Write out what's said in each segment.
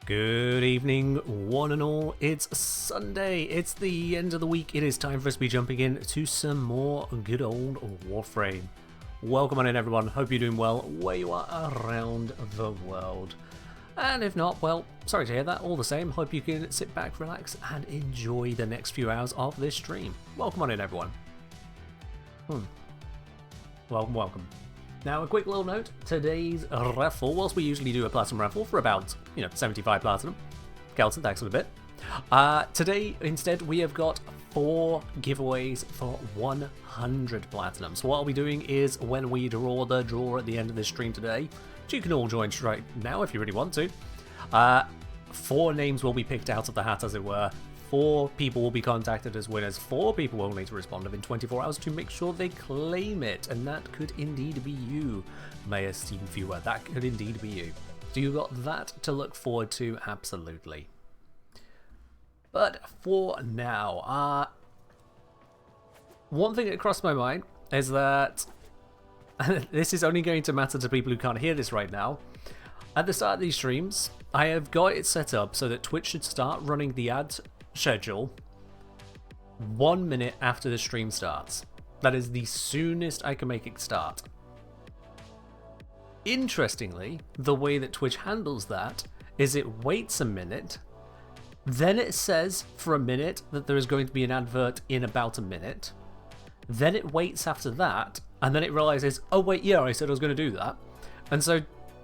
Good evening, one and all. It's Sunday. It's the end of the week. It is time for us to be jumping in to some more good old Warframe. Welcome on in, everyone. Hope you're doing well where you are around the world. And if not, well, sorry to hear that. All the same, hope you can sit back, relax, and enjoy the next few hours of this stream. Welcome on in, everyone. Welcome. Now, a quick little note, today's raffle, whilst we usually do a platinum raffle for about, 75 platinum, Kelton, thanks for the bit. Today, instead, we have got 4 giveaways for 100 platinum. So what I'll be doing is, when we draw the draw at the end of this stream today, which you can all join right now if you really want to, 4 names will be picked out of the hat, as it were. 4 people will be contacted as winners. 4 people will need to respond within 24 hours to make sure they claim it. And that could indeed be you, my esteemed viewer. That could indeed be you. So you've got that to look forward to, absolutely. But for now, one thing that crossed my mind is that this is only going to matter to people who can't hear this right now. At the start of these streams, I have got it set up so that Twitch should start running the ad schedule 1 minute after the stream starts. That is the soonest I can make it start. Interestingly, the way that Twitch handles that is it waits a minute, then it says for a minute that there is going to be an advert in about a minute, then it waits after that, and then it realizes, oh wait, yeah, I said I was going to do that. And so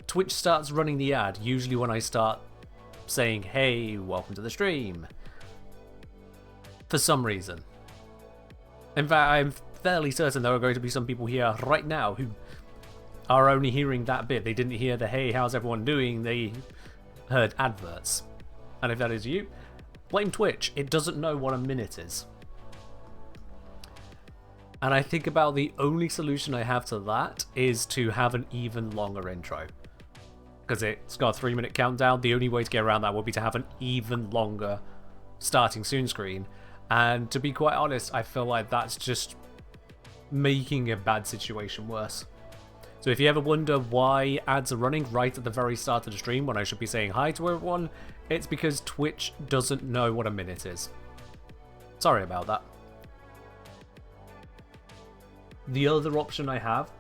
Twitch starts running the ad, usually when I start saying, hey, welcome to the stream, for some reason. In fact, I'm fairly certain there are going to be some people here right now who are only hearing that bit. They didn't hear the, hey, how's everyone doing? They heard adverts. And if that is you, blame Twitch. It doesn't know what a minute is. And I think about the only solution I have to that is to have an even longer intro. Because it's got a 3-minute countdown. The only way to get around that would be to have an even longer starting soon screen. And to be quite honest, I feel like that's just making a bad situation worse. So if you ever wonder why ads are running right at the very start of the stream when I should be saying hi to everyone, it's because Twitch doesn't know what a minute is. Sorry about that. The other option I have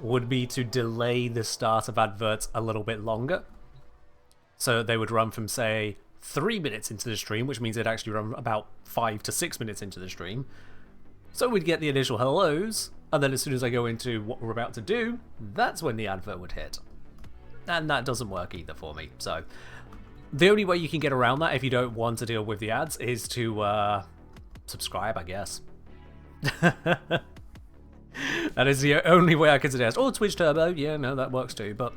would be to delay the start of adverts a little bit longer. So they would run from, say, 3 minutes into the stream, which means they'd actually run about 5 to 6 minutes into the stream. So we'd get the initial hellos, and then as soon as I go into what we're about to do, that's when the advert would hit. And that doesn't work either for me. So the only way you can get around that if you don't want to deal with the ads is to subscribe, I guess. That is the only way I can suggest. Or Twitch Turbo, yeah, no, that works too, but...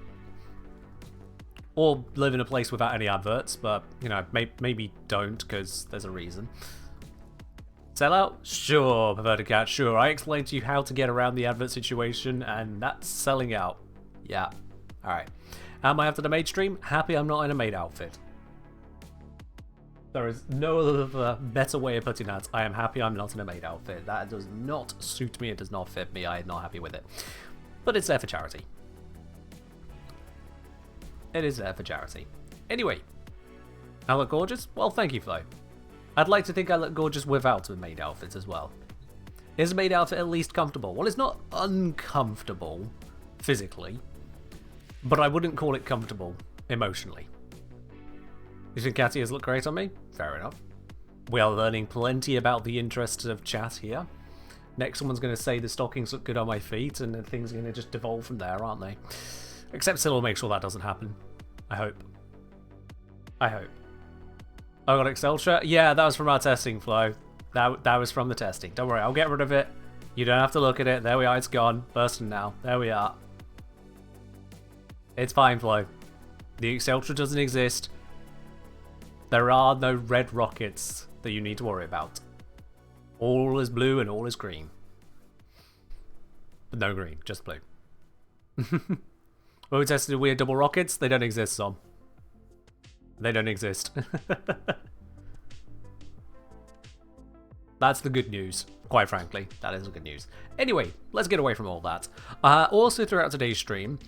Or live in a place without any adverts, but, maybe don't, because there's a reason. Sell out? Sure, Perverted Cat, sure. I explained to you how to get around the advert situation, and that's selling out. Yeah. Alright. Am I after the maid stream? Happy I'm not in a maid outfit. There is no other better way of putting that. I am happy I'm not in a maid outfit. That does not suit me, it does not fit me, I am not happy with it. But it's there for charity. It is there for charity. Anyway, I look gorgeous? Well, thank you, Flo. I'd like to think I look gorgeous without a maid outfit as well. Is a maid outfit at least comfortable? Well, it's not uncomfortable physically, but I wouldn't call it comfortable emotionally. You think Cattias look great on me? Fair enough. We are learning plenty about the interests of chat here. Next, someone's going to say the stockings look good on my feet, and then things are going to just devolve from there, aren't they? Except still, we'll make sure that doesn't happen. I hope. I hope. Oh, got Excel shirt? Yeah, that was from our testing, Flo. That was from the testing. Don't worry, I'll get rid of it. You don't have to look at it. There we are, it's gone. Bursting now. There we are. It's fine, Flo. The Excel shirt doesn't exist. There are no red rockets that you need to worry about. All is blue and all is green. But no green, just blue. When we tested weird double rockets, they don't exist, Som. They don't exist. That's the good news. Quite frankly, that is the good news. Anyway, let's get away from all that. Also, throughout today's stream,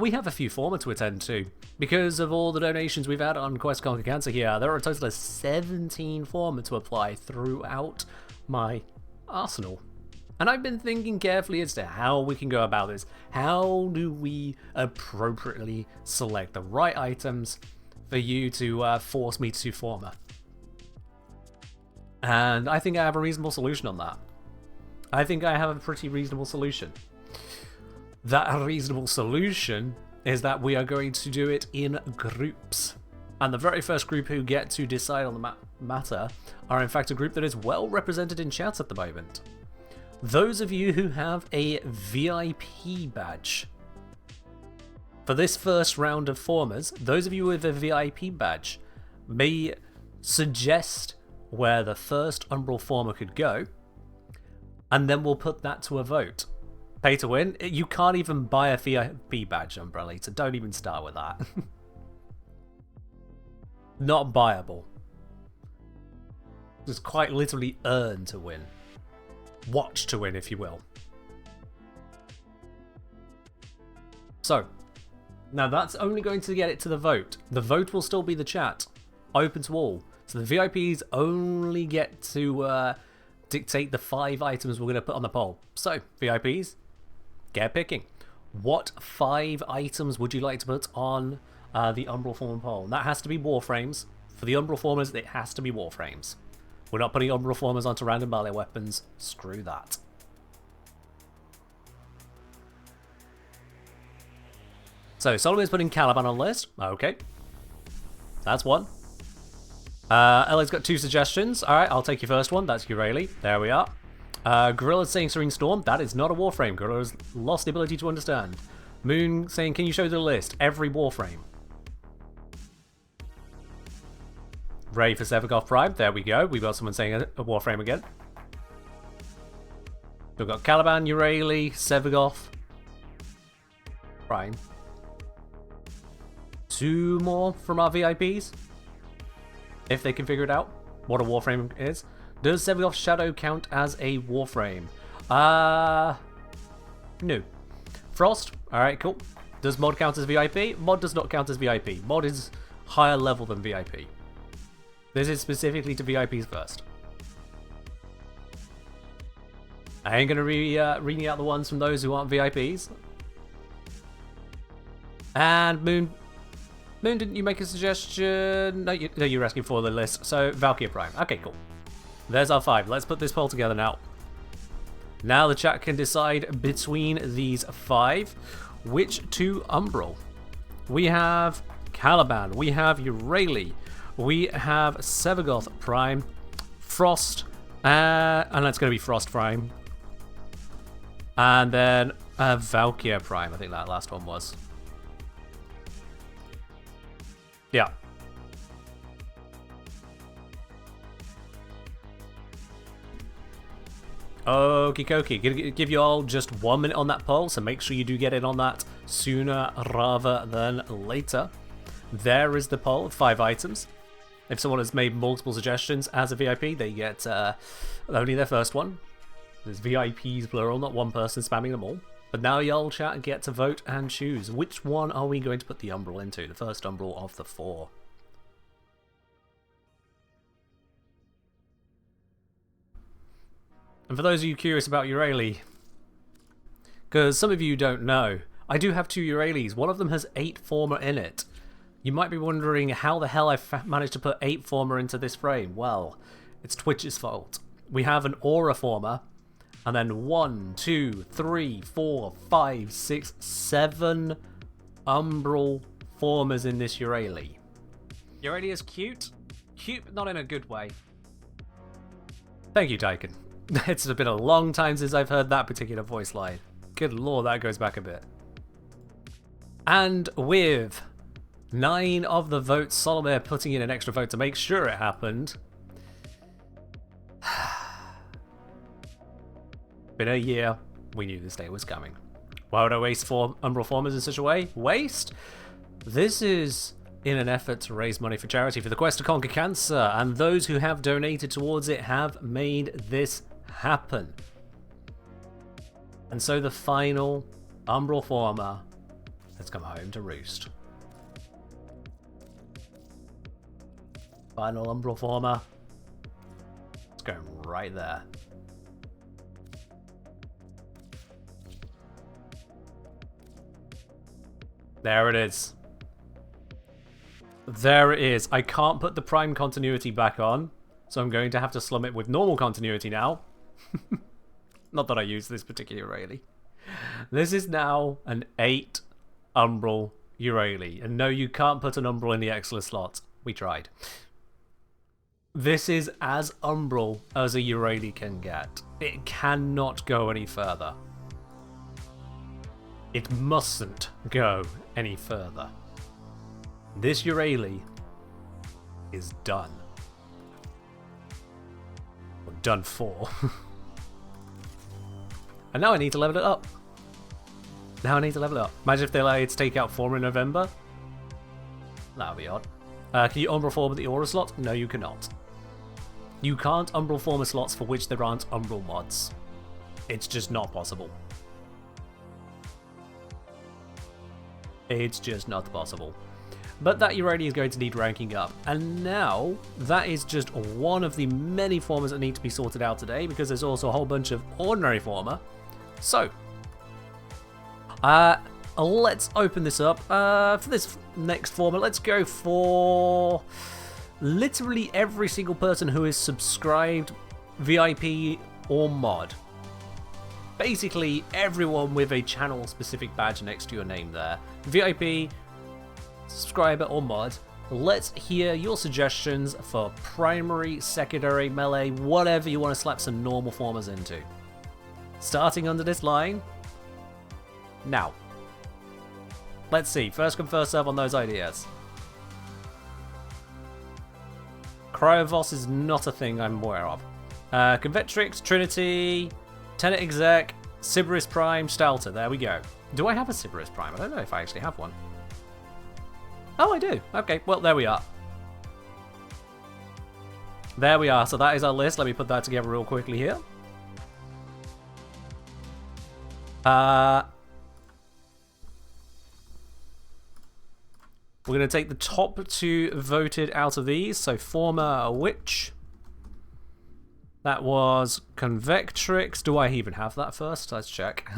we have a few Forma to attend to. Because of all the donations we've had on Quest Conquer Cancer here, there are a total of 17 Forma to apply throughout my arsenal. And I've been thinking carefully as to how we can go about this. How do we appropriately select the right items for you to force me to Forma? And I think I have a reasonable solution on that. I think I have a pretty reasonable solution. That reasonable solution is that we are going to do it in groups. And the very first group who get to decide on the matter are in fact a group that is well represented in chat at the moment. Those of you who have a VIP badge. For this first round of Formas, those of you with a VIP badge may suggest where the first Umbral Forma could go, and then we'll put that to a vote. Pay to win? You can't even buy a VIP badge, Umbrella, so don't even start with that. Not buyable. Just quite literally earn to win. Watch to win, if you will. So, now that's only going to get it to the vote. The vote will still be the chat, open to all. So the VIPs only get to dictate the 5 items we're going to put on the poll. So, VIPs, get picking. What 5 items would you like to put on the Umbral Forma poll? And that has to be Warframes. For the Umbral Formas, it has to be Warframes. We're not putting Umbral Formas onto random melee weapons. Screw that. So, Solomon's putting Caliban on the list. Okay. That's one. Ella's got 2 suggestions. Alright, I'll take your first one. That's Urali. There we are. Gorilla's saying Serene Storm. That is not a Warframe. Gorilla's lost the ability to understand. Moon saying, can you show the list? Every Warframe. Ray for Sevagoth Prime. There we go. We've got someone saying a Warframe again. We've got Caliban, Urali, Sevagoth Prime. 2 more from our VIPs. If they can figure it out, what a Warframe is. Does Sevagoth's Shadow count as a Warframe? No. Frost, alright, cool. Does Mod count as VIP? Mod does not count as VIP. Mod is higher level than VIP. This is specifically to VIPs first. I ain't gonna reading out the ones from those who aren't VIPs. And Moon, didn't you make a suggestion? No, you're asking for the list. So, Valkyria Prime. Okay, cool. There's our 5. Let's put this poll together now. Now the chat can decide between these 5 which 2 Umbral. We have Caliban. We have Urali. We have Sevagoth Prime. Frost. And that's going to be Frost Prime. And then Valkyria Prime. I think that last one was. Yeah. Okie dokie. Gonna give you all just 1 minute on that poll, so make sure you do get in on that sooner rather than later. There is the poll of 5 items. If someone has made multiple suggestions as a VIP, they get only their first one. There's VIPs plural, not one person spamming them all. But now y'all chat get to vote and choose. Which one are we going to put the Umbral into? The first Umbral of the 4. And for those of you curious about Urali, because some of you don't know, I do have 2 Uralis. One of them has 8 Forma in it. You might be wondering how the hell I've managed to put 8 Forma into this frame. Well, it's Twitch's fault. We have an Aura Forma, and then 1, 2, 3, 4, 5, 6, 7 Umbral Formas in this Urali. Urali is cute. Cute, but not in a good way. Thank you, Tyken. It's been a long time since I've heard that particular voice line. Good lord, that goes back a bit. And with 9 of the votes, Solomir putting in an extra vote to make sure it happened. Been a year. We knew this day was coming. Why would I waste 4 Umbral Formas in such a way? Waste? This is in an effort to raise money for charity for the quest to conquer cancer, and those who have donated towards it have made this happen. And so the final Umbral Forma has come home to roost. Final Umbral Forma. It's going right there. There it is. There it is. I can't put the prime continuity back on, so I'm going to have to slum it with normal continuity now. Not that I use this particular Uraili. This is now an 8 Umbral Uraili. And no, you can't put an Umbral in the Excellent slot. We tried. This is as Umbral as a Uraili can get. It cannot go any further. It mustn't go any further. This Uraili is done. Or done for. And now I need to level it up. Imagine if they allow you to take out Forma in November. That would be odd. Can you Umbral Forma the Aura slot? No, you cannot. You can't Umbral Forma slots for which there aren't Umbral mods. It's just not possible. It's just not possible. But that Uraili is going to need ranking up. And now, that is just one of the many Formas that need to be sorted out today, because there's also a whole bunch of ordinary Forma. So, let's open this up. For this next Forma, let's go for literally every single person who is subscribed, VIP, or mod. Basically, everyone with a channel-specific badge next to your name there. VIP, subscriber, or mod. Let's hear your suggestions for primary, secondary, melee, whatever you want to slap some normal Formas into. Starting under this line. Now. Let's see. First come, first serve on those ideas. Cryovos is not a thing I'm aware of. Convectrix, Trinity, Tenet Exec, Sybaris Prime, Stalter. There we go. Do I have a Sybaris Prime? I don't know if I actually have one. Oh, I do. Okay, well, there we are. There we are. So that is our list. Let me put that together real quickly here. We're going to take the top 2 voted out of these. So Forma Witch. That was Convectrix. Do I even have that first? Let's check.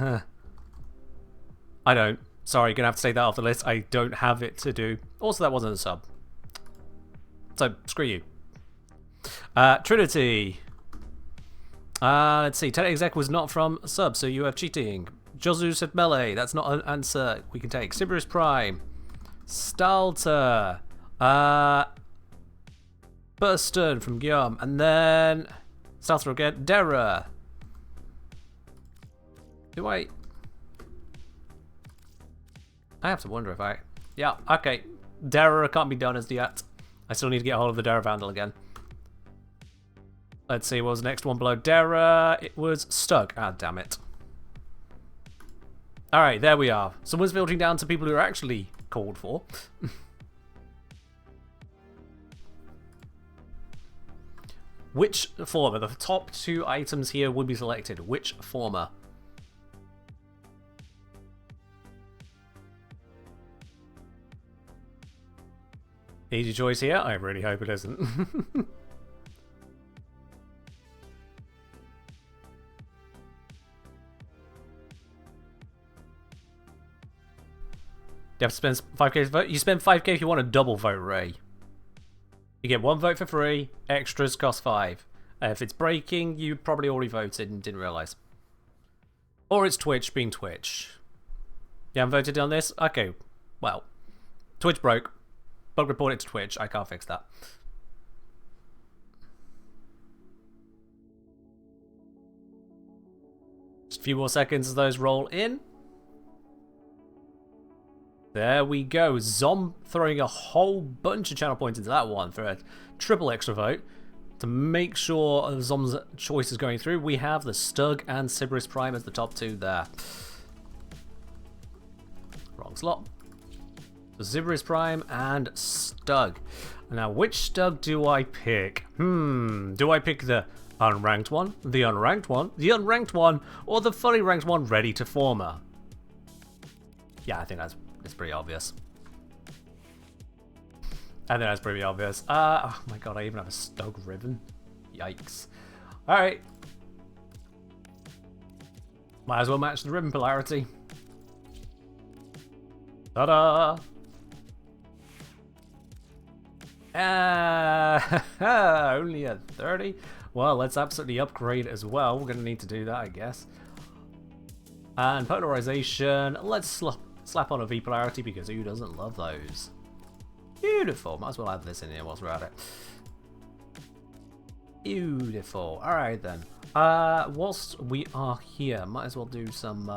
I don't. Sorry, gonna have to take that off the list. I don't have it to do. Also, that wasn't a sub. So, screw you. Trinity. Let's see. Tenet Exec was not from sub, so you are cheating. Josu said melee. That's not an answer we can take. Sybaris Prime. Stalter. Burston from Guillaume. And then Stalter again. Dera. Do I have to wonder if I... Yeah, okay. Dara can't be done as yet. I still need to get a hold of the Dara Vandal again. Let's see, what was the next one below Dara? It was Stug. Ah, damn it. Alright, there we are. Someone's filtering down to people who are actually called for. Which Forma? The top 2 items here would be selected. Which Forma? Easy choice here. I really hope it isn't. You have to spend 5k to vote. You spend 5k if you want a double vote, Ray. You get 1 vote for free. Extras cost 5. If it's breaking, you probably already voted and didn't realise. Or it's Twitch being Twitch. You haven't voted on this? Okay. Well, Twitch broke. Bug report it to Twitch. I can't fix that. Just a few more seconds as those roll in. There we go. Zom throwing a whole bunch of channel points into that one for a triple extra vote. To make sure Zom's choice is going through, we have the Stug and Sybaris Prime as the top 2 there. Wrong slot. Zibris Prime and Stug. Now, which Stug do I pick? Do I pick the unranked one, the unranked one, the unranked one, or the fully ranked one ready to Forma? Yeah, I think that's pretty obvious. I think that's pretty obvious. Oh my god, I even have a Stug ribbon. Yikes. Alright. Might as well match the ribbon polarity. Ta-da! Only a 30? Well, let's absolutely upgrade as well. We're going to need to do that, I guess. And polarization. Let's slap on a V polarity because who doesn't love those? Beautiful. Might as well add this in here whilst we're at it. Beautiful. Alright then. Whilst we are here, might as well do some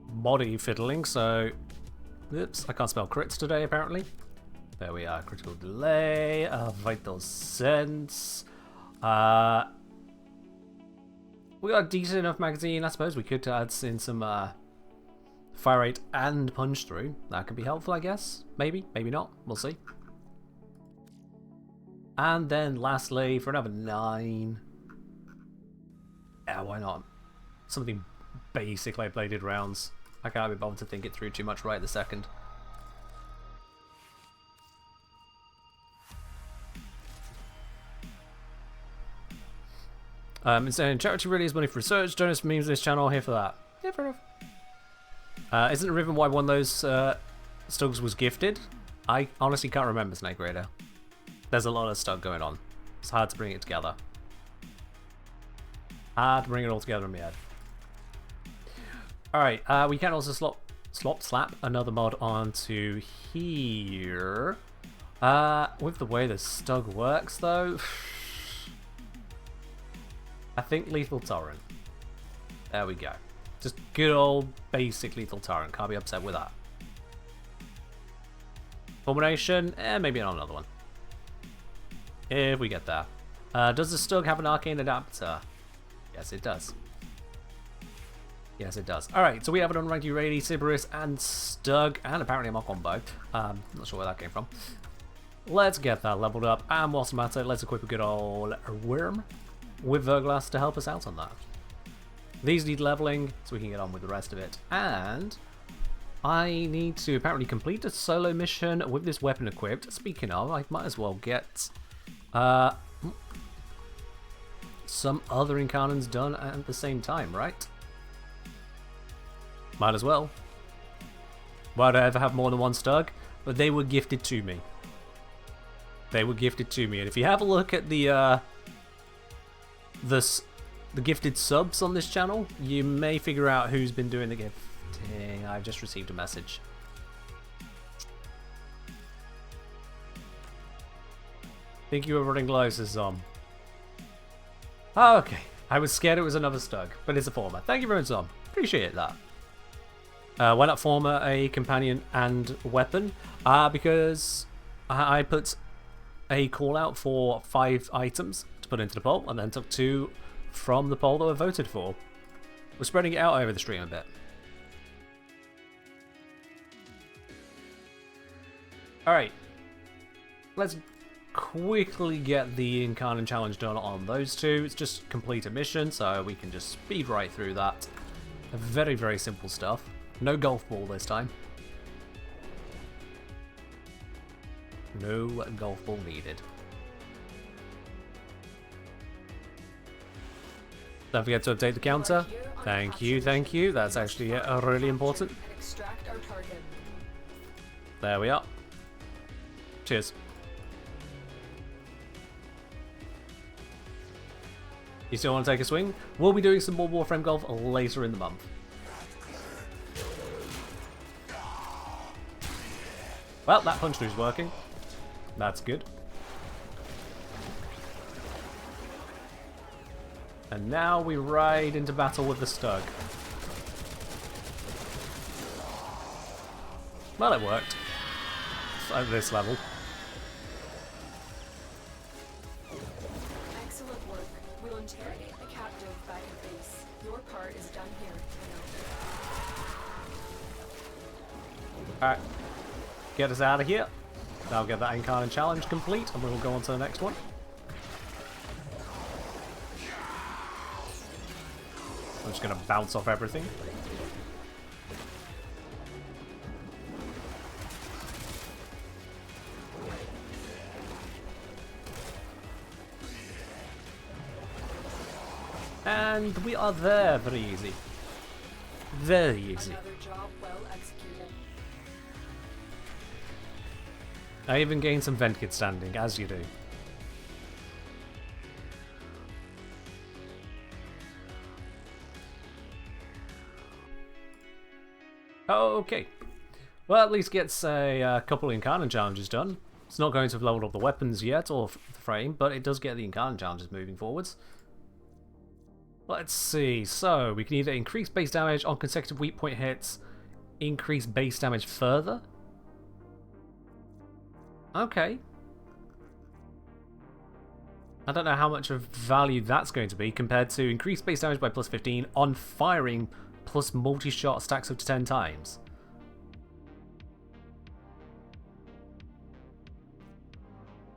body fiddling. So, oops, I can't spell crits today apparently. There we are. Critical delay, vital sense. We got a decent enough magazine. I suppose we could add in some fire rate and punch through. That could be helpful, I guess. Maybe, maybe not. We'll see. And then lastly, for another 9. Yeah, why not? Something basic like bladed rounds. I can't be bothered to think it through too much right this second. It's saying charity really is money for research. Donors memes this channel here for that. Yeah, fair enough. Isn't the reason why one of those Stugs was gifted? I honestly can't remember, Snake Raider. There's a lot of stuff going on. It's hard to bring it together. Hard to bring it all together in my head. Alright, we can also slap another mod onto here. With the way the Stug works though, I think Lethal Torrent. There we go. Just good old basic Lethal Torrent. Can't be upset with that. Fulmination, maybe another one. If we get there. Does the Stug have an arcane adapter? Yes, it does. Yes, it does. Alright, so we have an unranked Urady, Siberus, and Stug, and apparently a mock-on bow. Not sure where that came from. Let's get that leveled up, and whilst I'm at it, let's equip a good old Worm with Verglass to help us out on that. These need leveling, so we can get on with the rest of it. And I need to apparently complete a solo mission with this weapon equipped. Speaking of, I might as well get some other Incarnons done at the same time, right? Might as well. Why'd I ever have more than one Stug? But they were gifted to me. They were gifted to me, and if you have a look at the gifted subs on this channel, you may figure out who's been doing the gifting. I've just received a message. Think you were running low, says Zom. Oh, okay. I was scared it was another Stug, but it's a Forma. Thank you very much, Zom. Appreciate that. Why not Forma a companion and weapon? Because I put a call out for 5 items to put into the poll, and then took 2 from the poll that were voted for. We're spreading it out over the stream a bit. Alright. Let's quickly get the Incarnon challenge done on those 2. It's just complete a mission, so we can just speed right through that. Very, very simple stuff. No golf ball this time. No golf ball needed. Don't forget to update the counter. Thank you, thank you. That's actually really important. There we are. Cheers. You still want to take a swing? We'll be doing some more Warframe golf later in the month. Well, that punch through's working. That's good. And now we ride into battle with the Stug. Well, it worked. At this level. Excellent work. We'll interrogate the captive back at base. Your part is done here. Alright. get us out of here. That'll get that Incarnon challenge complete, and we'll go on to the next one. I'm just going to bounce off everything. And we are there. Very easy. Very easy. Another job well executed. I even gained some vent kit standing, as you do. Okay. Well, at least gets a couple of Incarnon challenges done. It's not going to have leveled up the weapons yet, or the frame, but it does get the Incarnon challenges moving forwards. Let's see. So, we can either increase base damage on consecutive weak point hits, increase base damage further. Okay. I don't know how much of value that's going to be compared to increased base damage by plus 15 on firing plus multi-shot stacks up to 10 times.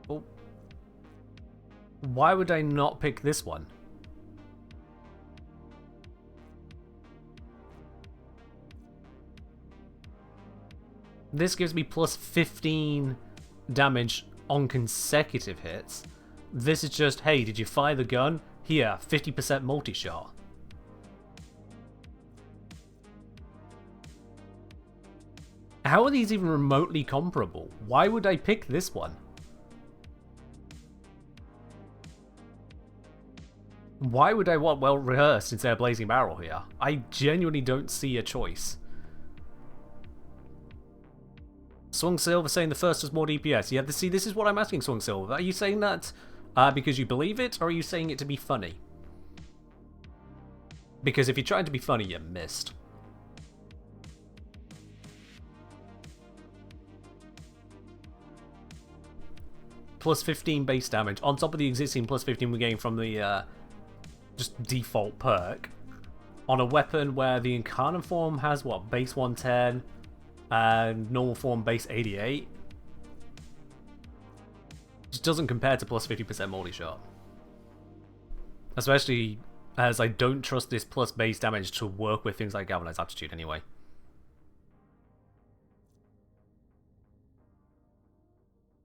Well, why would I not pick this one? This gives me plus 15 damage on consecutive hits. This is just, hey, did you fire the gun? Here, 50% multi-shot. How are these even remotely comparable? Why would I pick this one? Why would I want well rehearsed instead of blazing barrel here? I genuinely don't see a choice. Swung Silver saying the first was more DPS. Yeah, see, this is what I'm asking, Swung Silver. Are you saying that because you believe it, or are you saying it to be funny? Because if you're trying to be funny, you missed. Plus 15 base damage, on top of the existing plus 15 we're getting from the just default perk. On a weapon where the Incarnon form has, what, base 110, and normal form base 88. Just doesn't compare to plus 50% multi-shot. Especially as I don't trust this plus base damage to work with things like Galvanized Aptitude anyway.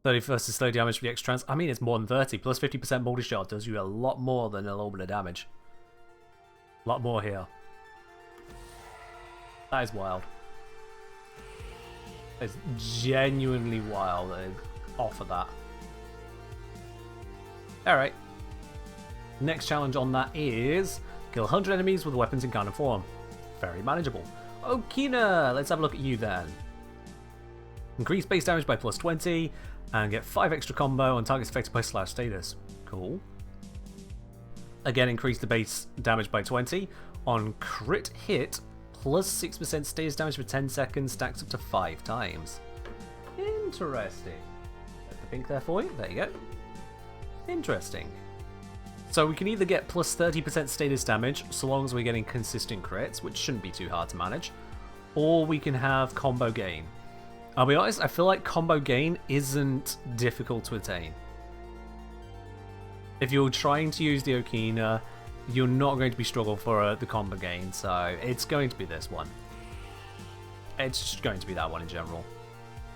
"31st is slow damage for the X-Trans." I mean, it's more than 30. Plus 50% multi-shot does you a lot more than a little bit of damage. A lot more here. That is wild. It's genuinely wild that they offer that. Alright. Next challenge on that is kill 100 enemies with weapons in Incarnon form. Very manageable. Okina! Let's have a look at you then. Increase base damage by plus 20 and get 5 extra combo on targets affected by slash status. Cool. Again, increase the base damage by 20 on crit hit. Plus 6% status damage for 10 seconds, stacks up to 5 times. Interesting. Put the pink there for you. There you go. Interesting. So we can either get plus 30% status damage, so long as we're getting consistent crits, which shouldn't be too hard to manage, or we can have combo gain. I'll be honest, I feel like combo gain isn't difficult to attain. If you're trying to use the Okina, you're not going to be struggling for the combo gain, so it's going to be this one. It's just going to be that one in general.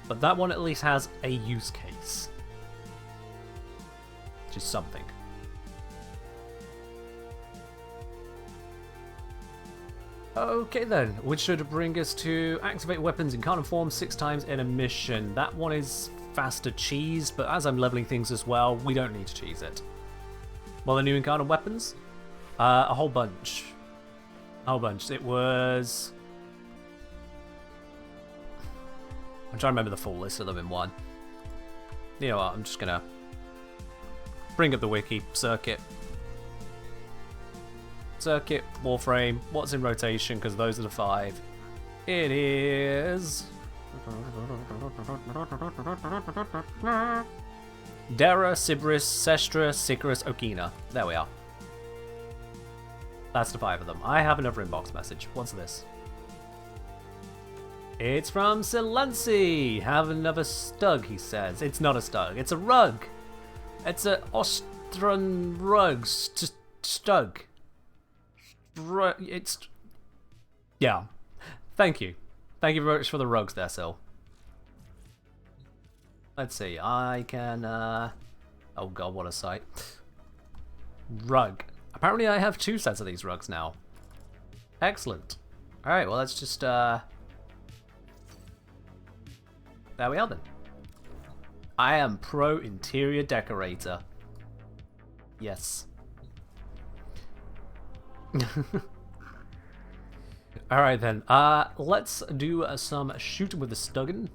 But that one at least has a use case. Which is something. Okay then, which should bring us to activate weapons in Incarnon form 6 times in a mission. That one is faster cheesed, but as I'm leveling things as well, we don't need to cheese it. Well, the new Incarnon weapons? A whole bunch. A whole bunch. It was... I'm trying to remember the full list of them in one. You know what, I'm just gonna bring up the wiki. Circuit. Circuit, Warframe, what's in rotation, because those are the 5. It is... Dara, Sibris, Sestra, Sicarus, Okina. There we are. That's the 5 of them. I have another inbox message. What's this? It's from Silenci. Have another stug, he says. It's not a stug. It's a rug. It's a Austrian rug. Stug. It's... Yeah. Thank you. Thank you very much for the rugs there, Sil. Let's see. I can... Oh god, what a sight. Rug. Apparently I have 2 sets of these rugs now. Excellent. Alright, well let's just... There we are then. I am pro interior decorator. Yes. Alright then, let's do some shooting with the Stuggin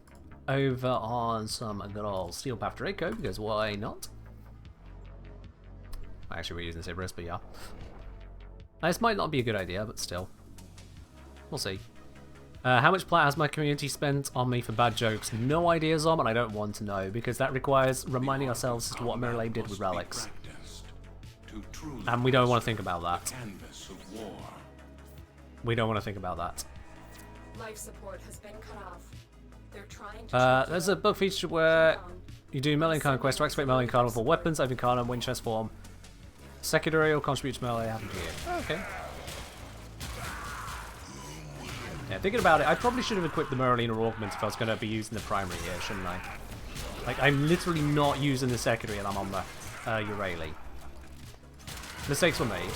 over on some good old Steel Path Draco, because why not? Actually, we're using the Cerberus, but yeah. This might not be a good idea, but still. We'll see. How much plat has my community spent on me for bad jokes? No idea, Zom, and I don't want to know, because that requires reminding ourselves as to what Mirrorlane did with relics. And we don't want to think about that. We don't want to think about that. Life support has been cut off. They're trying to there's a bug feature where you do melee Incarnon quest to activate melee Incarnon with all weapons, open Incarnon, Winchester form. Secondary will contribute to melee happen here. Okay. Yeah, thinking about it, I probably should have equipped the Merlina Augment if I was going to be using the primary here, shouldn't I? Like, I'm literally not using the secondary and I'm on the Urayli. Mistakes were made.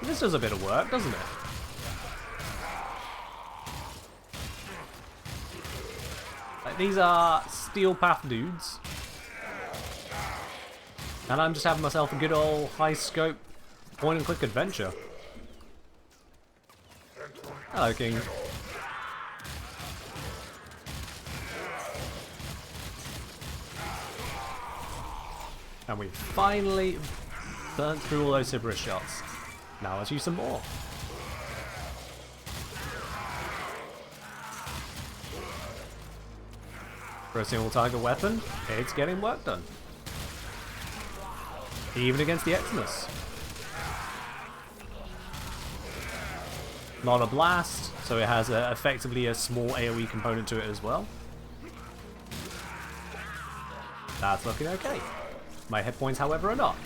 This does a bit of work, doesn't it? Like, these are Steel Path dudes. And I'm just having myself a good old high scope point and click adventure. Hello, King. And we finally burnt through all those Cerberus shots. Now let's use some more. For a single target weapon, it's getting work done. Even against the Eximus. Not a blast, so it has effectively a small AoE component to it as well. That's looking okay. My hit points, however, are not.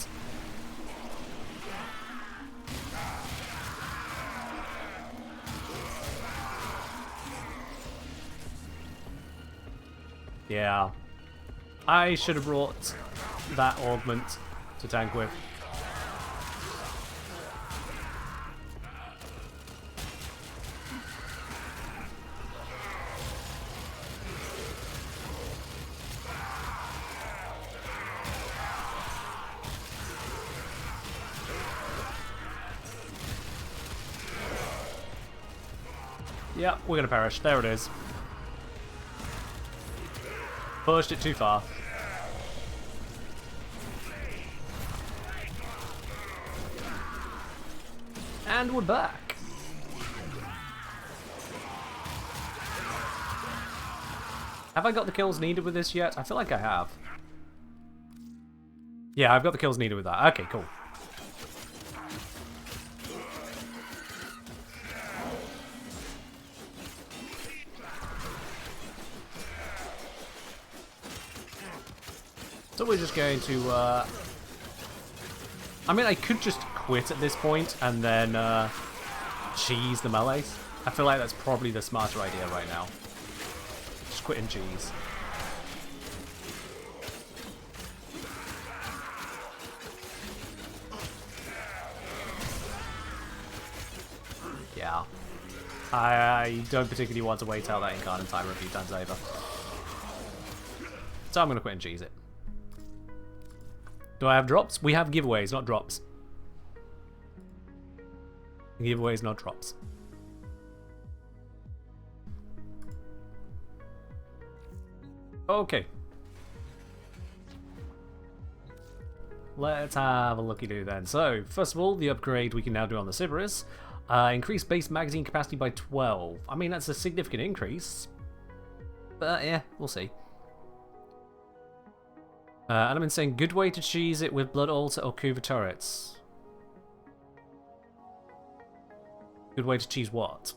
Yeah, I should have brought that augment to tank with. Yeah, we're gonna perish. There it is. Pushed it too far. And we're back. Have I got the kills needed with this yet? I feel like I have. Yeah, I've got the kills needed with that. Okay, cool. So we're just going to, I mean, I could just quit at this point and then cheese the melees. I feel like that's probably the smarter idea right now. Just quit and cheese. Yeah. I don't particularly want to wait out that Incarnon timer a few times over. So I'm going to quit and cheese it. Do I have drops? We have giveaways, not drops. Giveaways, not drops. Okay. Let's have a looky-do then. So, first of all, the upgrade we can now do on the Cerberus. Increase base magazine capacity by 12. I mean, that's a significant increase. But yeah, we'll see. And I'm saying good way to cheese it with Blood Altar or Kuva turrets. Good way to cheese what?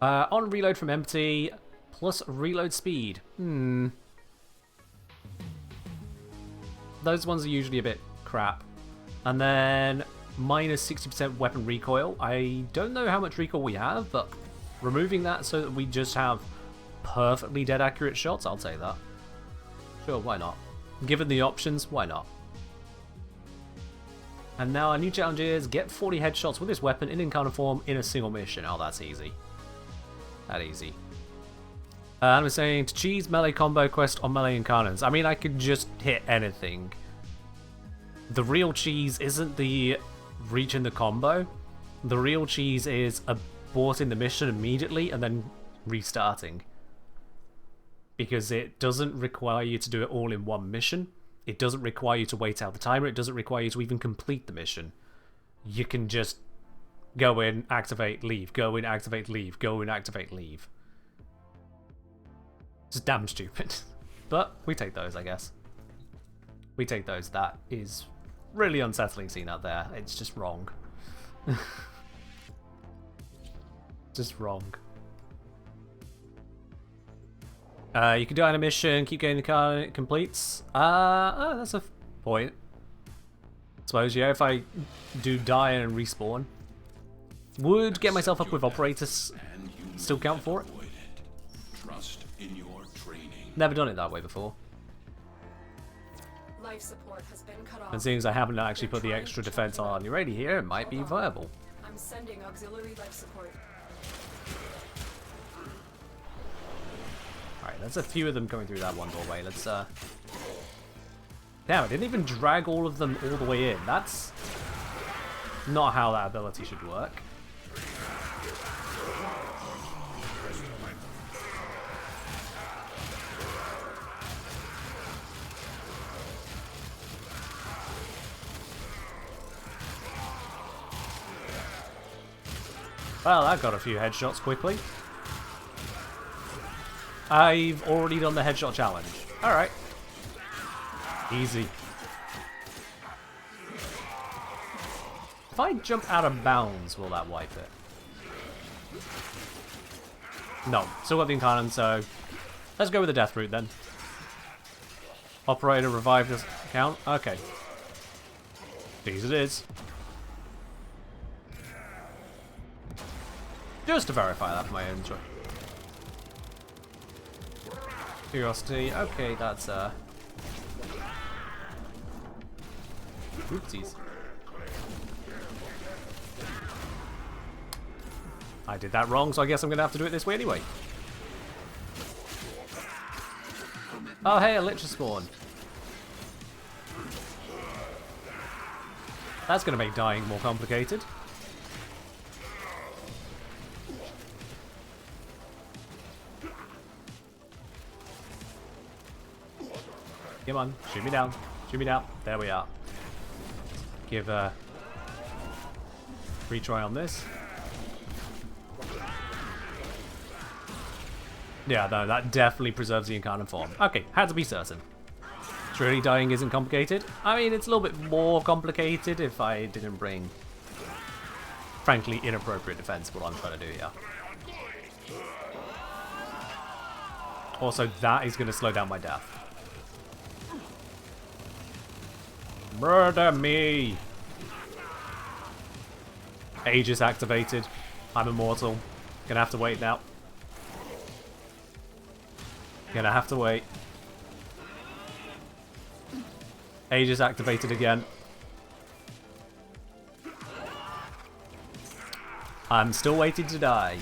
On reload from empty, plus reload speed. Those ones are usually a bit crap. And then minus 60% weapon recoil. I don't know how much recoil we have, but removing that so that we just have perfectly dead accurate shots, I'll take that. Sure, why not? Given the options, why not? And now our new challenge is get 40 headshots with this weapon in Incarnon form in a single mission. Oh, that's easy. That easy. And we're saying to cheese melee combo quest on melee Incarnons. I mean, I could just hit anything. The real cheese isn't the reaching the combo. The real cheese is aborting the mission immediately and then restarting. Because it doesn't require you to do it all in one mission. It doesn't require you to wait out the timer. It doesn't require you to even complete the mission. You can just go in, activate, leave. Go in, activate, leave. Go in, activate, leave. It's damn stupid. But we take those, I guess. We take those. That is really unsettling seeing out there. It's just wrong. Just wrong. You can die on a mission, keep getting the car and it completes. Oh, that's a point. I suppose, yeah, if I do die and respawn. Would get myself up with operators still count for it? Trust in your training. Never done it that way before. Life support has been cut off. And seeing as I haven't actually put the extra defense on already here, it might be viable. I'm sending auxiliary life support. Alright, there's a few of them coming through that one doorway. Let's, Damn, I didn't even drag all of them all the way in. That's not how that ability should work. Well, that got a few headshots quickly. I've already done the headshot challenge. Alright. Easy. If I jump out of bounds, will that wipe it? No. Still got the Incarnon, so let's go with the death route then. Operator revive doesn't count? Okay. These it is. Just to verify that for my own choice. Curiosity. Okay, that's oopsies. I did that wrong, so I guess I'm gonna have to do it this way anyway. Oh hey, a lich has spawned. That's gonna make dying more complicated. Come on, shoot me down. Shoot me down. There we are. Give a retry on this. Yeah, no, that definitely preserves the Incarnon form. Okay, had to be certain. Truly dying isn't complicated. I mean, it's a little bit more complicated if I didn't bring, frankly, inappropriate defense, what I'm trying to do here. Also, that is going to slow down my death. Murder me! Aegis activated. I'm immortal. Gonna have to wait now. Gonna have to wait. Aegis activated again. I'm still waiting to die.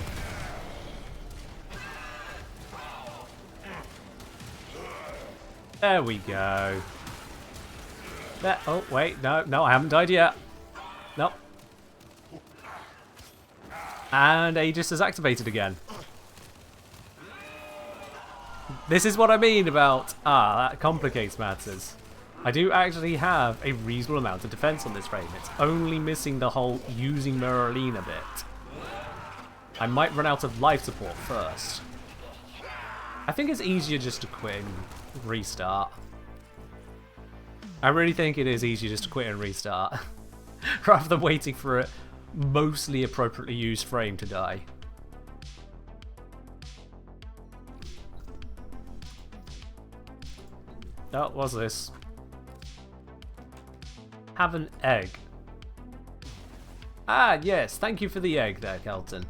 There we go. There. Oh, wait. No, no, I haven't died yet. No. And Aegis is activated again. This is what I mean about... that complicates matters. I do actually have a reasonable amount of defense on this frame. It's only missing the whole using Merlin a bit. I might run out of life support first. I think it's easier just to quit and restart. I really think it is easier just to quit and restart. Rather than waiting for a mostly appropriately used frame to die. Oh, what's this? Have an egg. Ah, yes. Thank you for the egg there, Kelton.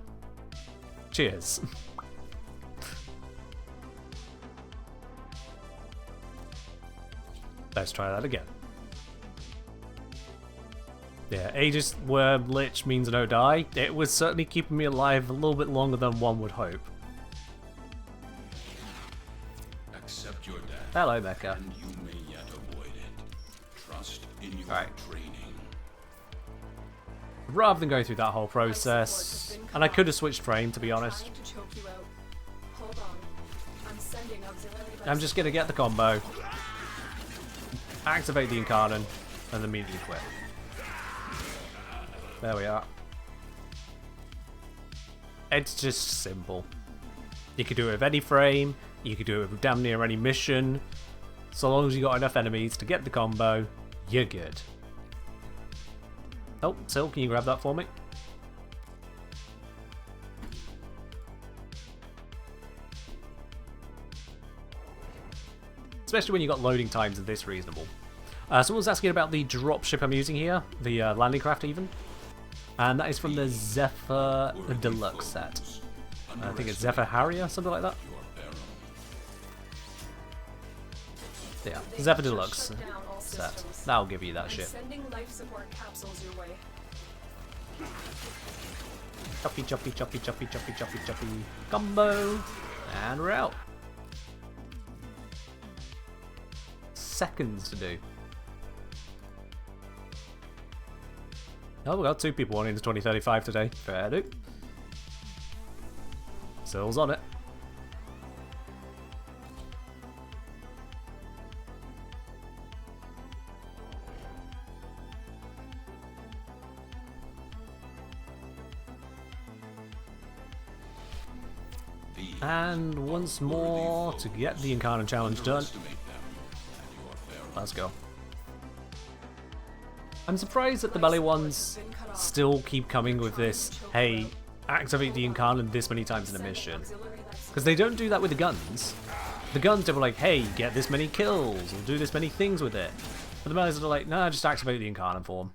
Cheers. Let's try that again. Yeah, Aegis Worm Lich means no die. It was certainly keeping me alive a little bit longer than one would hope. Accept your death. Hello, Mecha. And you may yet avoid it. Trust in your Right. training. Rather than going through that whole process, and I could have switched frame to be honest. Trying to choke you out. Hold on. I'm sending auxiliary I'm just gonna get the combo, activate the Incarnon, and immediately quit. There we are. It's just simple. You could do it with any frame, you could do it with damn near any mission. So long as you got enough enemies to get the combo, you're good. Oh, Sil, can you grab that for me? Especially when you got loading times of this reasonable. Someone's asking about the dropship I'm using here, the landing craft even. And that is from the Zephyr Deluxe set. I think it's Zephyr Harrier, something like that. Yeah, Zephyr Deluxe set. That'll give you that shit. Sending life support capsules your way. Choppy, choppy, choppy, choppy, choppy, choppy, choppy. Combo! And we're out. Seconds to do. Oh, we got 2 people wanting to 2035 today. Fair do. Sil's on it. And once more to get the Incarnon challenge done. Let's go. I'm surprised that the melee ones still keep coming with this, hey, activate the Incarnon this many times in a mission. Because they don't do that with the guns. The guns are like, hey, get this many kills, or do this many things with it. But the melees are like, nah, just activate the Incarnon form.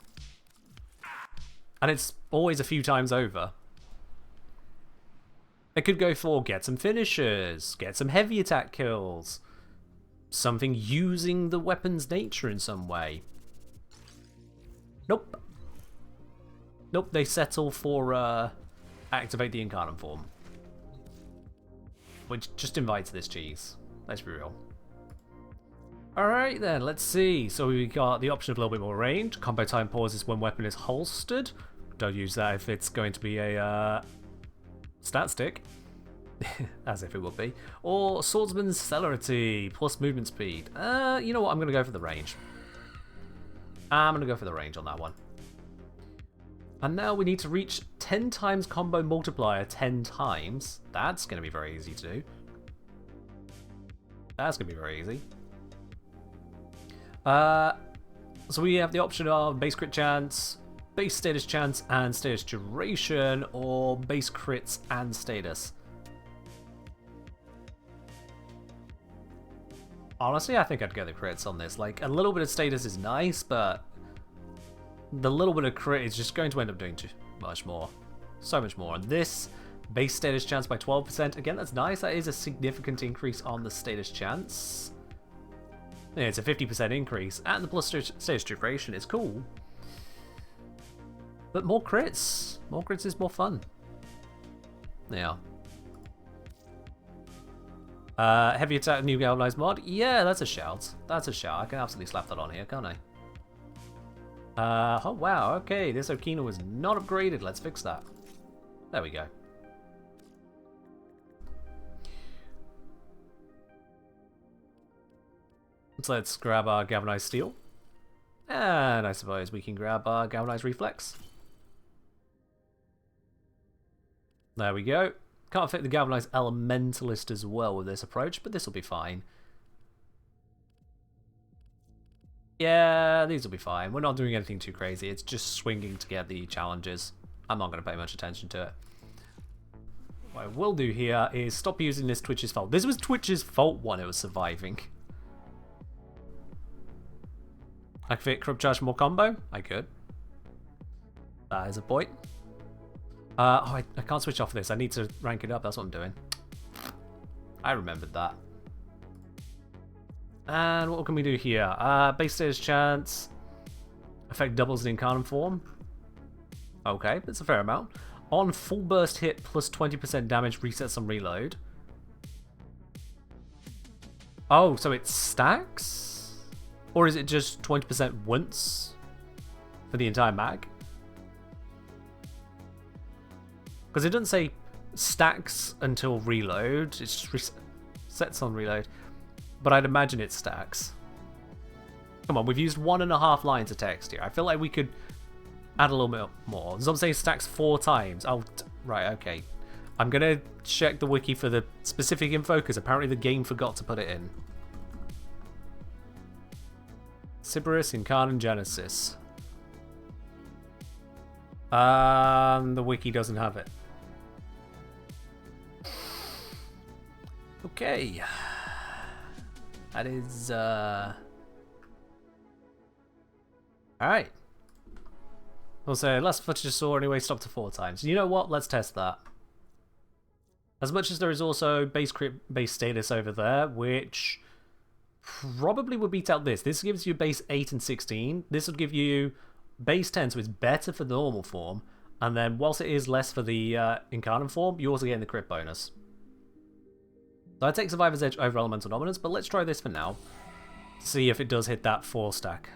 And it's always a few times over. They could go for get some finishers, get some heavy attack kills, something using the weapon's nature in some way. Nope. Nope, they settle for activate the Incarnon form. Which just invites this cheese. Let's be real. Alright then, let's see. So we got the option of a little bit more range. Combo time pauses when weapon is holstered. Don't use that if it's going to be a stat stick. As if it would be. Or Swordsman's Celerity plus movement speed. You know what, I'm going to go for the range. I'm going to go for the range on that one. And now we need to reach 10 times combo multiplier 10 times. That's going to be very easy to do. That's going to be very easy. So we have the option of base crit chance, base status chance, and status duration, or base crits and status. Honestly, I think I'd go the crits on this. Like, a little bit of status is nice, but the little bit of crit is just going to end up doing too much more. So much more. And this, base status chance by 12%. Again, that's nice. That is a significant increase on the status chance. Yeah, it's a 50% increase. And the plus status duration is cool. But more crits. More crits is more fun. Yeah. Heavy attack new galvanized mod. Yeah, that's a shout. That's a shout. I can absolutely slap that on here, can't I? Oh wow, okay, this Okina was not upgraded. Let's fix that. There we go. So let's grab our galvanized steel. And I suppose we can grab our galvanized reflex. There we go. Can't fit the Galvanized Elementalist as well with this approach, but this will be fine. Yeah, these will be fine. We're not doing anything too crazy. It's just swinging to get the challenges. I'm not going to pay much attention to it. What I will do here is stop using this Twitch's fault. This was Twitch's fault when it was surviving. I could fit Corrupt Charge more combo? I could. That is a point. Oh, I can't switch off this. I need to rank it up. That's what I'm doing. I remembered that. And what can we do here? Base stage chance. Effect doubles in Incarnon form. Okay, that's a fair amount. On full burst hit, plus 20% damage, resets on reload. Oh, so it stacks? Or is it just 20% once for the entire mag? Because it doesn't say stacks until reload. It just resets on reload. But I'd imagine it stacks. Come on, we've used 1.5 lines of text here. I feel like we could add a little bit more. Zombie saying stacks 4 times. Oh, right, okay. I'm going to check the wiki for the specific info because apparently the game forgot to put it in. Sybaris, Incarnon, Genesis. The wiki doesn't have it. Okay. That is, Alright. We'll say, last footage saw anyway, stop to 4 times. You know what? Let's test that. As much as there is also base crit base status over there, which probably would beat out this. This gives you base 8 and 16. This would give you base 10, so it's better for the normal form. And then, whilst it is less for the Incarnon form, you also get the crit bonus. So I take Survivor's Edge over Elemental Dominance, but let's try this for now. See if it does hit that 4 stack.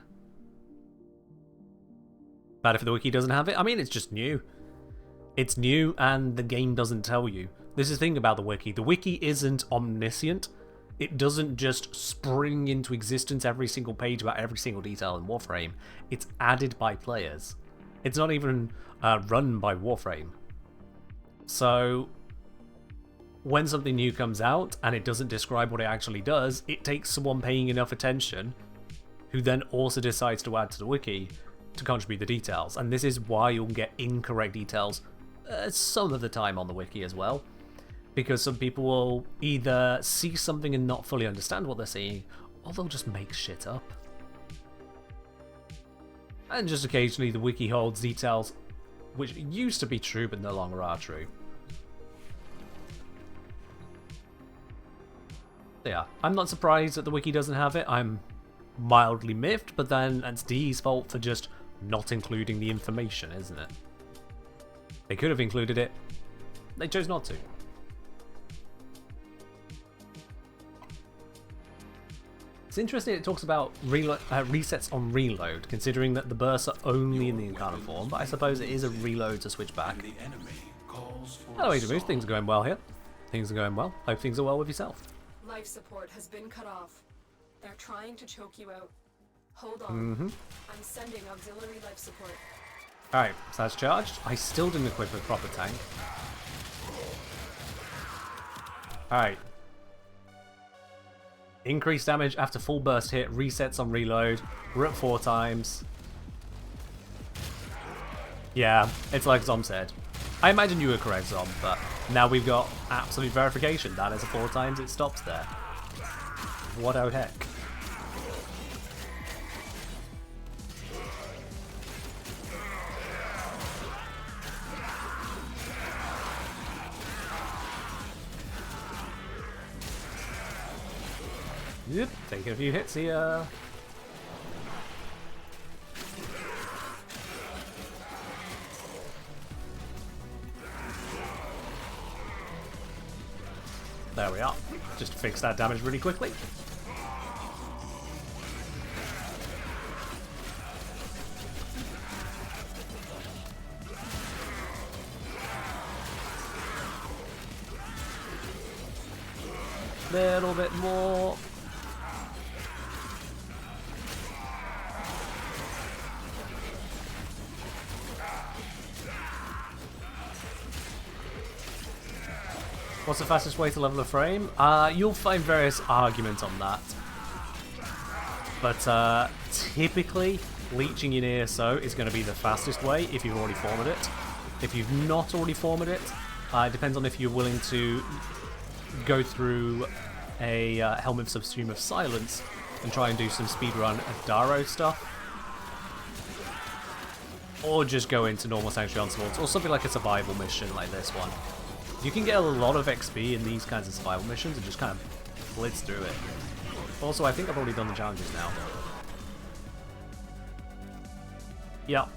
Bad if the wiki doesn't have it. I mean, it's just new. It's new and the game doesn't tell you. This is the thing about the wiki. The wiki isn't omniscient. It doesn't just spring into existence every single page about every single detail in Warframe. It's added by players. It's not even run by Warframe. So when something new comes out and it doesn't describe what it actually does, it takes someone paying enough attention who then also decides to add to the wiki to contribute the details. And this is why you'll get incorrect details some of the time on the wiki as well. Because some people will either see something and not fully understand what they're seeing, or they'll just make shit up. And just occasionally the wiki holds details which used to be true but no longer are true. Yeah, I'm not surprised that the wiki doesn't have it. I'm mildly miffed, but then it's D's fault for just not including the information, isn't it? They could have included it. They chose not to. It's interesting it talks about resets on reload, considering that the bursts are only in the Incarnon form, but I suppose it is a reload to switch back. Hello, Adrian, things are going well here. Things are going well. Hope things are well with yourself. Life support has been cut off. They're trying to choke you out. Hold on. I'm sending auxiliary life support. Alright, so that's charged. I still didn't equip a proper tank. Alright. Increased damage after full burst hit, resets on reload. We're at 4 times. Yeah, it's like Zom said. I imagine you were correct, Zom, but now we've got absolute verification. That is a 4 times, it stops there. What the heck? Yep, taking a few hits here. There we are. Just to fix that damage really quickly. Little bit more. What's the fastest way to level a frame? You'll find various arguments on that. But typically, leeching in ESO is going to be the fastest way if you've already formed it. If you've not already formed it, it depends on if you're willing to go through a Helm of Subsume of Silence and try and do some speedrun of Daro stuff. Or just go into normal Sanctuary Onslaughts, or something like a survival mission like this one. You can get a lot of XP in these kinds of survival missions and just kind of blitz through it. Also, I think I've already done the challenges now. Yep.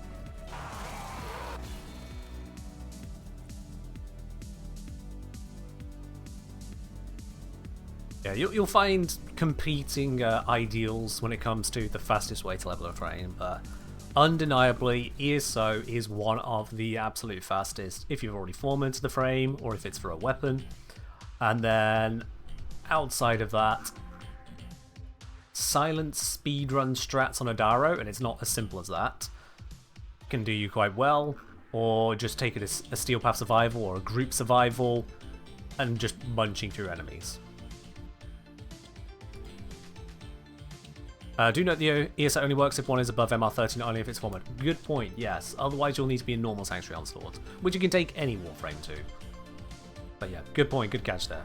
Yeah, you'll find competing ideals when it comes to the fastest way to level a frame, but undeniably, ESO is one of the absolute fastest if you've already formed into the frame or if it's for a weapon. And then outside of that, silent speedrun strats on a Daro, and it's not as simple as that, can do you quite well, or just take it as a Steel Path survival or a group survival and just munching through enemies. Do note the ESO only works if one is above MR13, not only if it's formed. Good point, yes. Otherwise you'll need to be in normal Sanctuary Onslaught, which you can take any Warframe to. But yeah, good point, good catch there.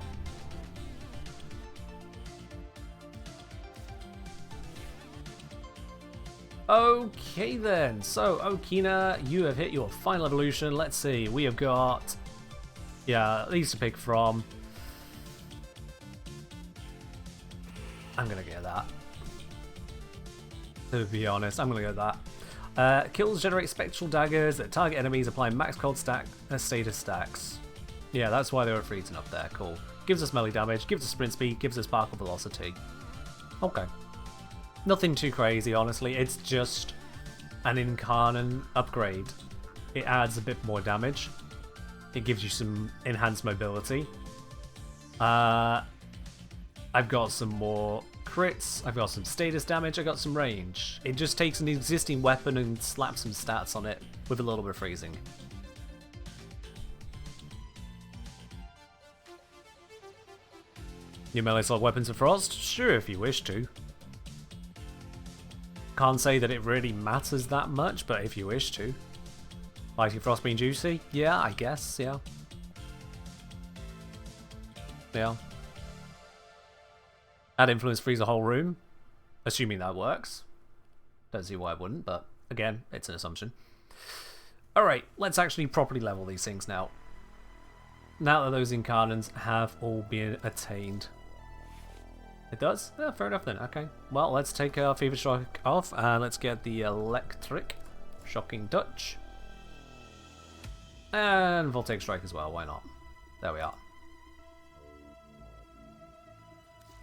Okay then, so Okina, you have hit your final evolution. Let's see, we have got, these to pick from. I'm gonna get that. To be honest, I'm gonna go with that. Kills generate spectral daggers that target enemies, applying max cold status stacks. Yeah, that's why they were freezing up there. Cool. Gives us melee damage, gives us sprint speed, gives us sparkle velocity. Okay. Nothing too crazy, honestly. It's just an Incarnon upgrade. It adds a bit more damage. It gives you some enhanced mobility. I've got some more crits, I've got some status damage, I've got some range. It just takes an existing weapon and slaps some stats on it with a little bit of freezing. New melee slot weapons of Frost? Sure, if you wish to. Can't say that it really matters that much, but if you wish to. Lighting Frost being juicy? Yeah, I guess, yeah. Yeah. Add influence freeze a whole room, assuming that works. Don't see why it wouldn't, but again, it's an assumption. Alright, let's actually properly level these things now. Now that those Incarnons have all been attained. It does? Yeah, fair enough then, okay. Well, let's take our Fever Strike off, and let's get the Electric Shocking Touch. And Voltaic Strike as well, why not? There we are.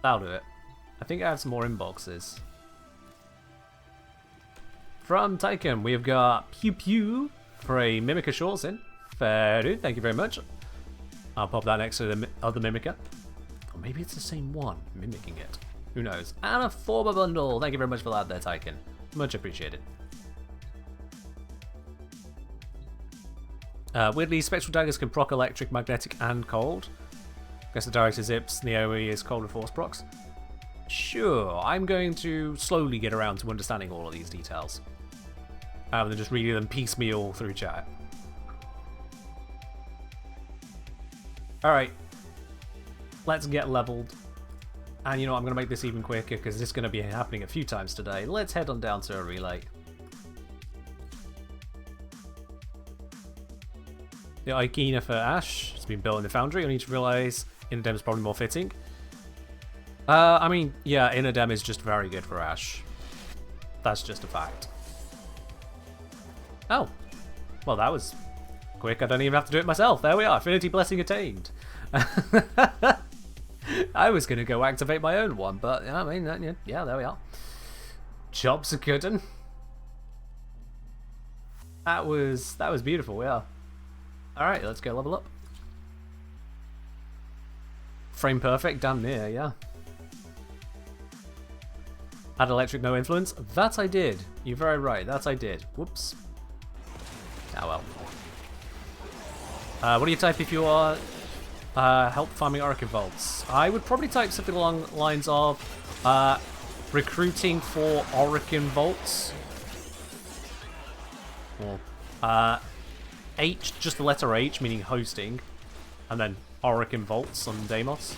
That'll do it. I think I have some more inboxes. From Tycoon, we have got Pew Pew for a Mimica Shortsin. Fair dude, thank you very much. I'll pop that next to the other Mimica. Or maybe it's the same one, mimicking it. Who knows? And a Forma bundle. Thank you very much for that there, Tycoon. Much appreciated. Weirdly, Spectral Daggers can proc electric, magnetic, and cold. Guess the Director Zips, the AoE is cold and force procs. Sure, I'm going to slowly get around to understanding all of these details. Rather than just reading them piecemeal through chat. Alright. Let's get leveled. And you know what, I'm going to make this even quicker because this is going to be happening a few times today. Let's head on down to a relay. The Ikena for Ash has been built in the Foundry. I need to realise Innodem is probably more fitting. I mean, yeah, Innodem is just very good for Ash. That's just a fact. Oh. Well, that was quick. I don't even have to do it myself. There we are. Affinity Blessing attained. I was going to go activate my own one, but I mean, yeah, there we are. Jobs are good. That was beautiful, yeah. Alright, let's go level up. Frame perfect, damn near, yeah. Add electric, no influence. That I did. You're very right, that I did. Whoops. Ah well. What do you type if you are help farming Oracle Vaults. I would probably type something along the lines of recruiting for Oracle Vaults. Or H, just the letter H, meaning hosting, and then Oracle Vaults on Deimos.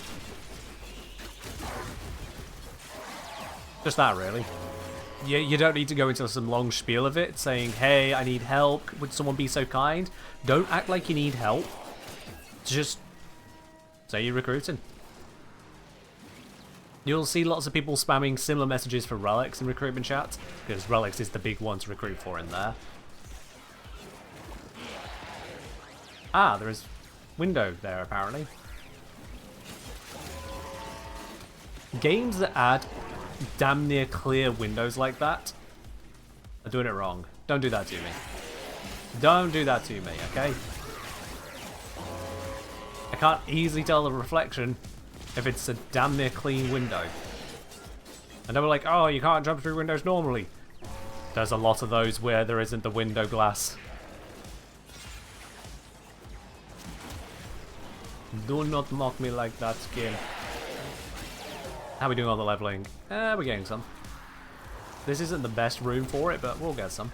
Just that, really. You don't need to go into some long spiel of it, saying, hey, I need help, would someone be so kind? Don't act like you need help. Just say you're recruiting. You'll see lots of people spamming similar messages for Relics in recruitment chat, because Relics is the big one to recruit for in there. Ah, there is window there, apparently. Games that add damn near clear windows like that are doing it wrong. Don't do that to me. Don't do that to me, okay? I can't easily tell the reflection if it's a damn near clean window. And they were like, oh, you can't jump through windows normally. There's a lot of those where there isn't the window glass. Do not mock me like that, skin. How are we doing on the leveling? We're getting some. This isn't the best room for it, but we'll get some.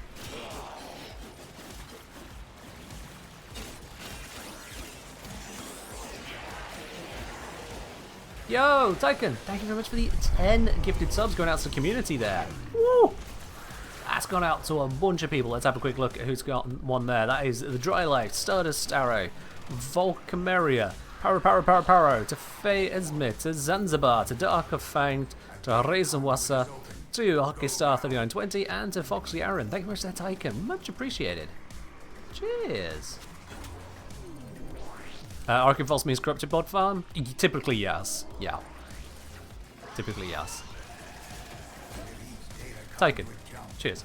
Yo, Tycoon, thank you very much for the 10 gifted subs going out to the community there. Woo! That's gone out to a bunch of people. Let's have a quick look at who's got one there. That is the Dry Life, Stardust Arrow, Volcameria, Paro, to Faye Esmit, to Zanzibar, to Dark of Fang, to Reisenwasser, to Hockey Star 3920, and to Foxy Aaron. Thank you very much for that, Tycoon. Much appreciated. Cheers. Arcane False means corrupted bod farm? Typically, yes. Yeah. Typically, yes. Tycoon. Cheers.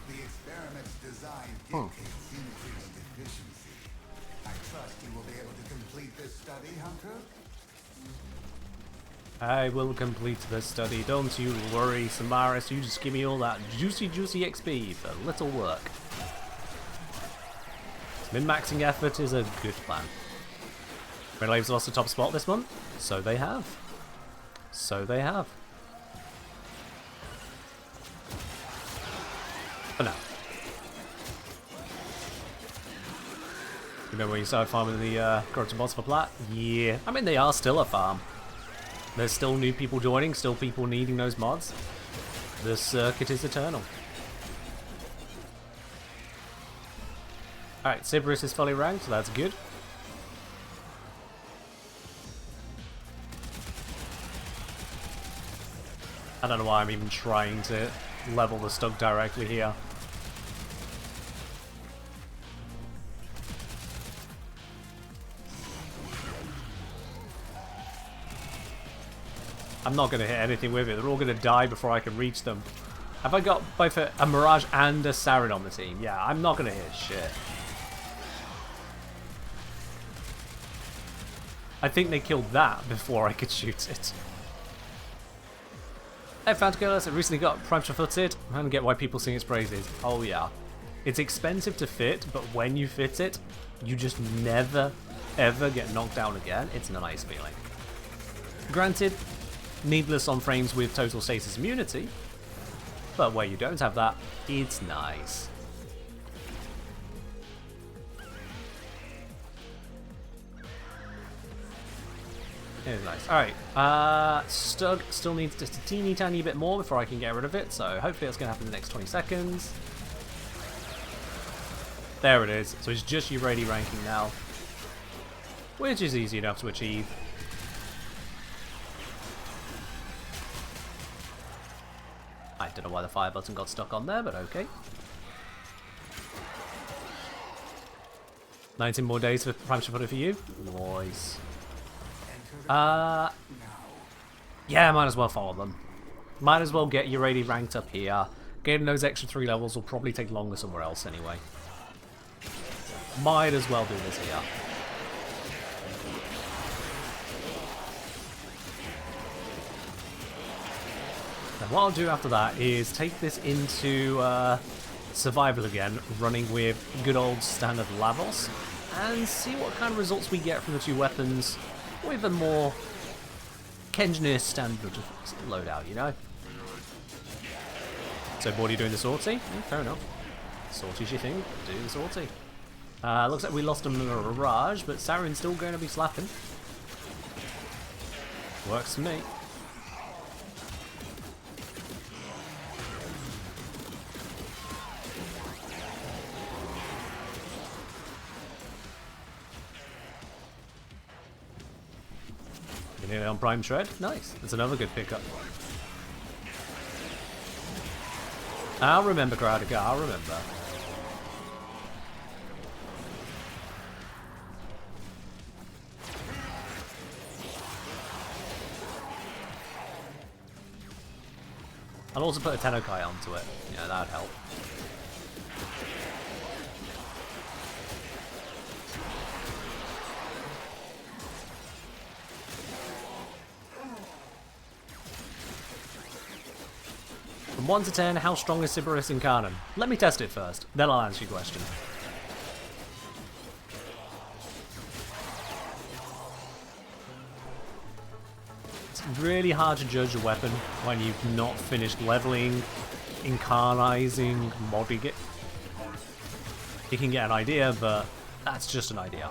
I will complete the study. Don't you worry, Samaris. You just give me all that juicy XP for little work. Min-maxing effort is a good plan. Red Laves lost the top spot this month. So they have. So they have. For now. Remember when you started farming the corrupted bots for plat? Yeah. I mean, they are still a farm. There's still new people joining, still people needing those mods. The circuit is eternal. Alright, Cerberus is fully ranked, so that's good. I don't know why I'm even trying to level the Stug directly here. I'm not going to hit anything with it. They're all going to die before I can reach them. Have I got both a Mirage and a Sarin on the team? Yeah, I'm not going to hit shit. I think they killed that before I could shoot it. Hey, Fantagolas, I recently got Prime footed. I don't get why people sing its praises. Oh yeah. It's expensive to fit, but when you fit it, you just never, ever get knocked down again. It's a nice feeling. Granted, needless on frames with total status immunity, but where you don't have that, it's nice. It is nice. Alright, Stug still needs just a teeny tiny bit more before I can get rid of it, so hopefully that's going to happen in the next 20 seconds. There it is. So it's just your ready ranking now, which is easy enough to achieve. I don't know why the fire button got stuck on there, but okay. 19 more days for Prime Footer for you. Nice. Yeah, might as well follow them. Might as well get your AD ranked up here. Getting those extra 3 levels will probably take longer somewhere else anyway. Might as well do this here. And what I'll do after that is take this into survival again, running with good old standard Lavos, and see what kind of results we get from the 2 weapons with a more Kenjnir standard loadout, you know? So, Bordy doing the sortie? Yeah, fair enough. Sortie's your thing, do the sortie. Looks like we lost a Mirage, but Saren's still going to be slapping. Works for me. You're nearly on Prime Shred. Nice. That's another good pickup. I'll remember, Krataka, I'll remember. I'll also put a Tennokai onto it. Yeah, that would help. From 1 to 10, how strong is Sybaris Incarnon? Let me test it first, then I'll answer your question. It's really hard to judge a weapon when you've not finished leveling, incarnizing, modding it. You can get an idea, but that's just an idea.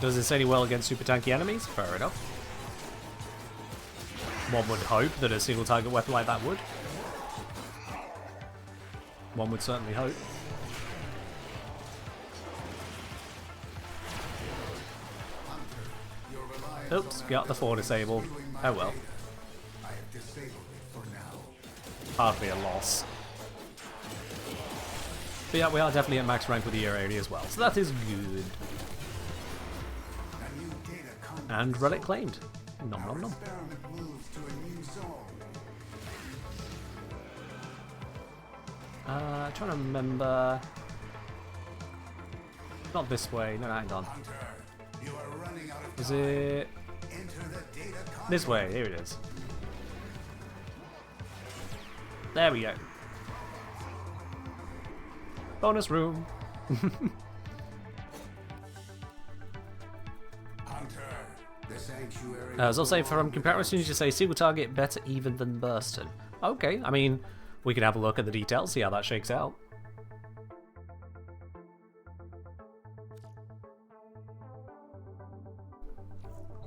Does insanely well against super tanky enemies? Fair enough. One would hope that a single target weapon like that would. One would certainly hope. Oops, got the 4 disabled. Oh well. Hardly a loss. But yeah, we are definitely at max rank with the Area as well, so that is good. And relic claimed. Nom nom nom. Trying to remember. Not this way. No, hang on. Is it this way? Here it is. There we go. Bonus room. As I'll say, from comparisons, you say single target better even than Burston. Okay, I mean, we can have a look at the details, see how that shakes out.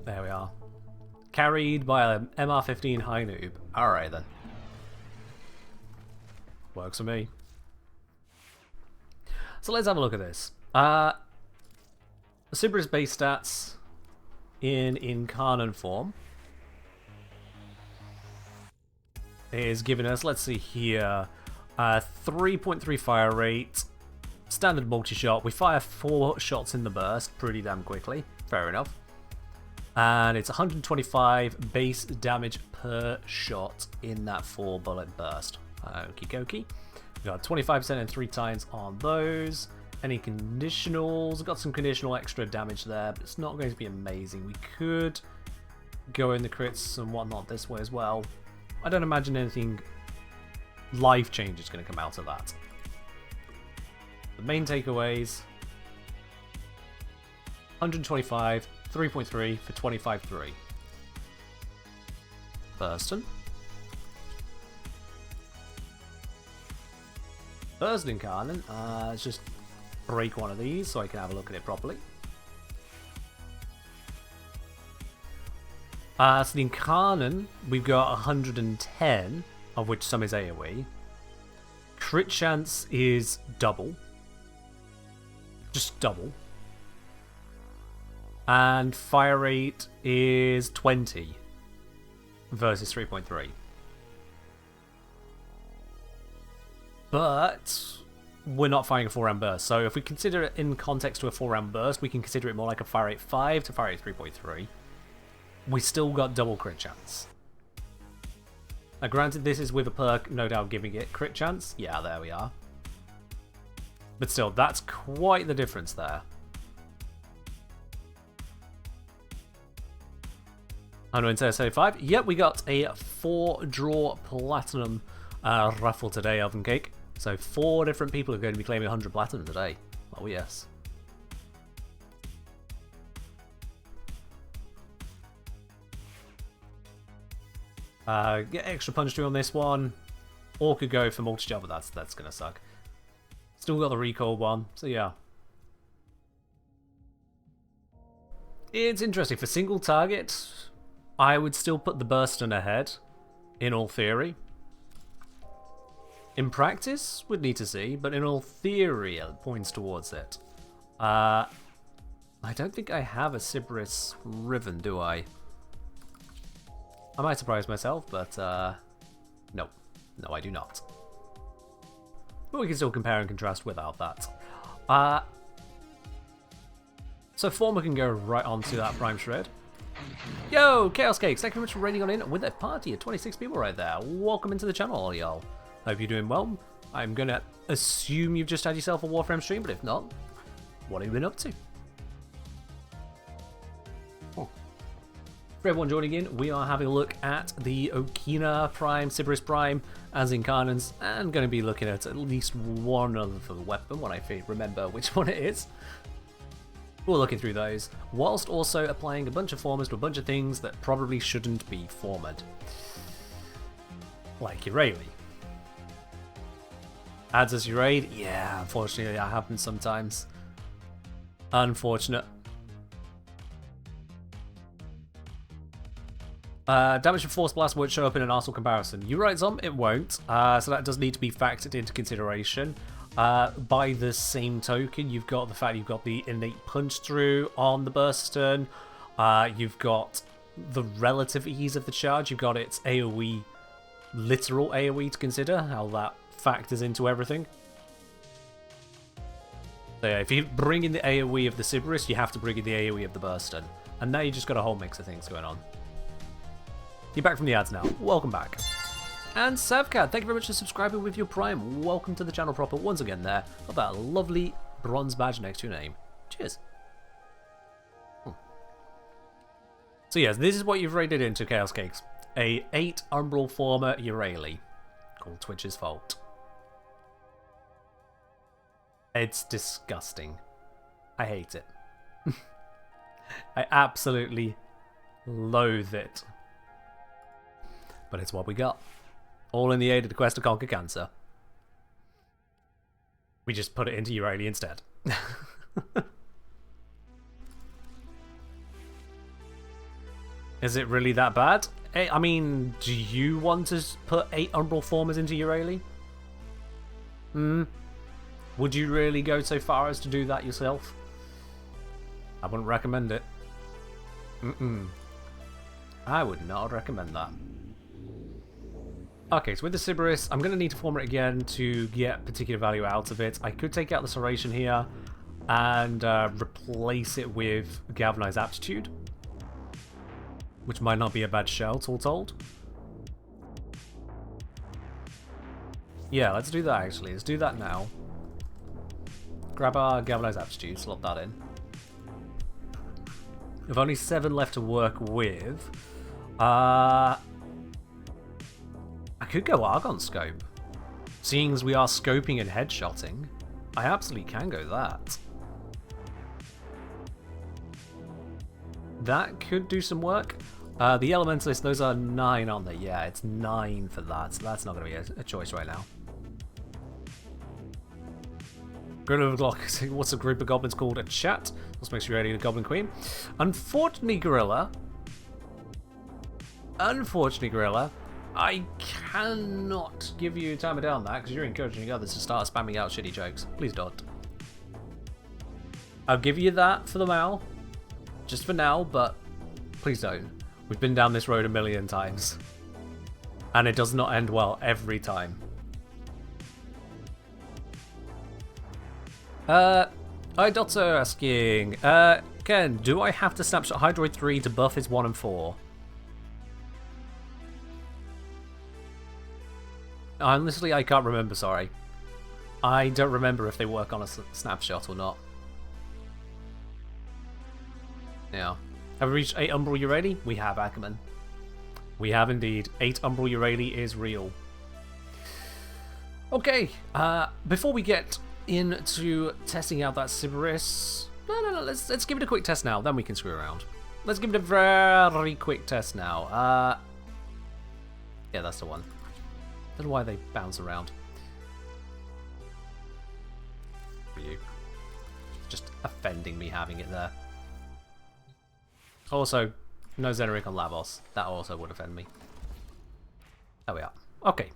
There we are. Carried by an MR15 high noob. Alright then. Works for me. So let's have a look at this. Sybaris base stats in Incarnon form is giving us, let's see here, 3.3 fire rate, standard multi-shot. We fire 4 shots in the burst pretty damn quickly, fair enough. And it's 125 base damage per shot in that 4 bullet burst. Okie dokie. We got 25% and 3 times on those. Any conditionals? Got some conditional extra damage there, but it's not going to be amazing. We could go in the crits and whatnot this way as well. I don't imagine anything life-changing is going to come out of that. The main takeaways: 125, 3.3 for 25.3. Burston. First Incarnon. Let's just break one of these so I can have a look at it properly. So the Incarnon, we've got 110, of which some is AoE. Crit chance is double. Just double. And fire rate is 20 versus 3.3. But we're not firing a 4-round burst, so if we consider it in context to a 4-round burst, we can consider it more like a fire rate 5 to fire rate 3.3. We still got double crit chance. Now granted, this is with a perk no doubt giving it crit chance. Yeah, there we are. But still, that's quite the difference there. 135. Yep, we got a 4-draw platinum raffle today, Oven Cake. So 4 different people are going to be claiming 100 platinum today. Oh yes. Get extra punch through on this one. Or could go for multi-shot, but that's gonna suck. Still got the recoil one, so yeah. It's interesting. For single target, I would still put the Burston ahead, in all theory. In practice, we'd need to see, but in all theory, it points towards it. I don't think I have a Sybaris Riven, do I? I might surprise myself, but no. No, I do not. But we can still compare and contrast without that. So Forma can go right onto that Prime Shred. Yo, Chaos Cakes, thank you very much for raiding on in with a party of 26 people right there. Welcome into the channel, all y'all. Hope you're doing well. I'm going to assume you've just had yourself a Warframe stream, but if not, what have you been up to? For everyone joining in, we are having a look at the Okina Prime, Sybaris Prime, as Incarnons, and going to be looking at least one other weapon when I remember which one it is. We're looking through those, whilst also applying a bunch of Formas to a bunch of things that probably shouldn't be formed. Like your Rayleigh. Adds as your raid? Yeah, unfortunately that happens sometimes. Unfortunate. Damage from Force Blast won't show up in an Arsenal comparison. You're right, Zom, it won't. So that does need to be factored into consideration. By the same token, you've got the fact you've got the innate punch through on the Burston. You've got the relative ease of the charge. You've got its AoE, literal AoE to consider, how that factors into everything. So yeah, if you bring in the AoE of the Sybaris, you have to bring in the AoE of the Burston. And now you just got a whole mix of things going on. You're back from the ads now. Welcome back. And Savcad, thank you very much for subscribing with your Prime. Welcome to the channel proper once again there. Got that lovely bronze badge next to your name. Cheers. So yes, this is what you've raided into, Chaos Cakes. A 8 Umbral Former Eurali, called Twitch's Fault. It's disgusting. I hate it. I absolutely loathe it. But it's what we got. All in the aid of the quest to conquer cancer. We just put it into Eurali instead. Is it really that bad? I mean, do you want to put 8 Umbral Formers into Eurali? Would you really go so far as to do that yourself? I wouldn't recommend it. I would not recommend that. Okay, so with the Sybaris, I'm going to need to form it again to get particular value out of it. I could take out the Serration here and replace it with Galvanized Aptitude, which might not be a bad shout, all told. Yeah, let's do that actually. Let's do that now. Grab our Galvanized Aptitude, slot that in. We've only 7 left to work with. I could go Argon Scope. Seeing as we are scoping and headshotting, I absolutely can go that. That could do some work. The Elementalist, those are 9, aren't they? Yeah, it's 9 for that, so that's not going to be a choice right now. Gorilla Glock, what's a group of goblins called? A chat. Let's make sure you're ready, the Goblin Queen. Unfortunately, Gorilla, I cannot give you time of day on that because you're encouraging others to start spamming out shitty jokes. Please don't. I'll give you that for the now, just for now, but please don't. We've been down this road a million times, and it does not end well every time. iDotto asking, Ken, do I have to snapshot Hydroid 3 to buff his 1 and 4? Honestly, I can't remember, sorry. I don't remember if they work on a snapshot or not. Yeah. Have we reached 8 Umbral Urali? We have, Ackerman. We have indeed. 8 Umbral Urali is real. Okay, before we get into testing out that Sybaris... No, let's give it a quick test now, then we can screw around. Let's give it a very quick test now. Yeah, that's the one. Don't know why they bounce around. For you. Just offending me having it there. Also, no Xeneric on Lavos. That also would offend me. There we are. Okay.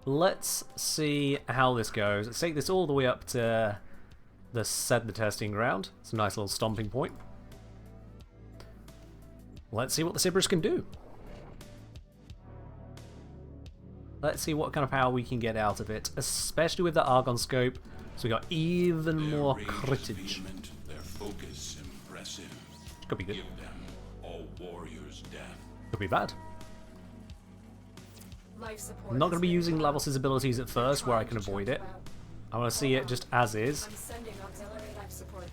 Let's see how this goes. Let's take this all the way up to the testing ground. It's a nice little stomping point. Let's see what the Sybaris can do. Let's see what kind of power we can get out of it, especially with the Argon scope. So we got even more critage. Their focus impressive. Could be good. Give them all warriors' death. Could be bad. Life support I'm not has going to be been using cut Lavos' abilities at first, where I can Trying to avoid choke it. you out. I want to see it just as is. I'm sending auxiliary life support.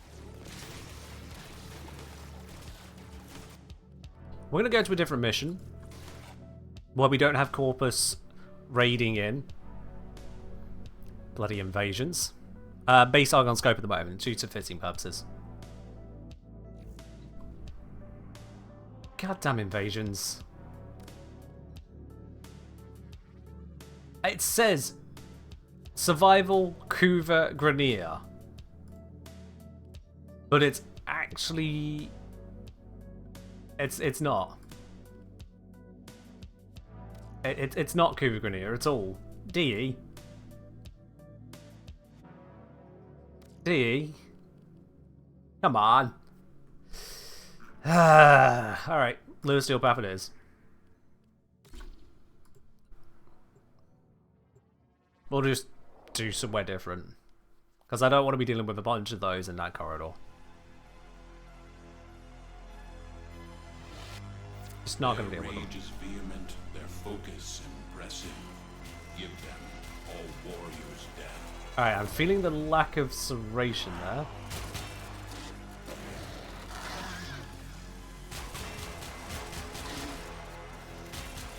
We're going to go to a different mission, where we don't have Corpus raiding in. Bloody invasions. Base Argon scope at the moment, due to fitting purposes. Goddamn invasions. It says Survival Couva Grenier. But it's actually... It's not. It's not Couva Grenier at all. DE? DE? Come on. Alright, Lewis Steel Path it is. We'll just do somewhere different. Because I don't want to be dealing with a bunch of those in that corridor. It's not going to deal with them. Their rage is vehement, their focus impressive. Give them all warriors' death. Alright, I'm feeling the lack of serration there.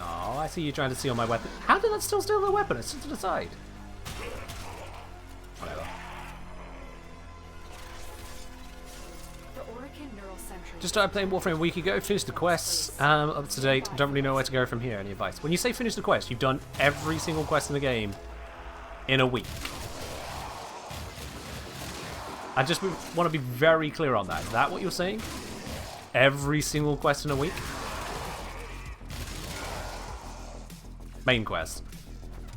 Oh, I see you trying to steal my weapon. How did that still steal the weapon? It's to the side. Whatever. The Orican Neural Sentry. Just started playing Warframe a week ago, finished the quests, up to date, don't really know where to go from here. Any advice? When you say finish the quest, you've done every single quest in the game in a week. I just want to be very clear on that. Is that what you're saying? Every single quest in a week? Main quest.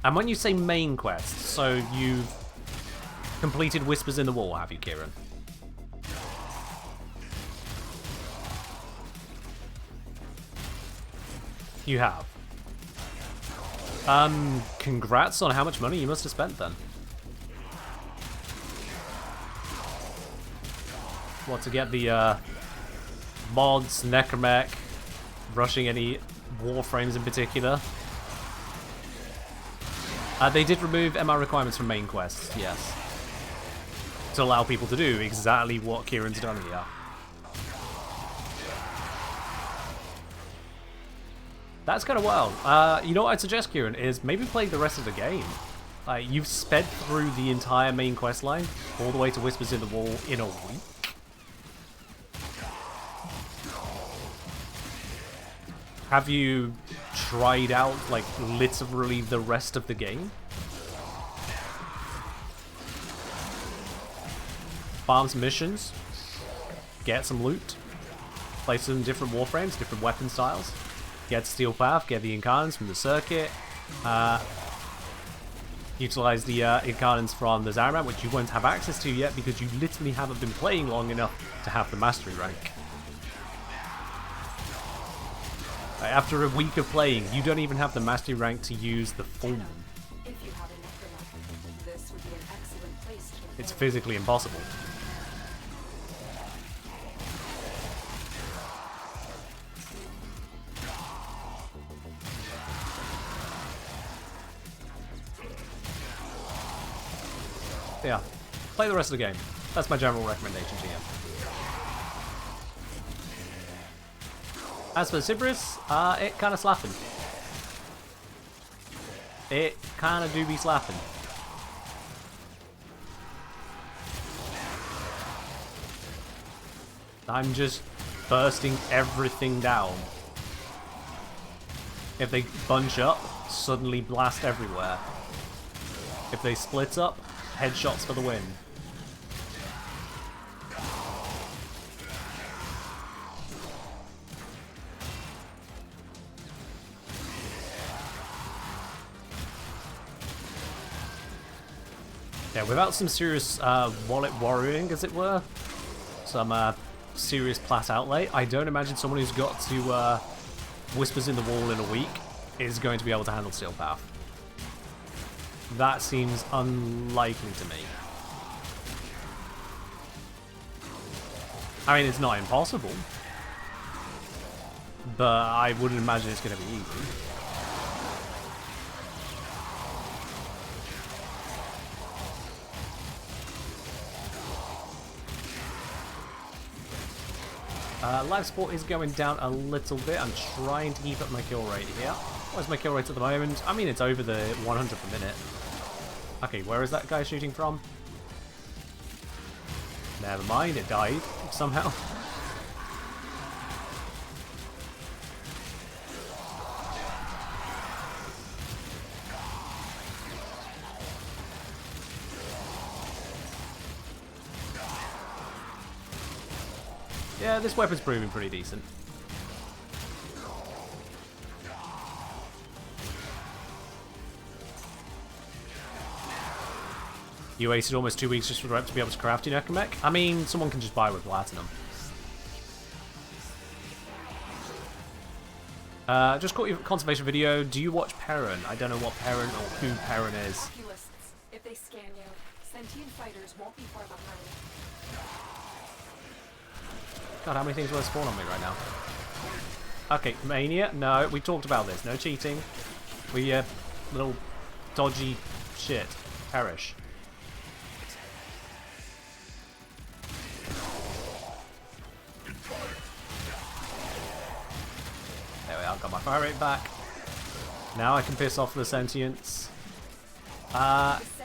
And when you say main quest, so you've completed Whispers in the Wall, have you, Kieran? You have. Congrats on how much money you must have spent then. What, to get the mods, Necromech, rushing any Warframes in particular? They did remove MR requirements from main quests, yes. To allow people to do exactly what Kieran's done here. That's kind of wild. You know what I'd suggest, Kieran, is maybe play the rest of the game. You've sped through the entire main quest line, all the way to Whispers in the Wall in a week. Have you tried out, like, literally the rest of the game? Farm some missions, get some loot, play some different Warframes, different weapon styles, get Steel Path, get the Incarnons from the circuit, utilize the Incarnons from the Zaraman, which you won't have access to yet because you literally haven't been playing long enough to have the Mastery rank. After a week of playing, you don't even have the Mastery rank to use the Form. If you have enough, this would be an excellent place to It's physically impossible. Yeah, play the rest of the game. That's my general recommendation to you. As for Cerberus, it kind of slapping. It kind of do be slapping. I'm just bursting everything down. If they bunch up, suddenly blast everywhere. If they split up, headshots for the win. Yeah, without some serious wallet worrying, as it were, some serious plat outlay, I don't imagine someone who's got to Whispers in the Wall in a week is going to be able to handle Steel Path. That seems unlikely to me. I mean, it's not impossible, but I wouldn't imagine it's going to be easy. Life support is going down a little bit. I'm trying to keep up my kill rate here. What's my kill rate at the moment? I mean, it's over the 100 per minute. Okay, where is that guy shooting from? Never mind, it died somehow. Yeah, this weapon's proving pretty decent. You wasted almost 2 weeks just for the rep to be able to craft your Necromech? I mean, someone can just buy it with Platinum. Just caught your conservation video. Do you watch Perrin? I don't know what Perrin or who Perrin is. Oculists, if they scan you, sentient fighters won't be far behind. God, how many things will there spawn on me right now? Okay, Mania. No, we talked about this. No cheating. We, little dodgy shit. Perish. There we are. Got my fire rate back. Now I can piss off the sentients.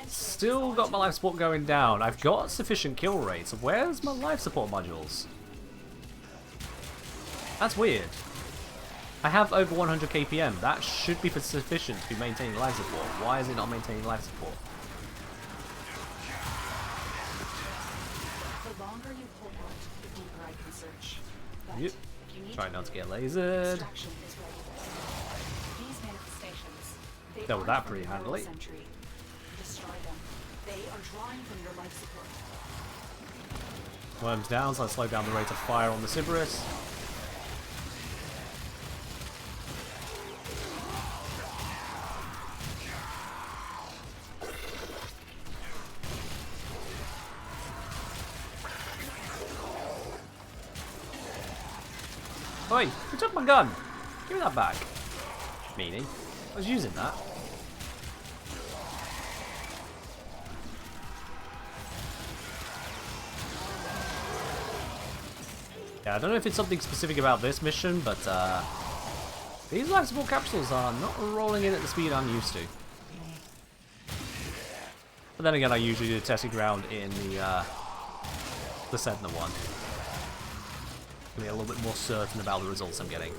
Still got my life support going down. I've got sufficient kill rates. Where's my life support modules? That's weird. I have over 100 KPM. That should be sufficient to be maintaining life support. Why is it not maintaining life support? The longer you hold on, the deeper I can search. But Yep. you need Try to not to get know lasered. extraction is ready. These manifestations, they Dealt with aren't that pretty from the handily. century. Destroy them. They are drawing from your life support. Worms down, so I slow down the rate of fire on the Cerberus. Oi, you took my gun! Give me that back. Meanie. I was using that. Yeah, I don't know if it's something specific about this mission, but these life support capsules are not rolling in at the speed I'm used to. But then again, I usually do the testing ground in the Sentinel one. To be a little bit more certain about the results I'm getting.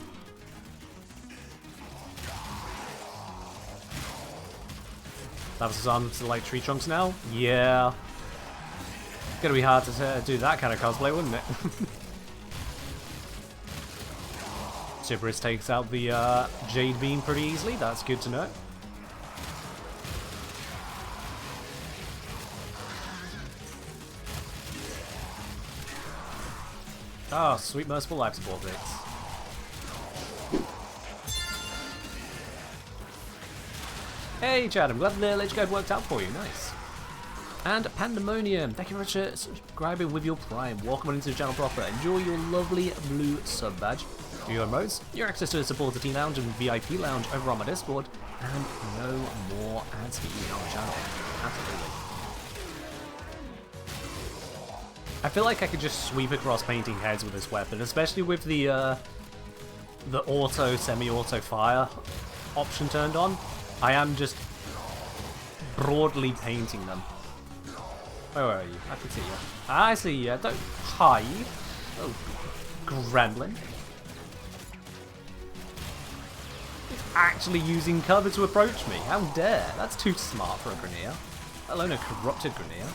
That was on to like tree trunks now? Yeah. Gonna be hard to do that kind of cosplay, wouldn't it? Cerberus takes out the Jade Beam pretty easily, that's good to know. Oh, sweet merciful life support bits. Hey Chad, I'm glad the Lich Guide worked out for you, nice. And Pandemonium, thank you very much for subscribing with your Prime. Welcome on into the channel proper. Enjoy your lovely blue sub badge. For your modes, your access to the supporter team lounge and VIP lounge over on my Discord, and no more ads for you on the channel. Absolutely. I feel like I could just sweep across painting heads with this weapon, especially with the the auto, semi-auto fire option turned on, I am just broadly painting them. Where are you? I can see you. I see you. Don't hide. Oh, gremlin. He's actually using cover to approach me. How dare. That's too smart for a Grineer. Let alone a corrupted Grineer.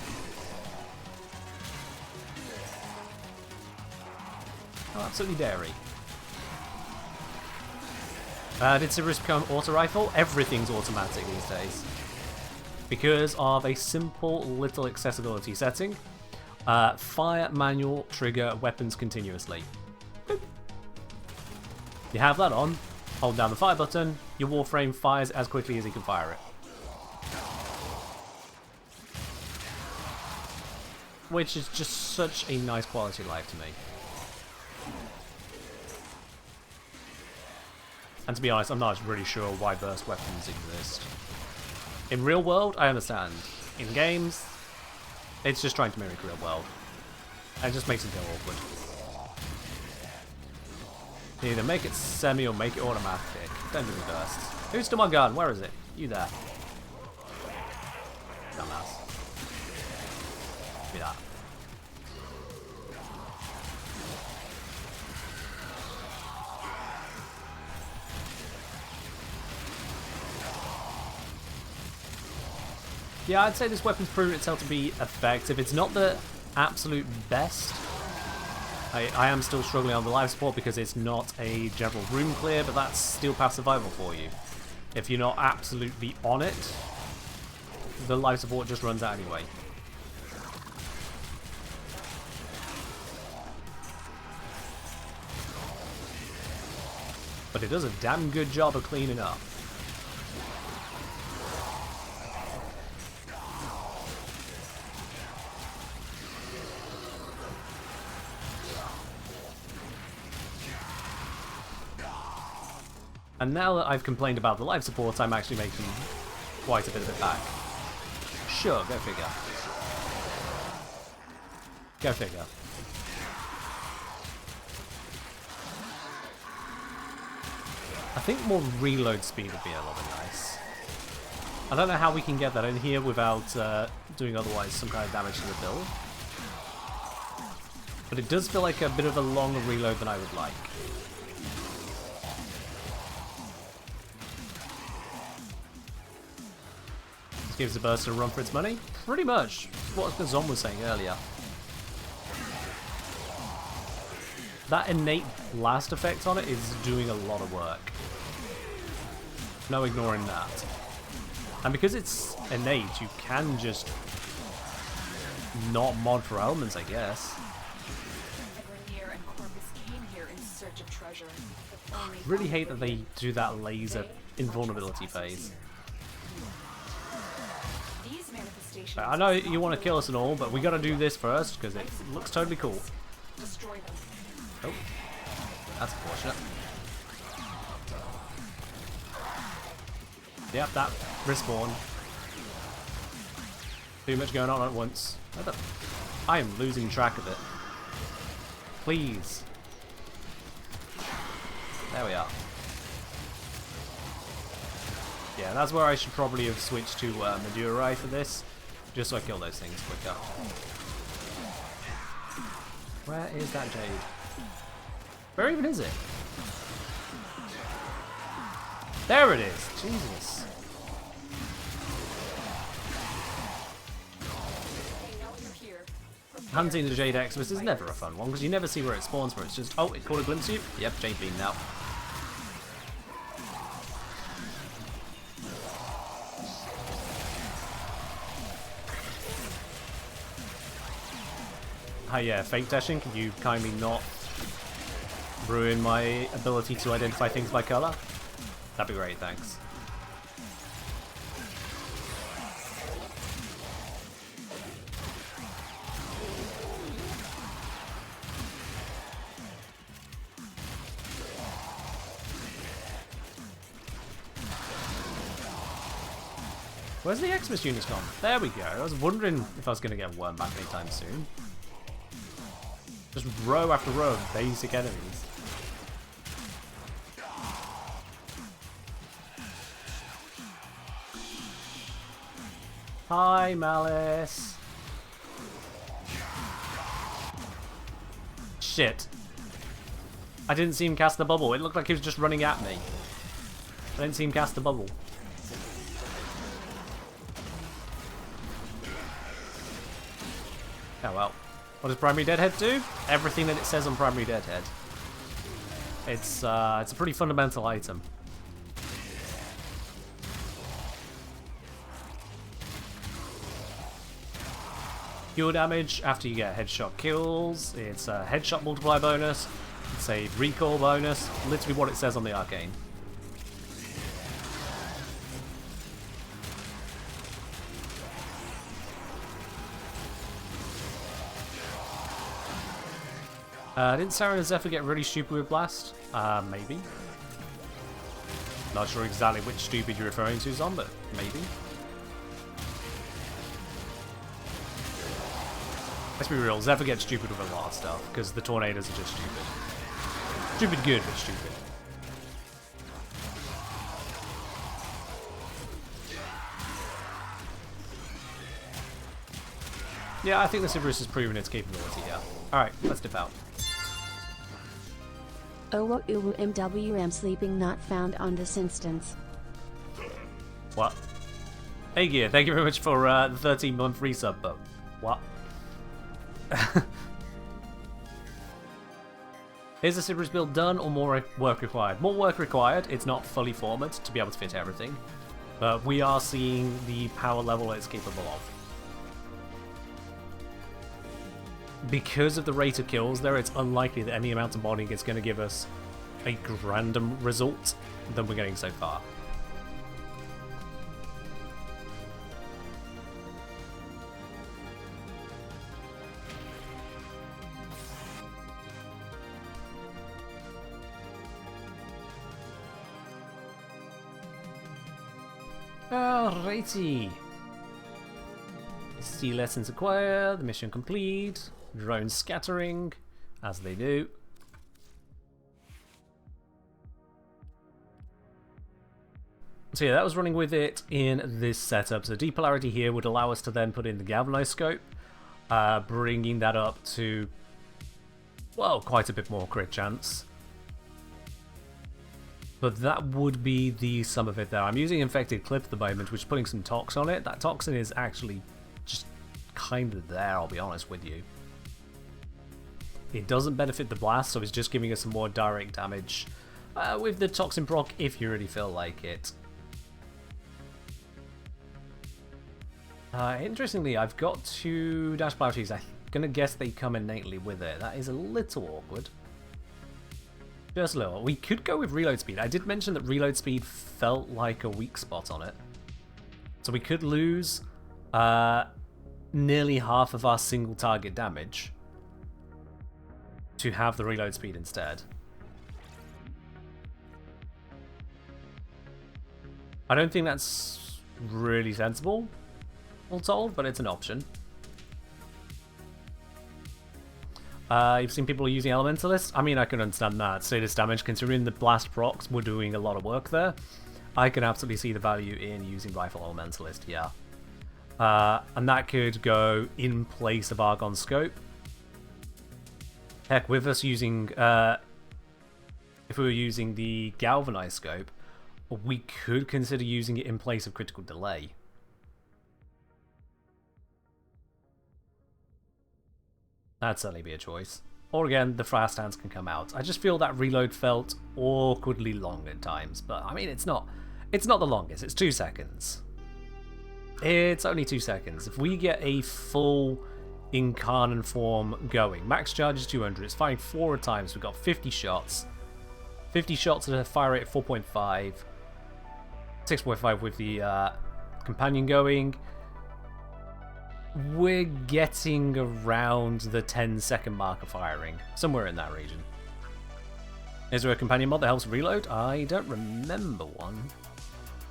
Oh, absolutely dairy. Did Sirius become auto-rifle? Everything's automatic these days. Because of a simple little accessibility setting. Fire, manual, trigger, weapons continuously. Boop. You have that on, hold down the fire button, your Warframe fires as quickly as you can fire it. Which is just such a nice quality of life to me. And to be honest, I'm not really sure why burst weapons exist. In real world, I understand. In games, it's just trying to mimic real world. And it just makes it feel awkward. You either make it semi or make it automatic. Don't do the bursts. Who's to my gun? Where is it? You there. Dumbass. Give me that. Yeah, I'd say this weapon's proven itself to be effective. It's not the absolute best. I am still struggling on the life support because it's not a general room clear, but that's steel path survival for you. If you're not absolutely on it, the life support just runs out anyway. But it does a damn good job of cleaning up. And now that I've complained about the life support, I'm actually making quite a bit of it back. Sure, go figure. Go figure. I think more reload speed would be a little bit nice. I don't know how we can get that in here without doing otherwise some kind of damage to the build. But it does feel like a bit of a longer reload than I would like. Gives the burst a run for its money? Pretty much what the Zom was saying earlier. That innate blast effect on it is doing a lot of work. No ignoring that. And because it's innate, you can just not mod for elements, I guess. I really hate that they do that laser invulnerability phase. I know you want to kill us and all, but we gotta do this first because it looks totally cool. Oh, that's unfortunate. Yep, that respawn. Too much going on at once. I am losing track of it. Please. There we are. Yeah, that's where I should probably have switched to Madurai for this. Just so I kill those things quicker. Where is that Jade? Where even is it? There it is! Jesus. Hunting the Jade Exodus is never a fun one because you never see where it spawns for. It's just, oh, it caught a glimpse of you? Yep, Jade Beam now. Hi, yeah, fake dashing, can you kindly not ruin my ability to identify things by colour? That'd be great, thanks. Where's the Xmas units gone? There we go. I was wondering if I was going to get one back anytime soon. Just row after row of basic enemies. Hi, Malice. Shit. I didn't see him cast the bubble. It looked like he was just running at me. I didn't see him cast the bubble. Oh well. What does Primary Deadhead do? Everything that it says on Primary Deadhead. It's a pretty fundamental item. Heal damage after you get headshot kills. It's a headshot multiply bonus. It's a recall bonus. Literally what it says on the arcane. Didn't Sarah and Zephyr get really stupid with Blast? Maybe. Not sure exactly which stupid you're referring to, Zon, but maybe. Let's be real, Zephyr gets stupid with a lot of stuff, because the tornadoes are just stupid. Stupid good, but stupid. Yeah, I think the Cerberus has proven its capability here. Alright, let's dip out. Owo Uwu MWM sleeping not found on this instance. What? Hey Gear, thank you very much for the 13-month resub, but what? Is the Cerberus build done or more work required? More work required. It's not fully formed to be able to fit everything, but we are seeing the power level it's capable of. Because of the rate of kills there, it's unlikely that any amount of modding is going to give us a random result than we're getting so far. Alrighty. See lessons acquired, the mission complete. Drones scattering, as they do. So yeah, that was running with it in this setup. So depolarity here would allow us to then put in the galvanized scope, bringing that up to, well, quite a bit more crit chance. But that would be the sum of it there. I'm using Infected Clip at the moment, which is putting some tox on it. That toxin is actually just kind of there, I'll be honest with you. It doesn't benefit the blast, so it's just giving us some more direct damage with the toxin proc if you really feel like it. Interestingly, I've got 2 dash plowshares. I'm gonna guess they come innately with it. That is a little awkward. Just a little. We could go with reload speed. I did mention that reload speed felt like a weak spot on it. So we could lose nearly half of our single target damage to have the reload speed instead. I don't think that's really sensible, all told, but it's an option. You've seen people using Elementalist. I mean, I can understand that. Status damage, considering the blast procs were doing a lot of work there. I can absolutely see the value in using Rifle Elementalist, yeah. And that could go in place of Argon Scope. Heck, with us using, if we were using the Galvanized Scope, we could consider using it in place of Critical Delay. That'd certainly be a choice. Or again, the fast hands can come out. I just feel that reload felt awkwardly long at times, but I mean, it's not the longest, it's 2 seconds. It's only 2 seconds. If we get a full Incarnon form going, max charge is 200, it's firing 4 at times, we've got 50 shots. 50 shots at a fire rate of 4.5. 6.5 with the companion going. We're getting around the 10-second mark of firing. Somewhere in that region. Is there a companion mod that helps reload? I don't remember one.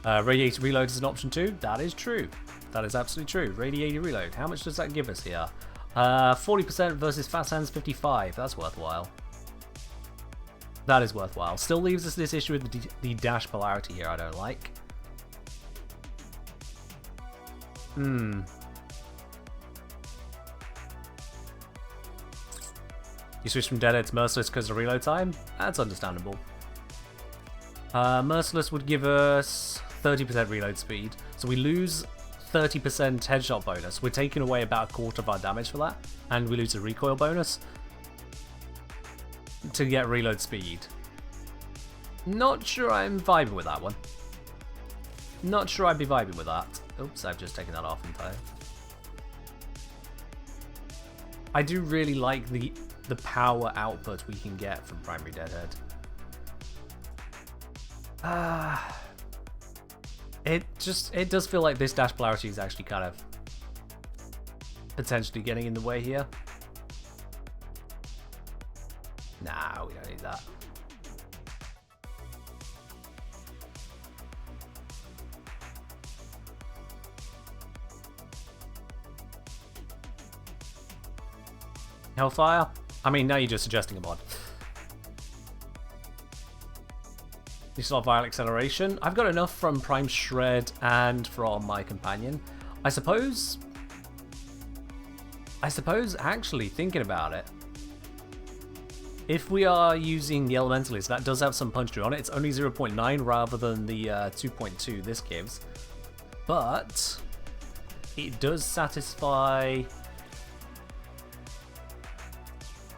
Radiator reload is an option too. That is true. That is absolutely true. Radiator reload. How much does that give us here? 40% versus fast hands 55. That's worthwhile. That is worthwhile. Still leaves us this issue with the dash polarity here I don't like. You switch from Deadhead to Merciless because of reload time? That's understandable. Merciless would give us 30% reload speed, so we lose 30% headshot bonus. We're taking away about a quarter of our damage for that, and we lose a recoil bonus to get reload speed. Not sure I'm vibing with that one. Not sure I'd be vibing with that. Oops, I've just taken that off entirely. I do really like the power output we can get from primary Deadhead. It does feel like this dash polarity is actually kind of potentially getting in the way here. Nah, we don't need that. Hellfire? I mean, now you're just suggesting a mod. You still have Viral Acceleration. I've got enough from Prime Shred and from my companion. I suppose, actually, thinking about it, if we are using the Elementalist, that does have some punch through on it. It's only 0.9 rather than the 2.2 this gives. But it does satisfy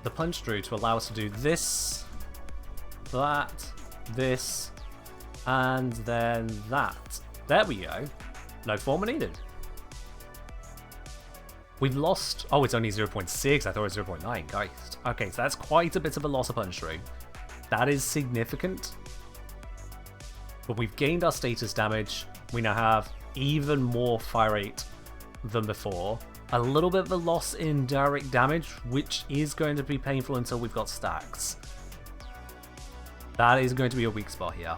the punch through to allow us to do this, that, this, and then that. There we go. No former needed. We've lost... Oh, it's only 0.6. I thought it was 0.9. Guys. Okay, so that's quite a bit of a loss of punch through. That is significant. But we've gained our status damage. We now have even more fire rate than before. A little bit of a loss in direct damage, which is going to be painful until we've got stacks. That is going to be a weak spot here.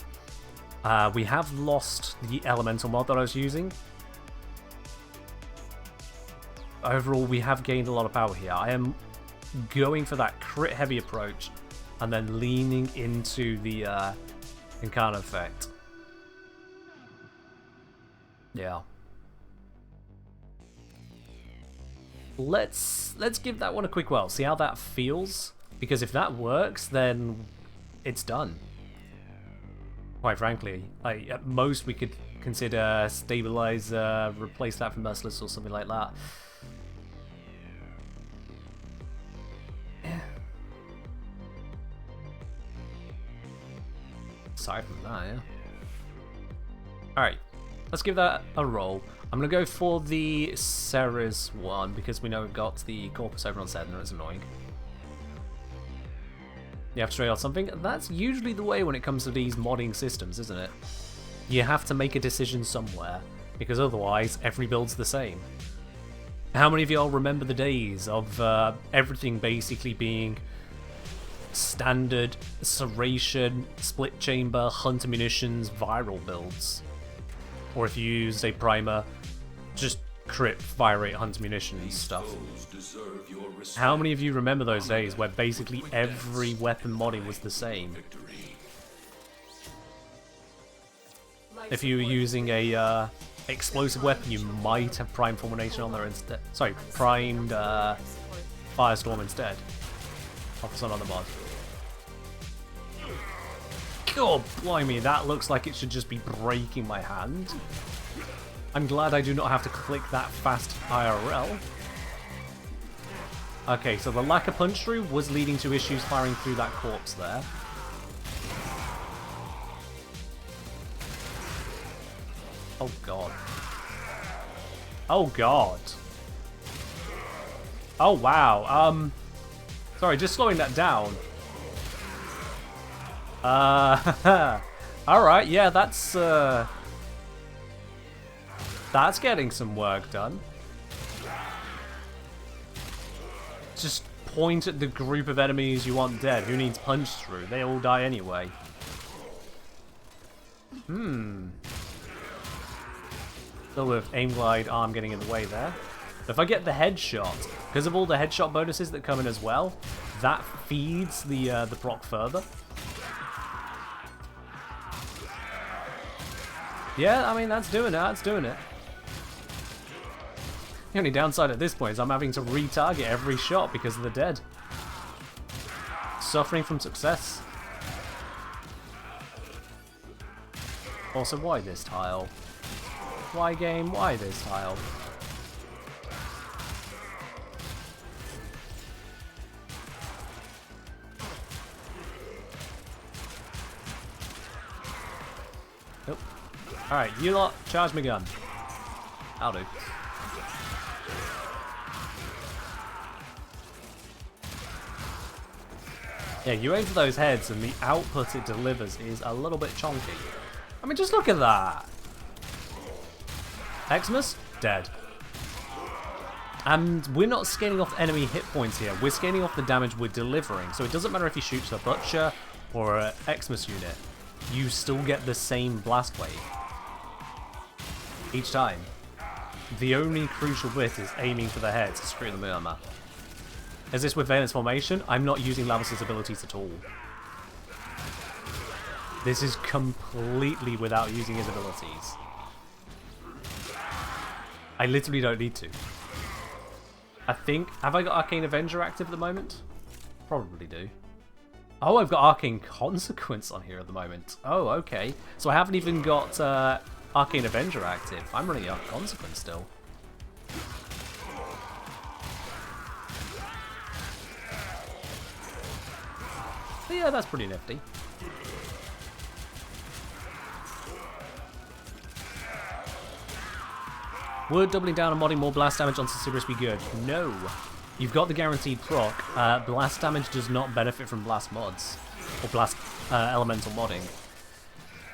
We have lost the elemental mod that I was using. Overall, we have gained a lot of power here. I am going for that crit heavy approach and then leaning into the Incarnon effect. Yeah. Let's give that one a quick whirl, see how that feels, because if that works, then it's done. Quite frankly, at most we could consider Stabilizer, replace that for Merciless or something like that. Aside from that, yeah. Alright, let's give that a roll. I'm going to go for the Ceres one, because we know we've got the Corpus over on Sedna, it's annoying. You have to trade out something. That's usually the way when it comes to these modding systems, isn't it? You have to make a decision somewhere, because otherwise every build's the same. How many of y'all remember the days of everything basically being standard Serration, split chamber, hunter munitions, viral builds? Or if you use a primer, just crit, fire rate, hunter munitions stuff. How many of you remember those days where basically every weapon modding was the same? If you were using a explosive weapon, you might have primed fulmination on there instead. Sorry, primed firestorm instead. Or for some other mod. God blimey, that looks like it should just be breaking my hand. I'm glad I do not have to click that fast IRL. Okay, so the lack of punch through was leading to issues firing through that corpse there. Oh god. Oh god. Oh wow. Sorry, just slowing that down. Alright, yeah, that's getting some work done. Just point at the group of enemies you want dead. Who needs punch through? They all die anyway. Still with aim glide arm getting in the way there. But if I get the headshot, because of all the headshot bonuses that come in as well, that feeds the proc further. Yeah, I mean, that's doing it, The only downside at this point is I'm having to retarget every shot because of the dead. Suffering from success. Also, why this tile? Why game? Why this tile? Nope. Alright, you lot, charge my gun. I'll do. Yeah, you aim for those heads and the output it delivers is a little bit chonky. I mean, just look at that. Xmas? Dead. And we're not scaling off enemy hit points here. We're scaling off the damage we're delivering. So it doesn't matter if you shoot a Butcher or an Xmas unit. You still get the same blast wave. Each time. The only crucial bit is aiming for the head to screw the Murmur. Is this with Valence Formation? I'm not using Lavos' abilities at all. This is completely without using his abilities. I literally don't need to. I think... Have I got Arcane Avenger active at the moment? Probably do. Oh, I've got Arcane Consequence on here at the moment. Oh, okay. So I haven't even got Arcane Avenger active. I'm running Arcane Consequence still. But yeah, that's pretty nifty. Would doubling down and modding more blast damage onto Cerberus be good? No. You've got the guaranteed proc. Blast damage does not benefit from blast mods. Or blast elemental modding.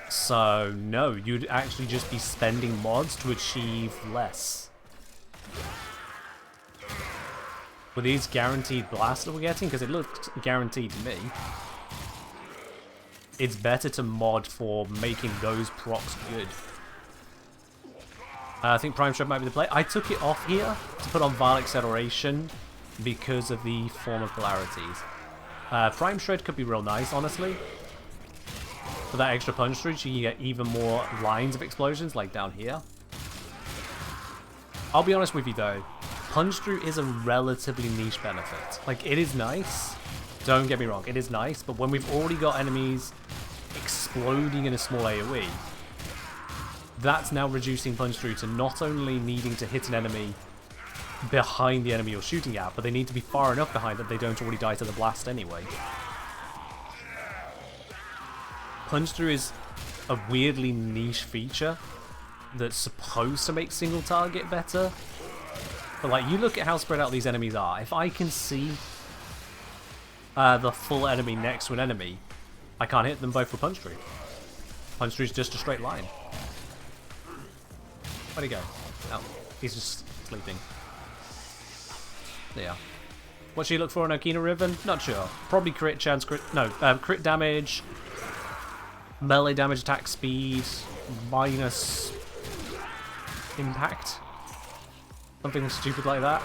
So, no. You'd actually just be spending mods to achieve less. With these guaranteed blasts that we're getting, because it looks guaranteed to me, it's better to mod for making those procs good. I think Prime Shred might be the play. I took it off here to put on Vile Acceleration because of the form of polarities. Prime Shred could be real nice, honestly. For that extra punch through, so you get even more lines of explosions, like down here. I'll be honest with you though, punch through is a relatively niche benefit. Like, it is nice, don't get me wrong, it is nice, but when we've already got enemies exploding in a small AoE, that's now reducing punch through to not only needing to hit an enemy behind the enemy you're shooting at, but they need to be far enough behind that they don't already die to the blast anyway. Punch through is a weirdly niche feature that's supposed to make single target better. But like, you look at how spread out these enemies are. If I can see the full enemy next to an enemy, I can't hit them both with punch through. Punch through is just a straight line. Where'd he go? Oh, he's just sleeping. There. What should you look for in Okina Riven? Not sure. Probably crit chance, crit damage, melee damage, attack speed, minus impact. Something stupid like that.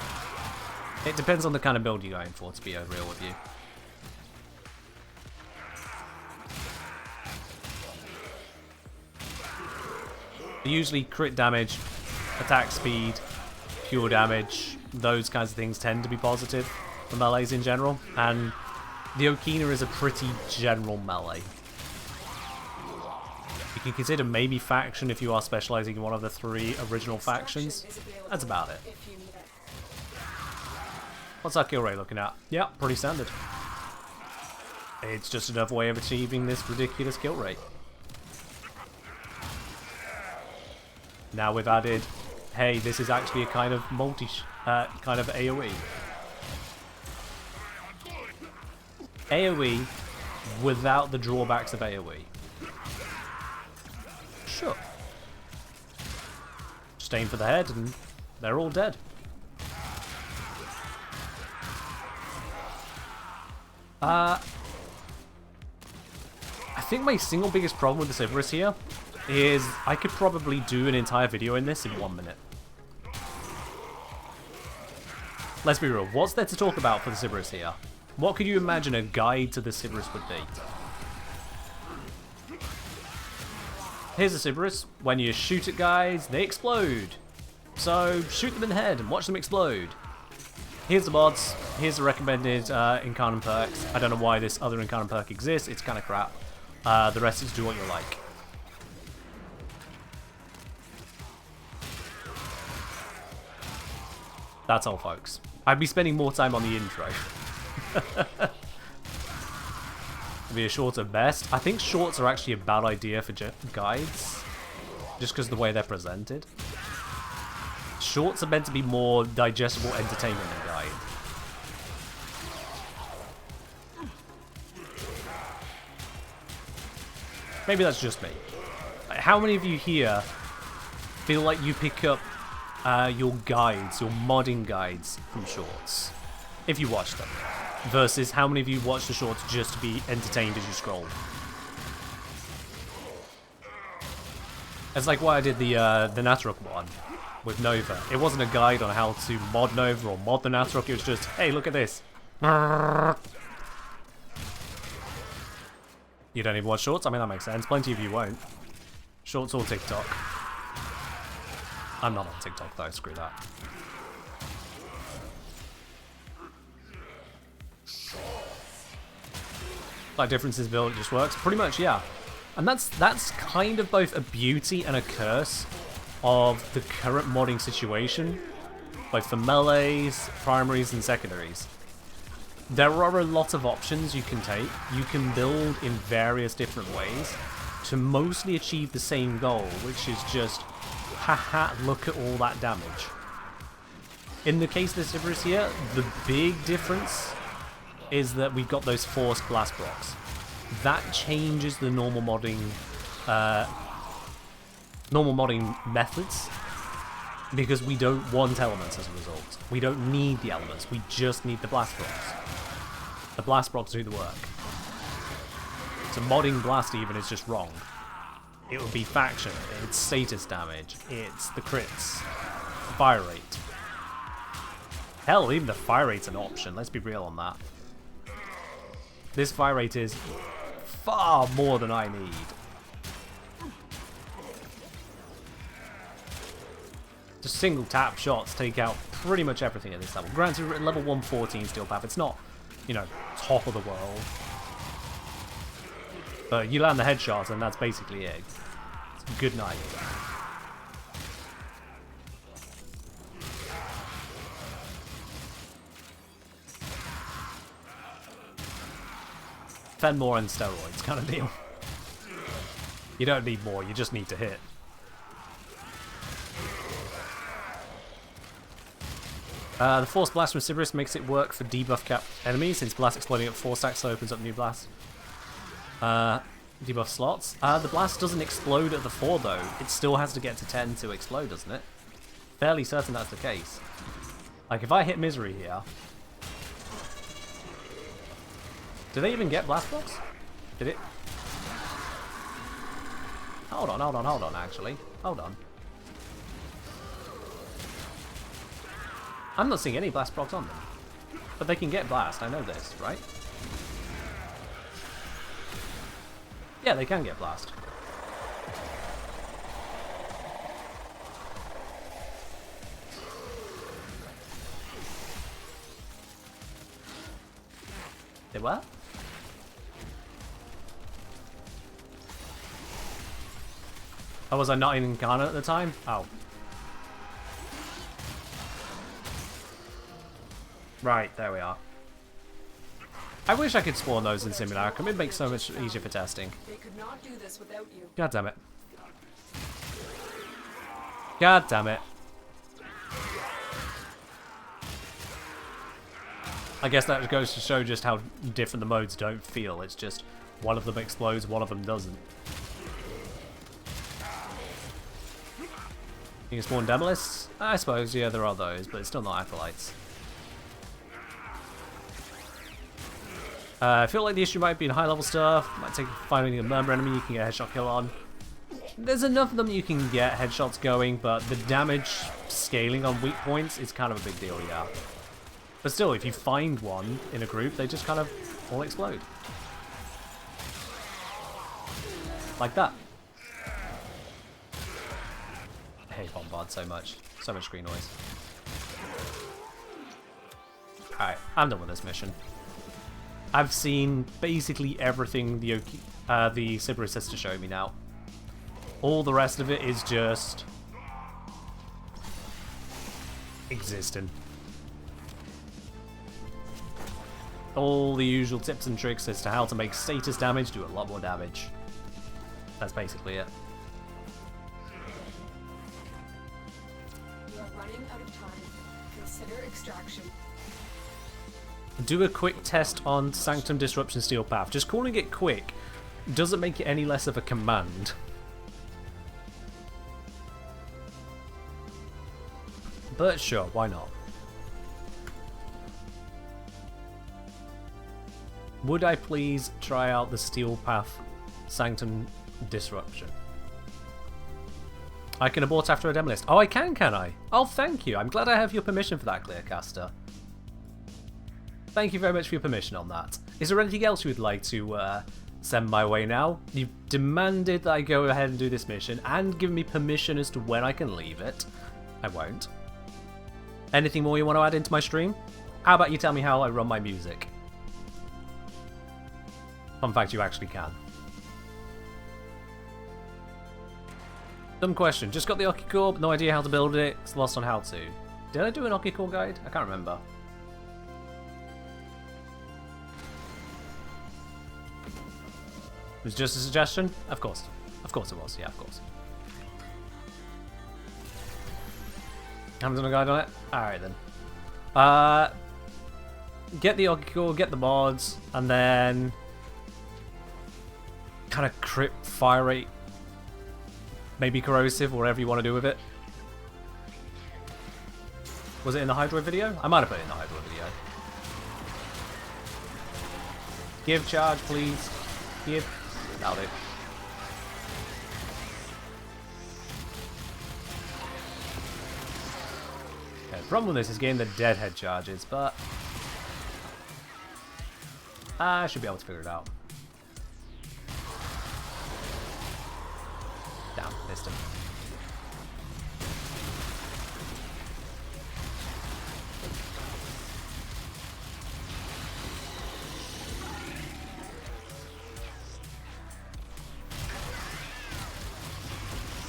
It depends on the kind of build you're going for, to be real with you. Usually crit damage, attack speed, pure damage, those kinds of things tend to be positive for melees in general, and the Okina is a pretty general melee. You can consider maybe faction if you are specializing in one of the 3 original factions. That's about it. What's our kill rate looking at? Yeah, pretty standard. It's just another way of achieving this ridiculous kill rate. Now we've added, hey, this is actually a kind of kind of AoE. AoE without the drawbacks of AoE. Sure. Just aim for the head and they're all dead. I think my single biggest problem with the Cerberus here is I could probably do an entire video in this in 1 minute. Let's be real, what's there to talk about for the Cerberus here? What could you imagine a guide to the Cerberus would be? Here's a Cerberus. When you shoot at guys, they explode. So shoot them in the head and watch them explode. Here's the mods. Here's the recommended Incarnon perks. I don't know why this other Incarnon perk exists. It's kind of crap. The rest is do what you like. That's all, folks. I'd be spending more time on the intro. Be a shorter best. I think shorts are actually a bad idea for guides, just because of the way they're presented. Shorts are meant to be more digestible entertainment than guide. Maybe that's just me. How many of you here feel like you pick up your guides, your modding guides from shorts, if you watch them? Versus how many of you watch the shorts just to be entertained as you scroll? It's like why I did the Natrok one with Nova. It wasn't a guide on how to mod Nova or mod the Natrok, it was just, hey, look at this. You don't even watch shorts? I mean, that makes sense. Plenty of you won't. Shorts or TikTok. I'm not on TikTok though, screw that. Like differences built, it just works. Pretty much, yeah. And that's kind of both a beauty and a curse of the current modding situation, both for melees, primaries, and secondaries. There are a lot of options you can take. You can build in various different ways to mostly achieve the same goal, which is just, haha, look at all that damage. In the case of the Cerberus here, the big difference is that we've got those forced blast procs. That changes the normal modding methods, because we don't want elements as a result. We don't need the elements, we just need the blast procs. The blast procs do the work. So modding blast even is just wrong. It would be faction, it's status damage, it's the crits, fire rate. Hell, even the fire rate's an option, let's be real on that. This fire rate is far more than I need. Just single tap shots take out pretty much everything at this level. Granted, we're at level 114 Steel Path. It's not, you know, top of the world. But you land the headshots and that's basically it. It's good night. Fend more and steroids kind of deal. You don't need more, you just need to hit. The Force Blast from Cerberus makes it work for debuff cap enemies, since blast exploding at 4 stacks so opens up new blast. Debuff slots. The blast doesn't explode at the 4 though, it still has to get to 10 to explode, doesn't it? Fairly certain that's the case. Like if I hit Misery here... Did they even get blast box? Did it? Hold on, actually. Hold on. I'm not seeing any blast procs on them. But they can get blast, I know this, right? Yeah, they can get blast. They were? Oh, was I not in Incarnon at the time? Oh. Right, there we are. I wish I could spawn those in Simulacrum. It makes so much easier for testing. They could not do this without you. God damn it. God damn it. I guess that goes to show just how different the modes don't feel. It's just one of them explodes, one of them doesn't. You can spawn Demolists? I suppose, yeah, there are those, but it's still not Acolytes. I feel like the issue might be in high-level stuff. Might take finding a Murmur enemy you can get a headshot kill on. There's enough of them you can get headshots going, but the damage scaling on weak points is kind of a big deal, yeah. But still, if you find one in a group, they just kind of all explode. Like that. I hate Bombard so much. So much screen noise. Alright, I'm done with this mission. I've seen basically everything the Sybaris has to show me now. All the rest of it is just existing. All the usual tips and tricks as to how to make status damage do a lot more damage. That's basically it. You are running out of time. Consider extraction. Do a quick test on Sanctum Disruption Steel Path. Just calling it quick doesn't make it any less of a command. But sure, why not? Would I please try out the Steel Path Sanctum Disruption? I can abort after a demo list. Oh, I can I? Oh, thank you. I'm glad I have your permission for that, Clearcaster. Thank you very much for your permission on that. Is there anything else you would like to send my way now? You've demanded that I go ahead and do this mission and given me permission as to when I can leave it. I won't. Anything more you want to add into my stream? How about you tell me how I run my music? Fun fact, you actually can. Dumb question. Just got the Okicore, but no idea how to build it. It's lost on how to. Did I do an Okicore guide? I can't remember. It was just a suggestion? Of course. Of course it was. Yeah, of course. Haven't done a guide on it? Alright then. Get the Okicore, get the mods, and then kind of crit fire rate, maybe corrosive, whatever you want to do with it. Was it in the Hydroid video? I might have put it in the Hydroid video. Give charge, please. Give. That'll do. Okay, the problem with this is getting the deadhead charges, but I should be able to figure it out. Damn, missed him.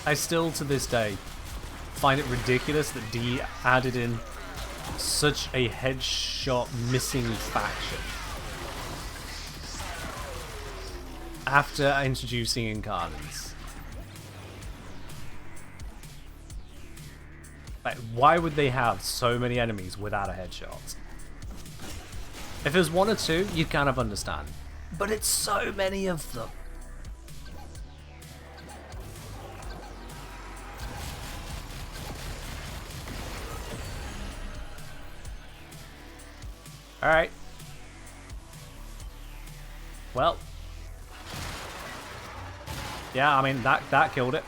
I still, to this day, find it ridiculous that D added in such a headshot missing faction after introducing Incarnons. Like, why would they have so many enemies without a headshot? If it was one or two, you'd kind of understand. But it's so many of them. Alright. Well. Yeah, I mean, that killed it.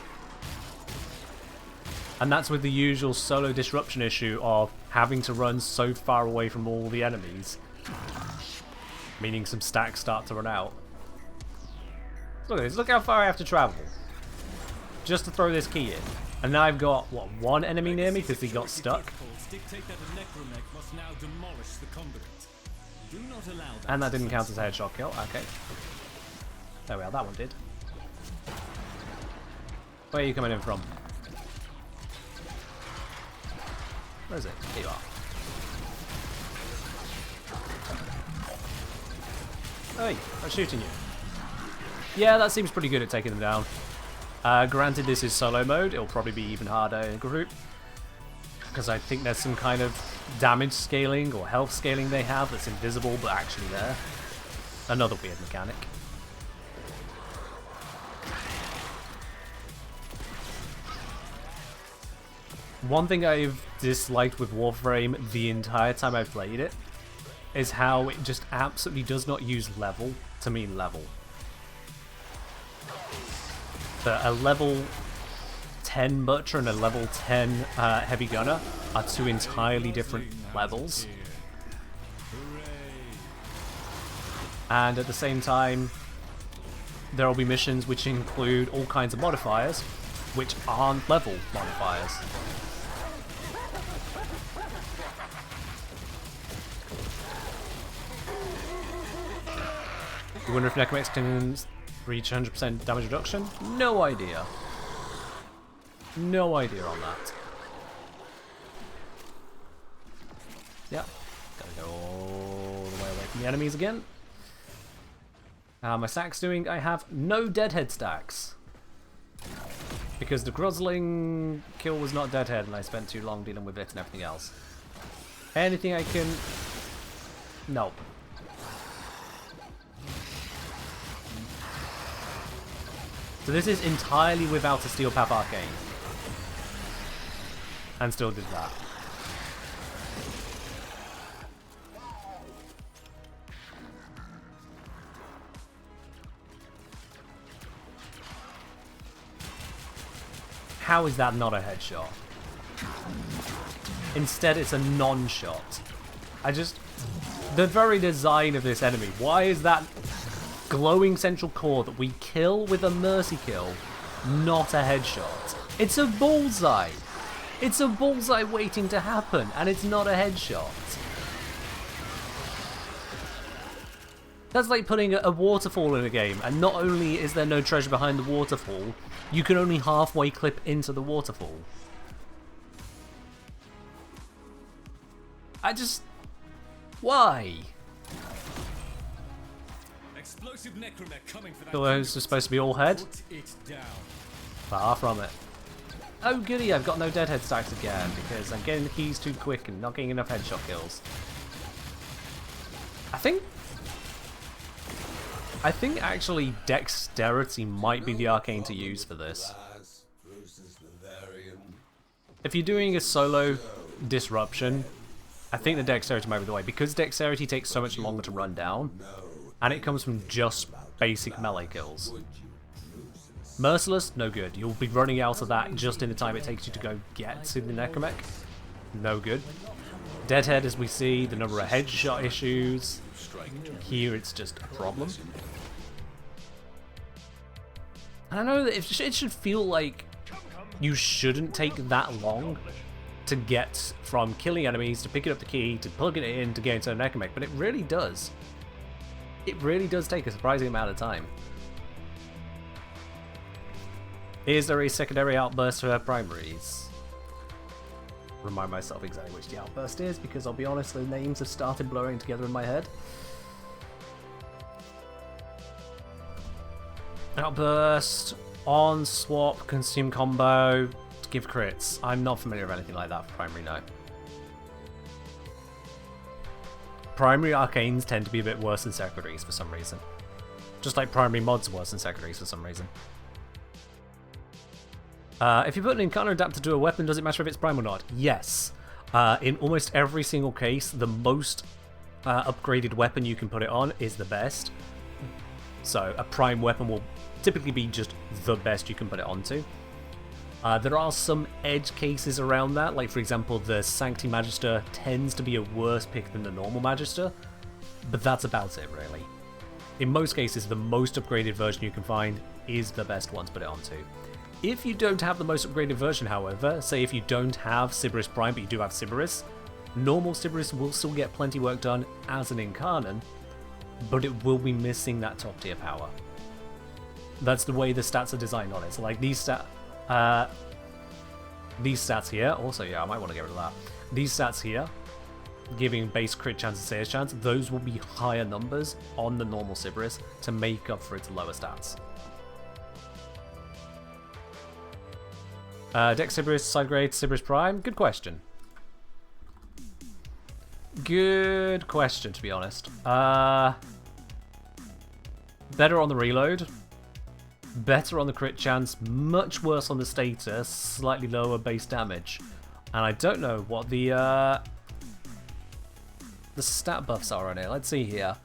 And that's with the usual solo disruption issue of having to run so far away from all the enemies. Meaning some stacks start to run out. Look at this, look how far I have to travel. Just to throw this key in. And now I've got, what, one enemy near me because he got stuck? And that didn't count as a headshot kill, okay. There we are, that one did. Where are you coming in from? Where is it? Here you are. Hey, I'm shooting you. Yeah, that seems pretty good at taking them down. Granted, this is solo mode. It'll probably be even harder in a group. Because I think there's some kind of damage scaling or health scaling they have that's invisible but actually there. Another weird mechanic. One thing I've disliked with Warframe the entire time I've played it is how it just absolutely does not use level to mean level. A level 10 Butcher and a level 10 Heavy Gunner are two entirely different levels. And at the same time, there will be missions which include all kinds of modifiers, which aren't level modifiers. You wonder if Necromex can reach 100% damage reduction? No idea. No idea on that. Yep. Gotta go all the way away from the enemies again. How my stacks doing? I have no deadhead stacks. Because the Gruzzling kill was not deadhead and I spent too long dealing with it and everything else. Anything I can... Nope. So this is entirely without a Steel Path Arcane. And still did that. How is that not a headshot? Instead, it's a non-shot. The very design of this enemy, why is that glowing central core that we kill with a mercy kill not a headshot? It's a bullseye! It's a bullseye waiting to happen, and it's not a headshot. That's like putting a waterfall in a game, and not only is there no treasure behind the waterfall, you can only halfway clip into the waterfall. Why? Explosive necromech coming for that. Those are supposed to be all head? Put it down. Far from it. Oh goody, I've got no deadhead stacks again, because I'm getting the keys too quick and not getting enough headshot kills. I think actually dexterity might be the arcane to use for this. If you're doing a solo disruption, I think the dexterity might be the way, because dexterity takes so much longer to run down, and it comes from just basic melee kills. Merciless, no good. You'll be running out of that just in the time it takes you to go get to the Necromech. No good. Deadhead, as we see, the number of headshot issues. Here it's just a problem. I know that it should feel like you shouldn't take that long to get from killing enemies to picking up the key to plugging it in to get into a Necromech, but it really does. It really does take a surprising amount of time. Is there a secondary outburst for her primaries? Remind myself exactly which the outburst is, because I'll be honest, the names have started blurring together in my head. Outburst, on, swap, consume combo, give crits. I'm not familiar with anything like that for primary, no. Primary arcanes tend to be a bit worse than secondaries for some reason. Just like primary mods are worse than secondaries for some reason. If you put an Incarnon adapter to a weapon, does it matter if it's prime or not? Yes. In almost every single case, the most upgraded weapon you can put it on is the best. So a prime weapon will typically be just the best you can put it onto. There are some edge cases around that, like for example the Sancti Magister tends to be a worse pick than the normal Magister, but that's about it really. In most cases, the most upgraded version you can find is the best one to put it onto. If you don't have the most upgraded version, however, say if you don't have Sybaris Prime but you do have Sybaris, normal Sybaris will still get plenty work done as an Incarnon, but it will be missing that top tier power. That's the way the stats are designed on it. So like these stats here, also yeah, I might want to get rid of that. These stats here, giving base crit chance and Sayers chance, those will be higher numbers on the normal Sybaris to make up for its lower stats. Dex Sybaris, side grade, Sybaris Prime, good question. Good question, to be honest. Better on the reload. Better on the crit chance, much worse on the status, slightly lower base damage. And I don't know what the stat buffs are on it. Let's see here.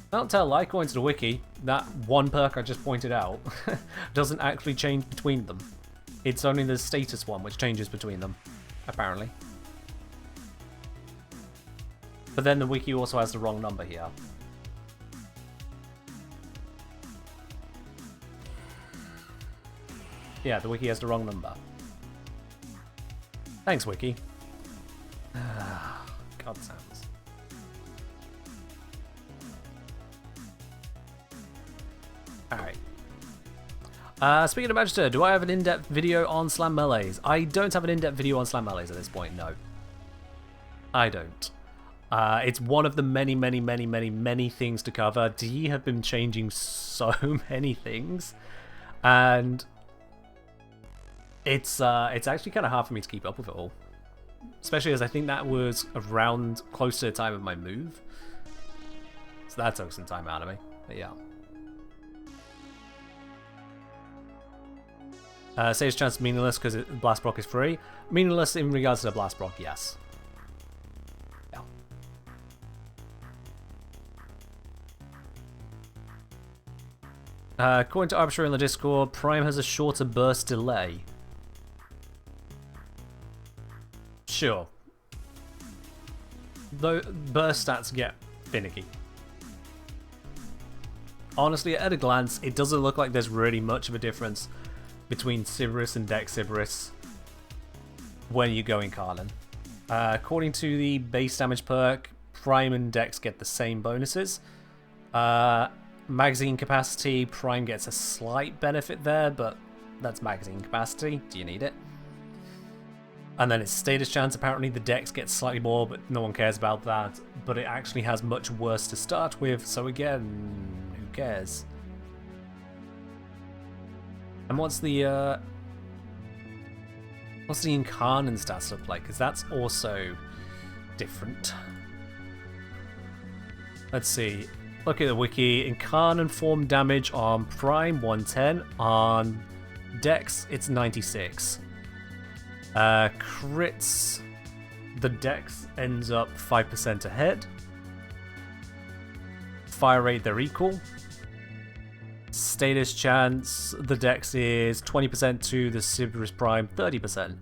Don't tell lie, according to the wiki, that one perk I just pointed out doesn't actually change between them. It's only the status one which changes between them, apparently. But then the wiki also has the wrong number here. Yeah, the wiki has the wrong number. Thanks, wiki. God, Sans. Alright. Speaking of Magister, do I have an in-depth video on slam melees? I don't have an in-depth video on slam melees at this point, no. I don't. It's one of the many things to cover. D have been changing so many things, and it's actually kind of hard for me to keep up with it all. Especially as I think that was around close to the time of my move. So that took some time out of me, but yeah. Saves chance meaningless because Blast Proc is free. Meaningless in regards to the Blast Proc, yes. Yeah. According to Arbitrary on the Discord, Prime has a shorter burst delay. Sure. Though burst stats get finicky. Honestly, at a glance, it doesn't look like there's really much of a difference between Sybaris and Dex Sybaris when you go Incarnon. According to the base damage perk, Prime and Dex get the same bonuses. Magazine capacity, Prime gets a slight benefit there, but that's magazine capacity. Do you need it? And then its status chance, apparently the Dex gets slightly more, but no one cares about that. But it actually has much worse to start with, so again, who cares? And what's the Incarnon stats look like? Because that's also different. Let's see. Look at the wiki. Incarnon form damage on Prime 110. On Dex, it's 96. Crits, the Dex ends up 5% ahead. Fire rate, they're equal. Status chance, the Dex is 20% to the Sybaris Prime, 30%.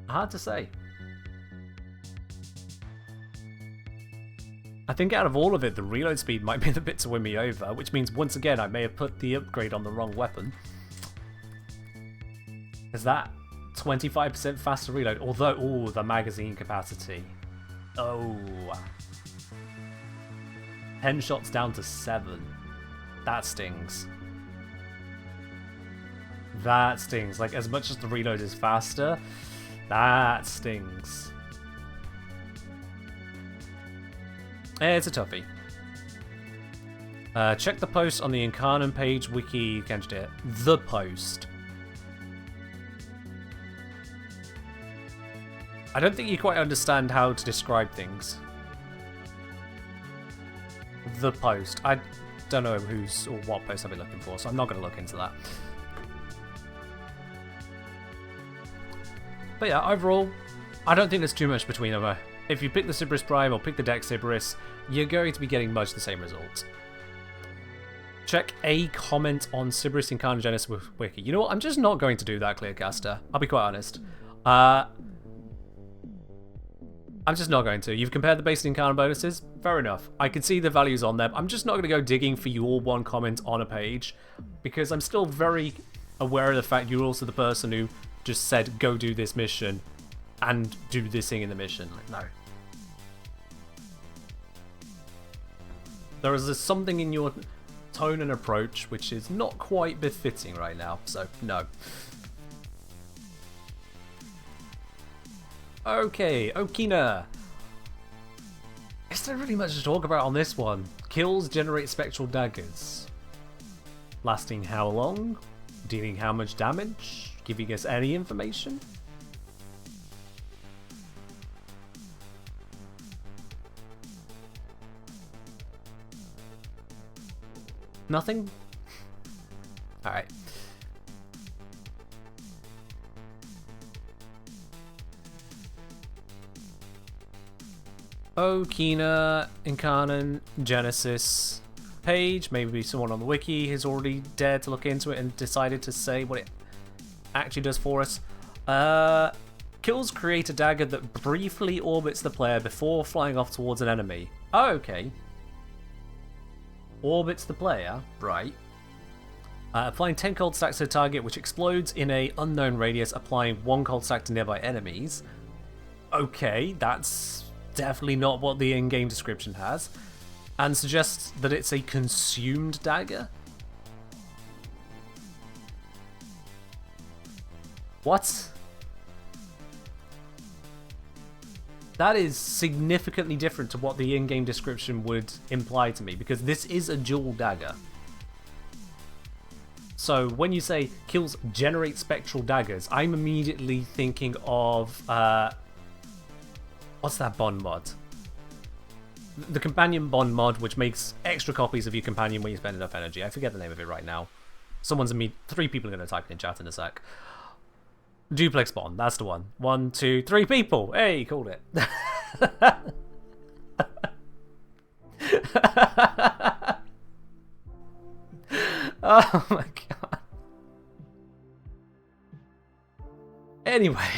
Hard to say. I think out of all of it, the reload speed might be the bit to win me over, which means once again I may have put the upgrade on the wrong weapon. Is that 25% faster reload? Although, ooh, the magazine capacity. Oh. 10 shots down to 7. That stings. That stings. Like, as much as the reload is faster, that stings. It's a toughie. Check the post on the Incarnon page, wiki, you can just do it. The post. I don't think you quite understand how to describe things. The post. I don't know who's or what post I've been looking for, so I'm not going to look into that. But yeah, overall, I don't think there's too much between them. If you pick the Sybaris Prime or pick the Dex Sybaris, you're going to be getting much the same results. Check a comment on Sybaris Incarnon Genesis wiki. You know what? I'm just not going to do that, Clearcaster. I'll be quite honest. I'm just not going to. You've compared the base and Incarnon bonuses? Fair enough. I can see the values on them. I'm just not going to go digging for your one comment on a page, because I'm still very aware of the fact you're also the person who just said, go do this mission and do this thing in the mission. Like, no. There is something in your tone and approach which is not quite befitting right now, so no. Okay, Okina. Is there really much to talk about on this one? Kills generate spectral daggers. Lasting how long? Dealing how much damage? Giving us any information? Nothing? Alright. Okina, Incarnon, Genesis page. Maybe someone on the wiki has already dared to look into it and decided to say what it actually does for us. Kills create a dagger that briefly orbits the player before flying off towards an enemy. Oh, okay. Orbits the player, right. Applying 10 cold stacks to the target, which explodes in a unknown radius, applying 1 cold stack to nearby enemies. okay, that's definitely not what the in-game description has, and suggests that it's a consumed dagger. What? That is significantly different to what the in-game description would imply to me, because this is a dual dagger. So when you say kills generate spectral daggers, I'm immediately thinking of what's that bond mod? The companion bond mod, which makes extra copies of your companion when you spend enough energy. I forget the name of it right now. Three people are going to type it in chat in a sec. Duplex bond, that's the one. 1, 2, 3 people. Hey, called it. Oh my god. Anyway.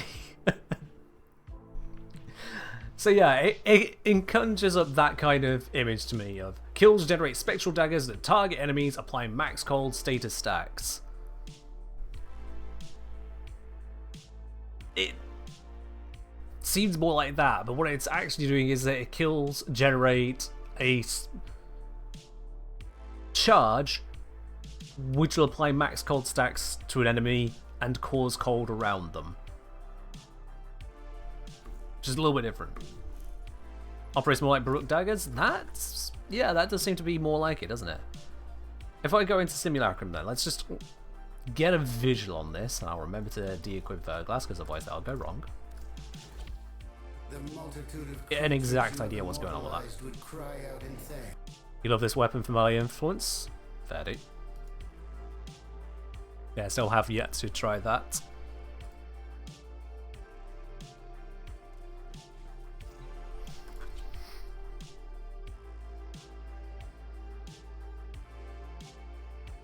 So yeah, it conjures up that kind of image to me of kills generate spectral daggers that target enemies, applying max cold status stacks. It seems more like that, but what it's actually doing is that it kills generate a charge which will apply max cold stacks to an enemy and cause cold around them. Which is a little bit different. Operates more like Baruch daggers? That does seem to be more like it, doesn't it? If I go into Simulacrum then, let's just get a visual on this, and I'll remember to de-equip Verglass, because otherwise that'll go wrong. Get an exact idea what's going on with that. You love this weapon for melee influence? Fair do. Yeah, still have yet to try that.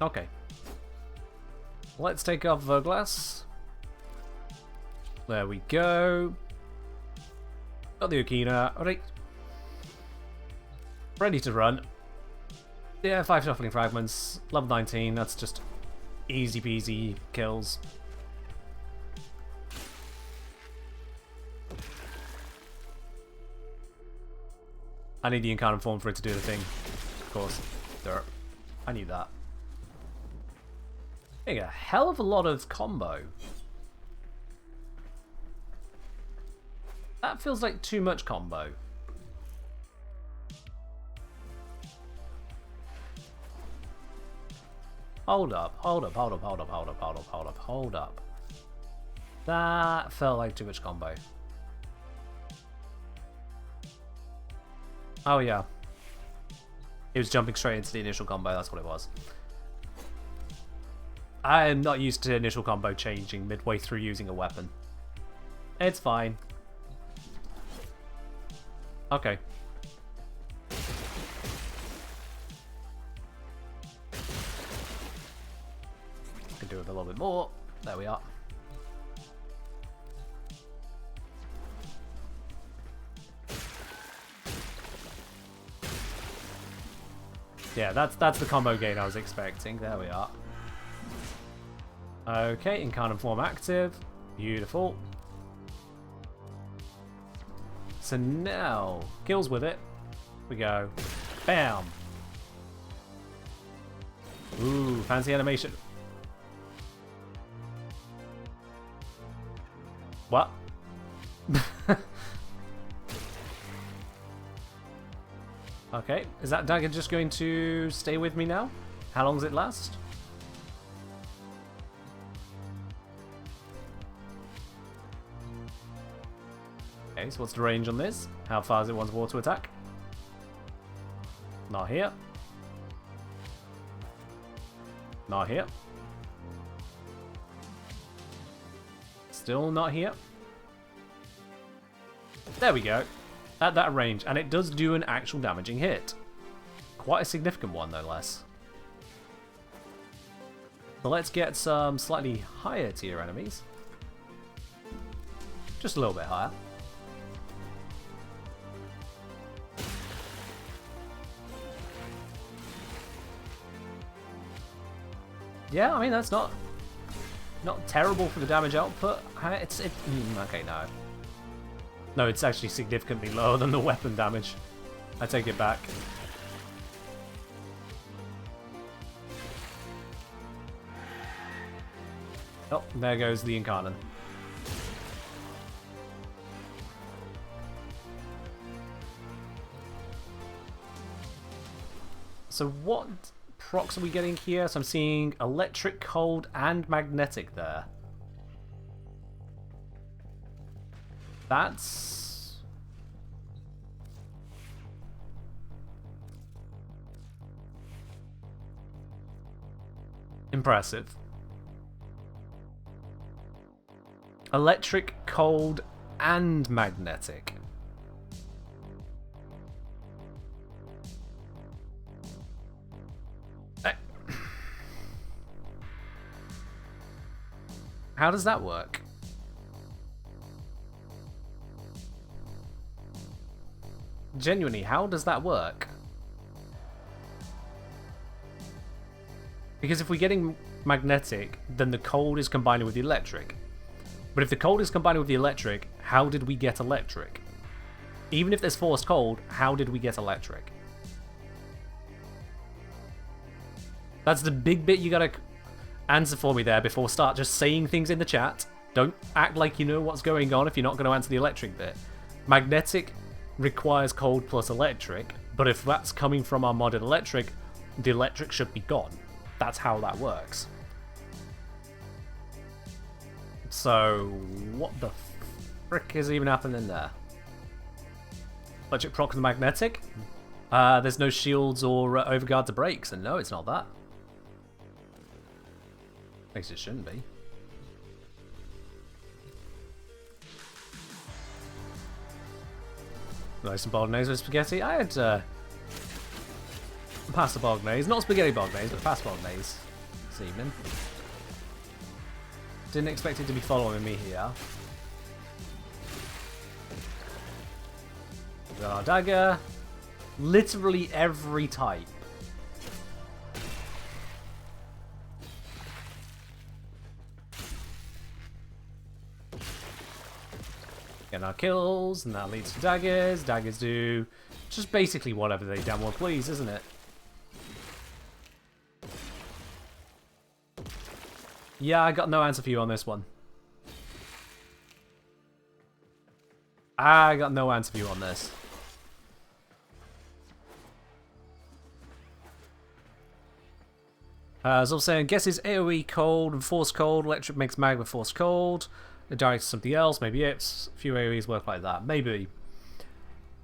Okay. Let's take off Verglass. There we go. Got the Okina. Alright. Ready to run. Yeah, 5 shuffling fragments. Level 19. That's just easy peasy kills. I need the Incarnon form for it to do the thing. Of course. Dirt. I need that. Getting a hell of a lot of combo. That feels like too much combo. Hold up, hold up, hold up, hold up, hold up, hold up, hold up, hold up. That felt like too much combo. Oh yeah. He was jumping straight into the initial combo, that's what it was. I am not used to initial combo changing midway through using a weapon. It's fine. Okay. Can do it a little bit more. There we are. Yeah, that's the combo gain I was expecting. There we are. Okay, Incarnon form active. Beautiful. So now, kills with it. We go. Bam! Ooh, fancy animation. What? Okay, is that dagger just going to stay with me now? How long does it last? Okay, so what's the range on this? How far does it want water to attack? Not here. Not here. Still not here. There we go. At that range, and it does do an actual damaging hit. Quite a significant one, no less. So let's get some slightly higher tier enemies. Just a little bit higher. Yeah, I mean, that's not terrible for the damage output. Okay, no. No, it's actually significantly lower than the weapon damage. I take it back. Oh, there goes the Incarnon. So what procs are we getting here? So I'm seeing electric, cold, and magnetic there. That's... impressive. Electric, cold, and magnetic. How does that work? Genuinely, how does that work? Because if we're getting magnetic, then the cold is combining with the electric. But if the cold is combining with the electric, how did we get electric? Even if there's forced cold, how did we get electric? That's the big bit you gotta answer for me there before start just saying things in the chat. Don't act like you know what's going on if you're not going to answer the electric bit. Magnetic requires cold plus electric, but if that's coming from our modded electric, the electric should be gone. That's how that works. So, what the frick is even happening there? Electric proc the magnetic? There's no shields or overguard to brakes, and no, it's not that. At least it shouldn't be. Nice and bolognese with spaghetti. I had pasta bolognese, not spaghetti bolognese, but pasta bolognese this evening. Didn't expect it to be following me here. We've got our dagger. Literally every type. Getting our kills, and that leads to daggers. Daggers do just basically whatever they damn well please, isn't it? Yeah, I got no answer for you on this one. I got no answer for you on this. As I was saying, guesses AoE cold and force cold. Electric makes magma force cold. It directs something else. Maybe it's a few AoEs work like that. Maybe.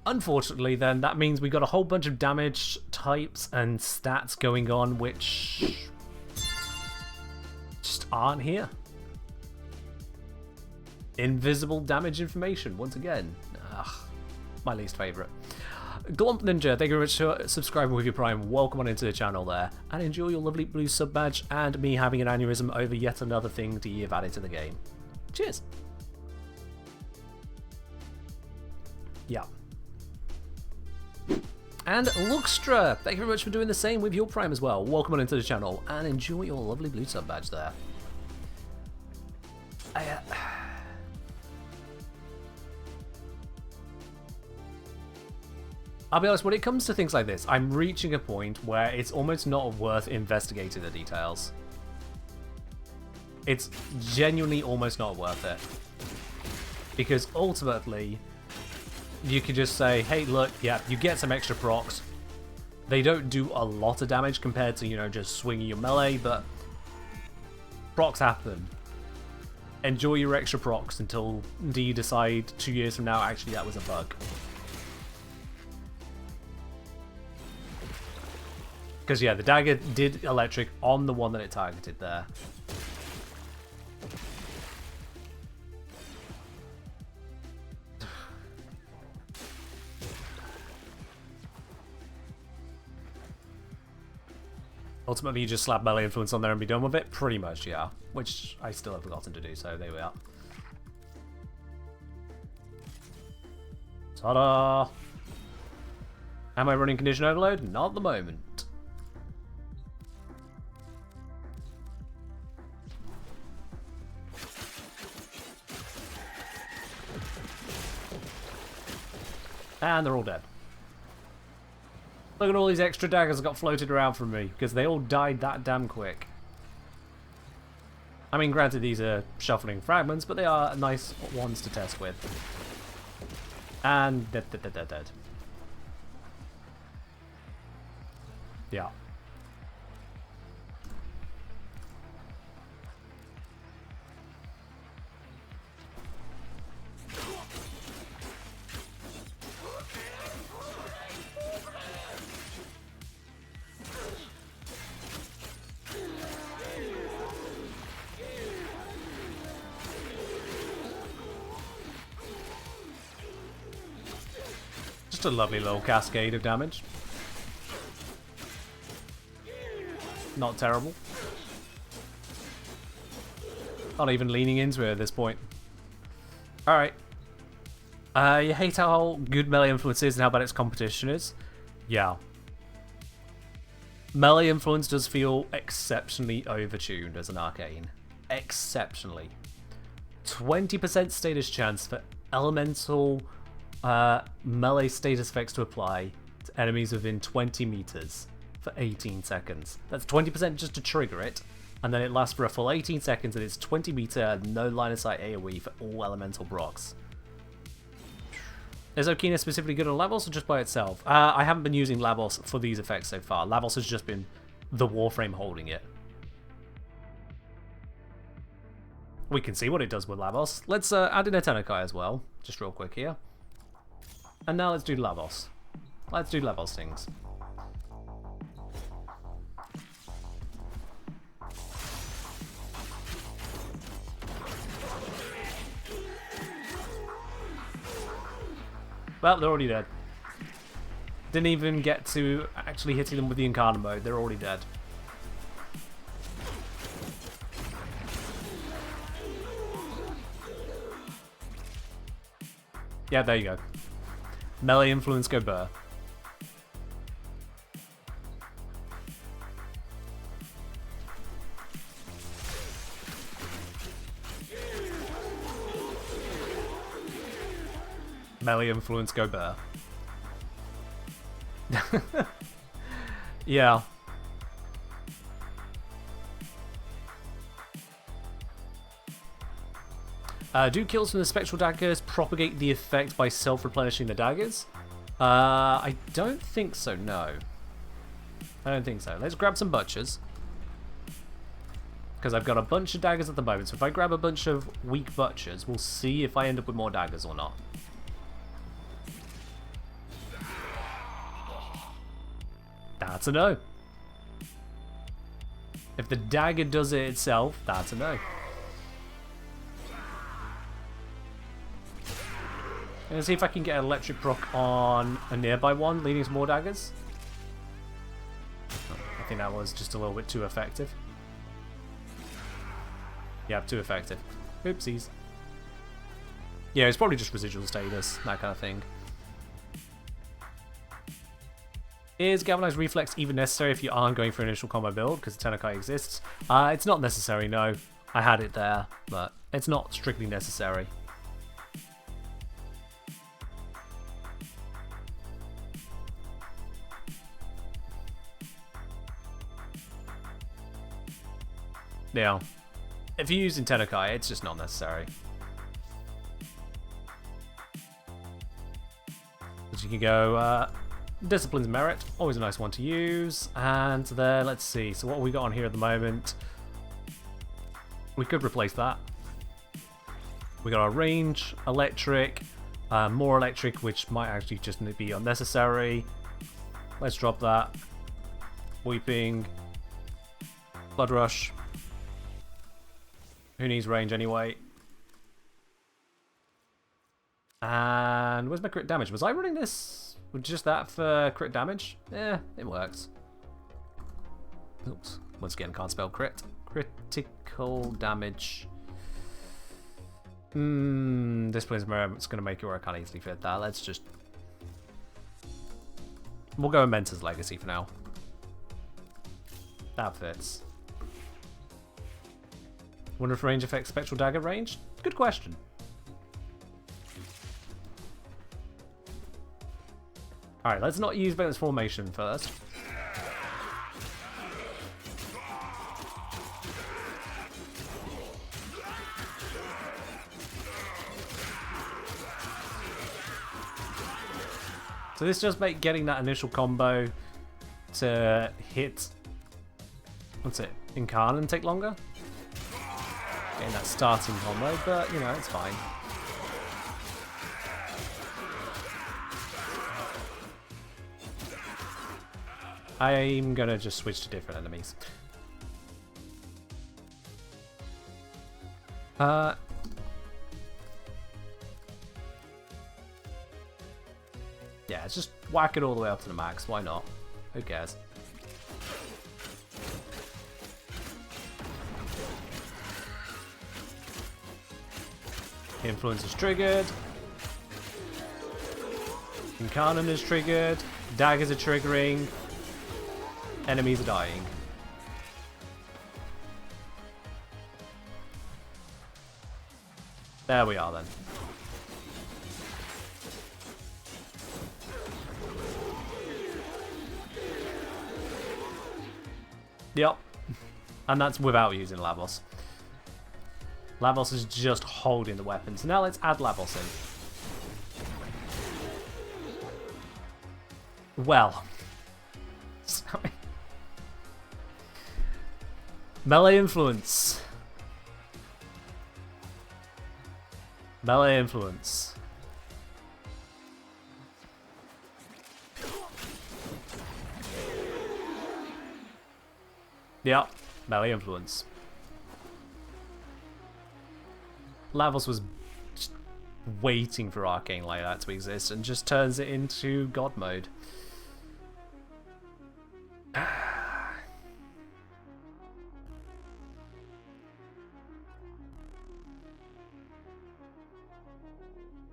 Unfortunately, then, that means we got a whole bunch of damage types and stats going on, which just aren't here. Invisible damage information, once again. Ugh, my least favourite. Glomp Ninja, thank you very much for subscribing with your Prime. Welcome on into the channel there. And enjoy your lovely blue sub badge and me having an aneurysm over yet another thing that you've added to the game. Cheers. Yeah. And Luxtra, thank you very much for doing the same with your Prime as well. Welcome on into the channel and enjoy your lovely blue sub badge there. I'll be honest, when it comes to things like this, I'm reaching a point where it's almost not worth investigating the details. It's genuinely almost not worth it. Because ultimately, you can just say, hey, look, yeah, you get some extra procs. They don't do a lot of damage compared to, you know, just swinging your melee, but procs happen. Enjoy your extra procs until you decide 2 years from now, actually, that was a bug. Because, yeah, the dagger did electric on the one that it targeted there. Ultimately, you just slap melee influence on there and be done with it? Pretty much, yeah. Which I still have forgotten to do, so there we are. Ta-da! Am I running condition overload? Not at the moment. And they're all dead. Look at all these extra daggers that got floated around from me, because they all died that damn quick. I mean, granted, these are shuffling fragments, but they are nice ones to test with. And dead. Yeah. Just a lovely little cascade of damage. Not terrible. Not even leaning into it at this point. Alright. You hate how good melee influence is and how bad its competition is? Yeah. Melee influence does feel exceptionally overtuned as an arcane. Exceptionally. 20% status chance for elemental melee status effects to apply to enemies within 20 meters for 18 seconds. That's 20% just to trigger it, and then it lasts for a full 18 seconds, and it's 20 meter, no line of sight AoE for all elemental procs. Is Okina specifically good on Lavos or just by itself? I haven't been using Lavos for these effects so far. Lavos has just been the Warframe holding it. We can see what it does with Lavos. Let's add in a Tenakai as well, just real quick here. And now let's do Lavos. Let's do Lavos things. Well, they're already dead. Didn't even get to actually hitting them with the Incarnon mode. They're already dead. Yeah, there you go. Melee influence go burr. Melee influence go burr. Yeah. Do kills from the spectral daggers propagate the effect by self-replenishing the daggers? I don't think so, no. I don't think so. Let's grab some butchers. Because I've got a bunch of daggers at the moment, so if I grab a bunch of weak butchers, we'll see if I end up with more daggers or not. That's a no. If the dagger does it itself, that's a no. I'm gonna see if I can get an electric proc on a nearby one, leading to more daggers. I think that was just a little bit too effective. Yeah, too effective. Oopsies. Yeah, it's probably just residual status, that kind of thing. Is Galvanized Reflex even necessary if you aren't going for an initial combo build, because Tenakai exists? It's not necessary, no. I had it there, but it's not strictly necessary. Yeah. If you're using Tenakai, it's just not necessary. But you can go, Discipline's Merit, always a nice one to use. And there, let's see. So what we got on here at the moment? We could replace that. We got our range, electric, more electric, which might actually just be unnecessary. Let's drop that. Weeping. Blood Rush. Who needs range anyway? And where's my crit damage? Was I running this with just that for crit damage? Yeah, it works. Oops. Once again, can't spell crit. Critical damage. Discipline's Merit. It's going to make it where I can't easily fit that. Let's just... We'll go with Mentor's Legacy for now. That fits. Wonder if range affects Spectral Dagger range? Good question. Alright, let's not use bonus formation first. So this just makes getting that initial combo to hit, what's it, Incarnon take longer? Getting that starting combo, but you know, it's fine. I'm gonna just switch to different enemies. Yeah, just whack it all the way up to the max, why not? Who cares? Influence is triggered. Incarnon is triggered. Daggers are triggering. Enemies are dying. There we are then. Yep. And that's without using Lavos. Lavos is just holding the weapons. Now let's add Lavos in. Well. Sorry. Melee influence. Melee influence. Yep, melee influence. Lavos was just waiting for Arcane like that to exist and just turns it into God mode.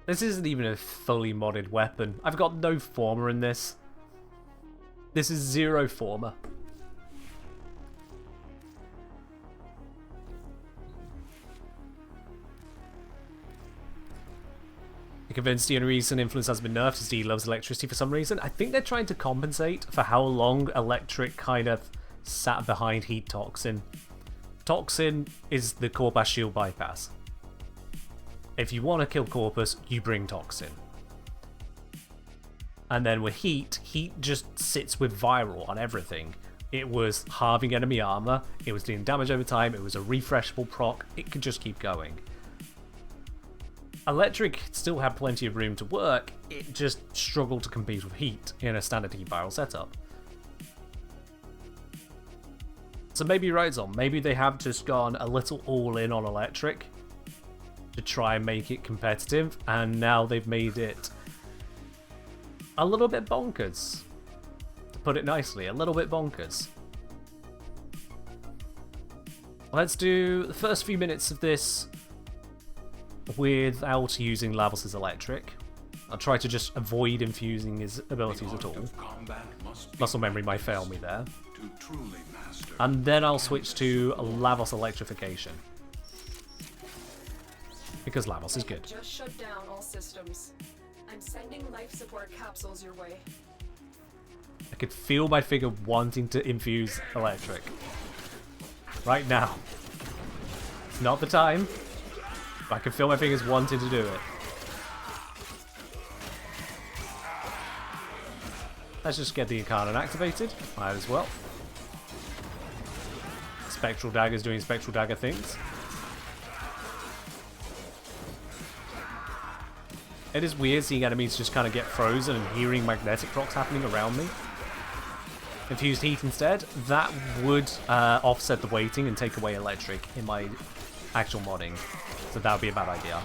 This isn't even a fully modded weapon. I've got no Forma in this. This is zero Forma. You're convinced the only reason Influence has been nerfed is he loves electricity for some reason? I think they're trying to compensate for how long Electric kind of sat behind Heat Toxin. Toxin is the Corpus shield bypass. If you want to kill Corpus, you bring Toxin. And then with Heat, Heat just sits with Viral on everything. It was halving enemy armor, it was doing damage over time, it was a refreshable proc, it could just keep going. Electric still had plenty of room to work, it just struggled to compete with Heat in a standard Heat Viral setup. So maybe you're right, Zon, maybe they have just gone a little all in on Electric to try and make it competitive, and now they've made it a little bit bonkers. To put it nicely, a little bit bonkers. Let's do the first few minutes of this without using Lavos' Electric. I'll try to just avoid infusing his abilities at all. Muscle memory might fail me there. And then I'll switch to Lavos Electrification. Because Lavos is good. Just shut down all systems. I'm sending life support capsules your way. I could feel my figure wanting to infuse Electric. Right now. It's not the time. But I can feel my fingers wanting to do it. Let's just get the Incarnon activated. Might as well. Spectral Dagger's doing Spectral Dagger things. It is weird seeing enemies just kind of get frozen and hearing magnetic procs happening around me. Infused Heat instead. That would offset the weighting and take away Electric in my actual modding. So that would be a bad idea.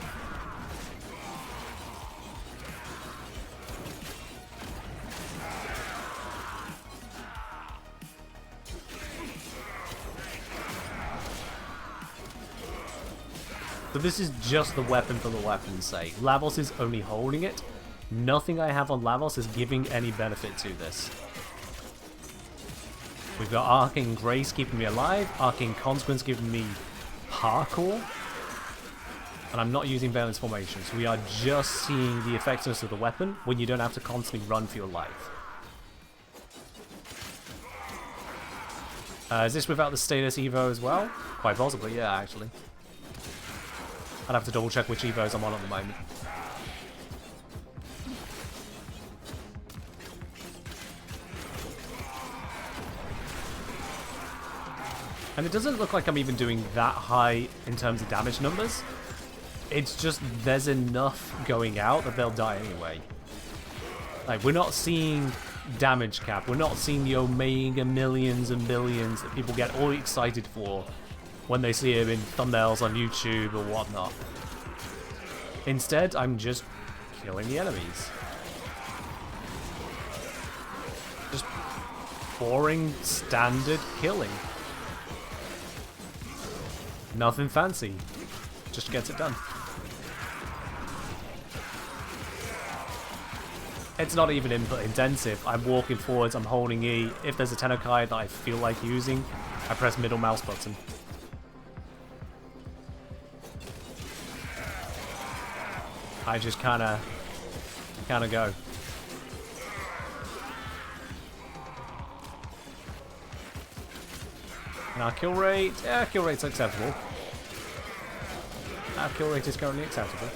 So this is just the weapon for the weapon's sake. Lavos is only holding it. Nothing I have on Lavos is giving any benefit to this. We've got Arcane Grace keeping me alive, Arcane Consequence giving me parkour. And I'm not using Valence Formation, so we are just seeing the effectiveness of the weapon when you don't have to constantly run for your life. Is this without the status Evo as well? Quite possibly, yeah, actually. I'd have to double check which Evos I'm on at the moment. And it doesn't look like I'm even doing that high in terms of damage numbers. It's just there's enough going out that they'll die anyway. Like, we're not seeing damage cap. We're not seeing the Omega millions and billions that people get all excited for when they see him in thumbnails on YouTube or whatnot. Instead, I'm just killing the enemies. Just boring, standard killing. Nothing fancy. Just gets it done. It's not even input intensive. I'm walking forwards, I'm holding E. If there's a Tennokai that I feel like using, I press middle mouse button. I just kinda go. And our kill rate, yeah, kill rate's acceptable. Our kill rate is currently acceptable.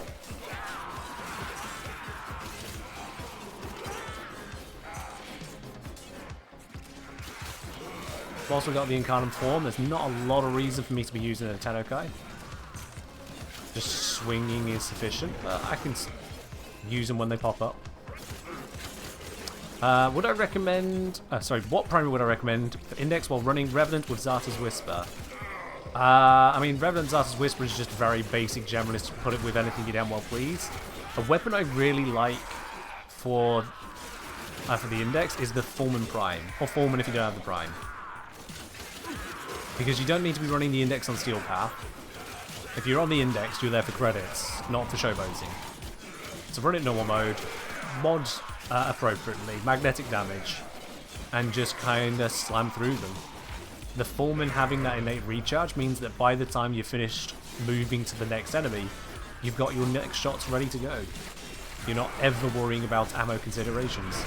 I've also got the Incarnon form. There's not a lot of reason for me to be using a Tennokai. Just swinging is sufficient, but I can use them when they pop up. Would I recommend... what primary would I recommend for Index while running Revenant with Zarta's Whisper? I mean, Revenant Zarta's Whisper is just very basic generalist. Put it with anything you damn well please. A weapon I really like for the Index is the Foreman Prime. Or Foreman if you don't have the Prime. Because you don't need to be running the Index on Steel Path. If you're on the Index, you're there for credits, not for showboating. So run it normal mode, mod appropriately, magnetic damage, and just kinda slam through them. The Foreman having that innate recharge means that by the time you're finished moving to the next enemy, you've got your next shots ready to go. You're not ever worrying about ammo considerations.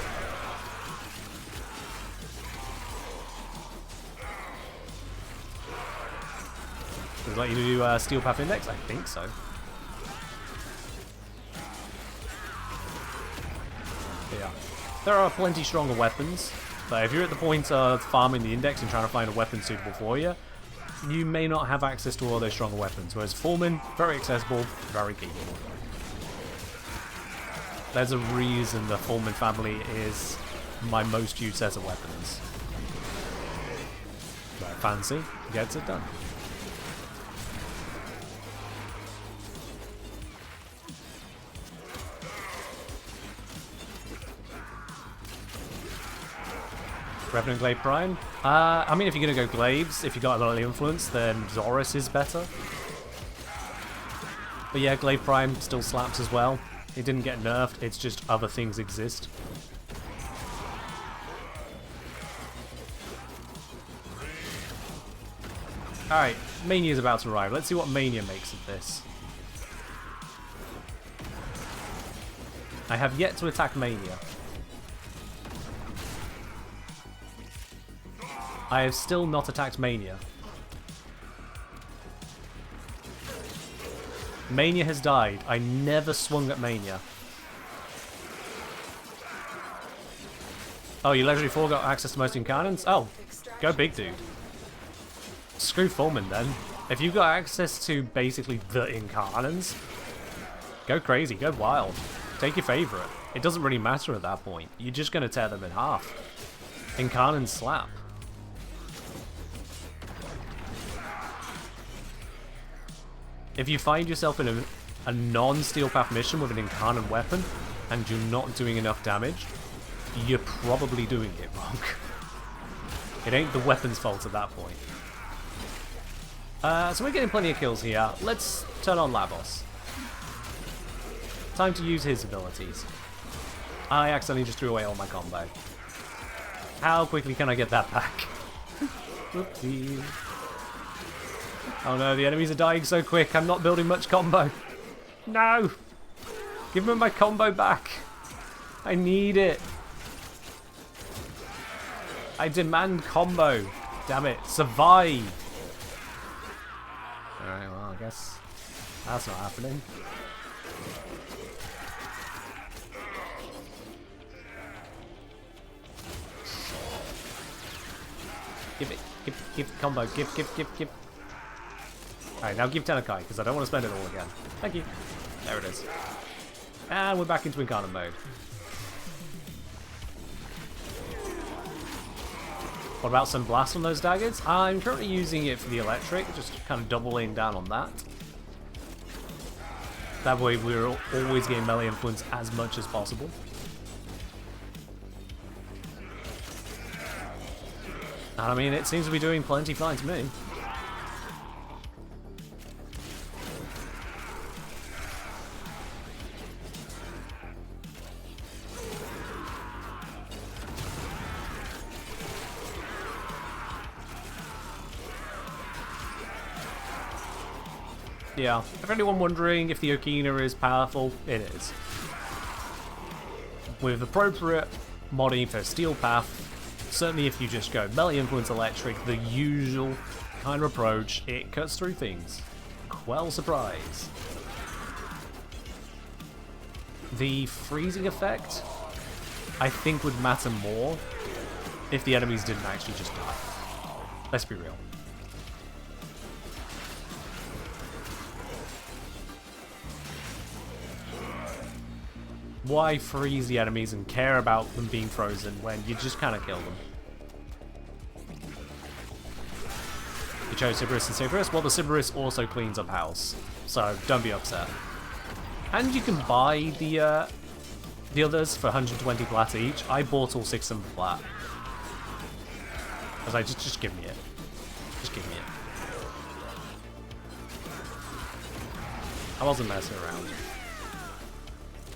Does it let you do Steel Path Index? I think so. Yeah. There are plenty stronger weapons, but if you're at the point of farming the Index and trying to find a weapon suitable for you, you may not have access to all those stronger weapons, whereas Foreman, very accessible, very keepable. There's a reason the Foreman family is my most used set of weapons. Right, fancy, gets it done. Revenant Glaive Prime? I mean, if you're going to go Glaives, if you got a lot of influence, then Zorus is better. But yeah, Glaive Prime still slaps as well. It didn't get nerfed, it's just other things exist. Alright, Mania's about to arrive. Let's see what Mania makes of this. I have yet to attack Mania. I have still not attacked Mania. Mania has died. I never swung at Mania. Oh, you Legendary 4 got access to most Incarnons? Oh, go big dude. Screw Foreman then. If you've got access to basically the Incarnons, go crazy, go wild. Take your favourite. It doesn't really matter at that point. You're just going to tear them in half. Incarnon slap. If you find yourself in a non-Steel Path mission with an Incarnon weapon and you're not doing enough damage, you're probably doing it wrong. It ain't the weapon's fault at that point. So we're getting plenty of kills here. Let's turn on Lavos. Time to use his abilities. I accidentally just threw away all my combo. How quickly can I get that back? Whoopsie. Oh no, the enemies are dying so quick, I'm not building much combo. No! Give me my combo back. I need it. I demand combo. Damn it. Survive. Alright, well, I guess that's not happening. Give it. Give combo. Give. Alright, now give Tenakai, because I don't want to spend it all again. Thank you. There it is. And we're back into Incarnon mode. What about some blast on those daggers? I'm currently using it for the electric, just kind of doubling down on that. That way we're always getting melee influence as much as possible. And I mean, it seems to be doing plenty fine to me. Yeah, if anyone wondering if the Okina is powerful, it is. With appropriate modding for Steel Path, certainly if you just go melee influence electric, the usual kind of approach, it cuts through things. Quell surprise. The freezing effect, I think, would matter more if the enemies didn't actually just die. Let's be real. Why freeze the enemies and care about them being frozen when you just kind of kill them? You chose Sybaris and Sybaris? Well, the Sybaris also cleans up house, so don't be upset. And you can buy the others for 120 plat each. I bought all 6 of them flat. I was like, just give me it. Just give me it. I wasn't messing around.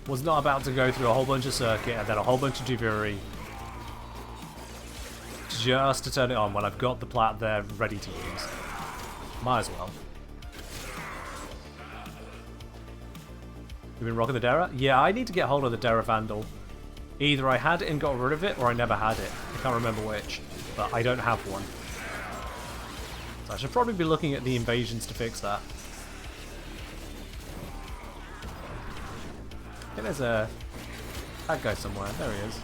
Was not about to go through a whole bunch of circuit and then a whole bunch of Juviri just to turn it on when I've got the plat there ready to use. Might as well. You've been rocking the Dera? Yeah, I need to get hold of the Dera Vandal. Either I had it and got rid of it, or I never had it. I can't remember which, but I don't have one. So I should probably be looking at the invasions to fix that. I think there's a... that guy somewhere. There he is.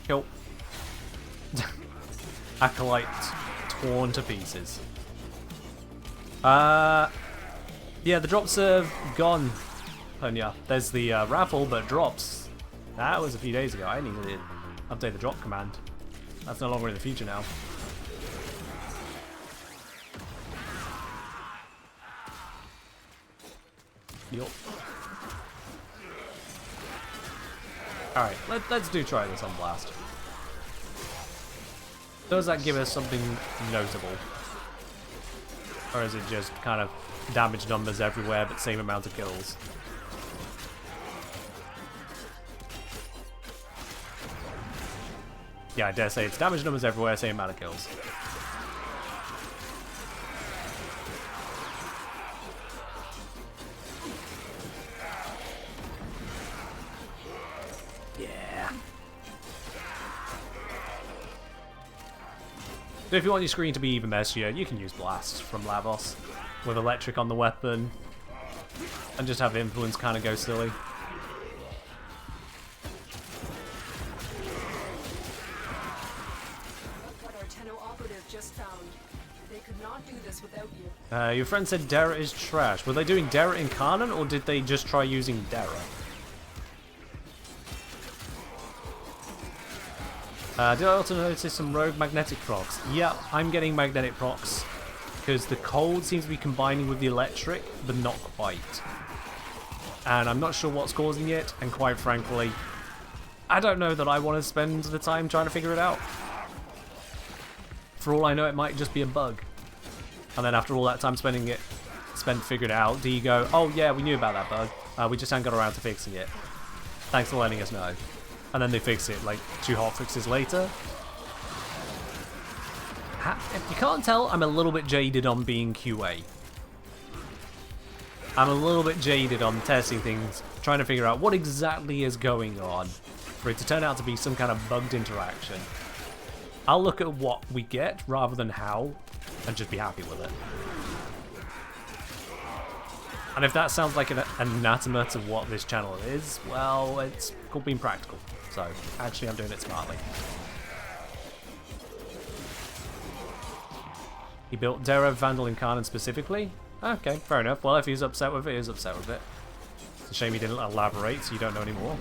Kill. Acolyte torn to pieces. Yeah, the drops have gone. And yeah, there's the raffle, but drops. That was a few days ago. I needed to update the drop command. That's no longer in the future now. Yup. Alright, let's try this on Blast. Does that give us something notable? Or is it just kind of damage numbers everywhere but same amount of kills? Yeah, I dare say it's damage numbers everywhere, same amount of kills. So if you want your screen to be even messier, you can use Blast from Lavos with electric on the weapon and just have influence kind of go silly. What our Tenno operative just found. They could not do this without you. Your friend said Dara is trash. Were they doing Dara Incarnon or did they just try using Dara? Did I also notice some rogue magnetic procs? Yeah, I'm getting magnetic procs because the cold seems to be combining with the electric, but not quite. And I'm not sure what's causing it, and quite frankly, I don't know that I want to spend the time trying to figure it out. For all I know, it might just be a bug. And then after all that time spent figured it out, do you go, oh yeah, we knew about that bug, we just haven't got around to fixing it. Thanks for letting us know. And then they fix it like 2 hotfixes later. If you can't tell, I'm a little bit jaded on being QA. I'm a little bit jaded on testing things, trying to figure out what exactly is going on for it to turn out to be some kind of bugged interaction. I'll look at what we get rather than how, and just be happy with it. And if that sounds like an anathema to what this channel is, well, it's called being practical. So, actually I'm doing it smartly. He built Dero, Vandal, Incarnon specifically? Okay, fair enough. Well, if he's upset with it, he's upset with it. It's a shame he didn't elaborate, so you don't know anymore.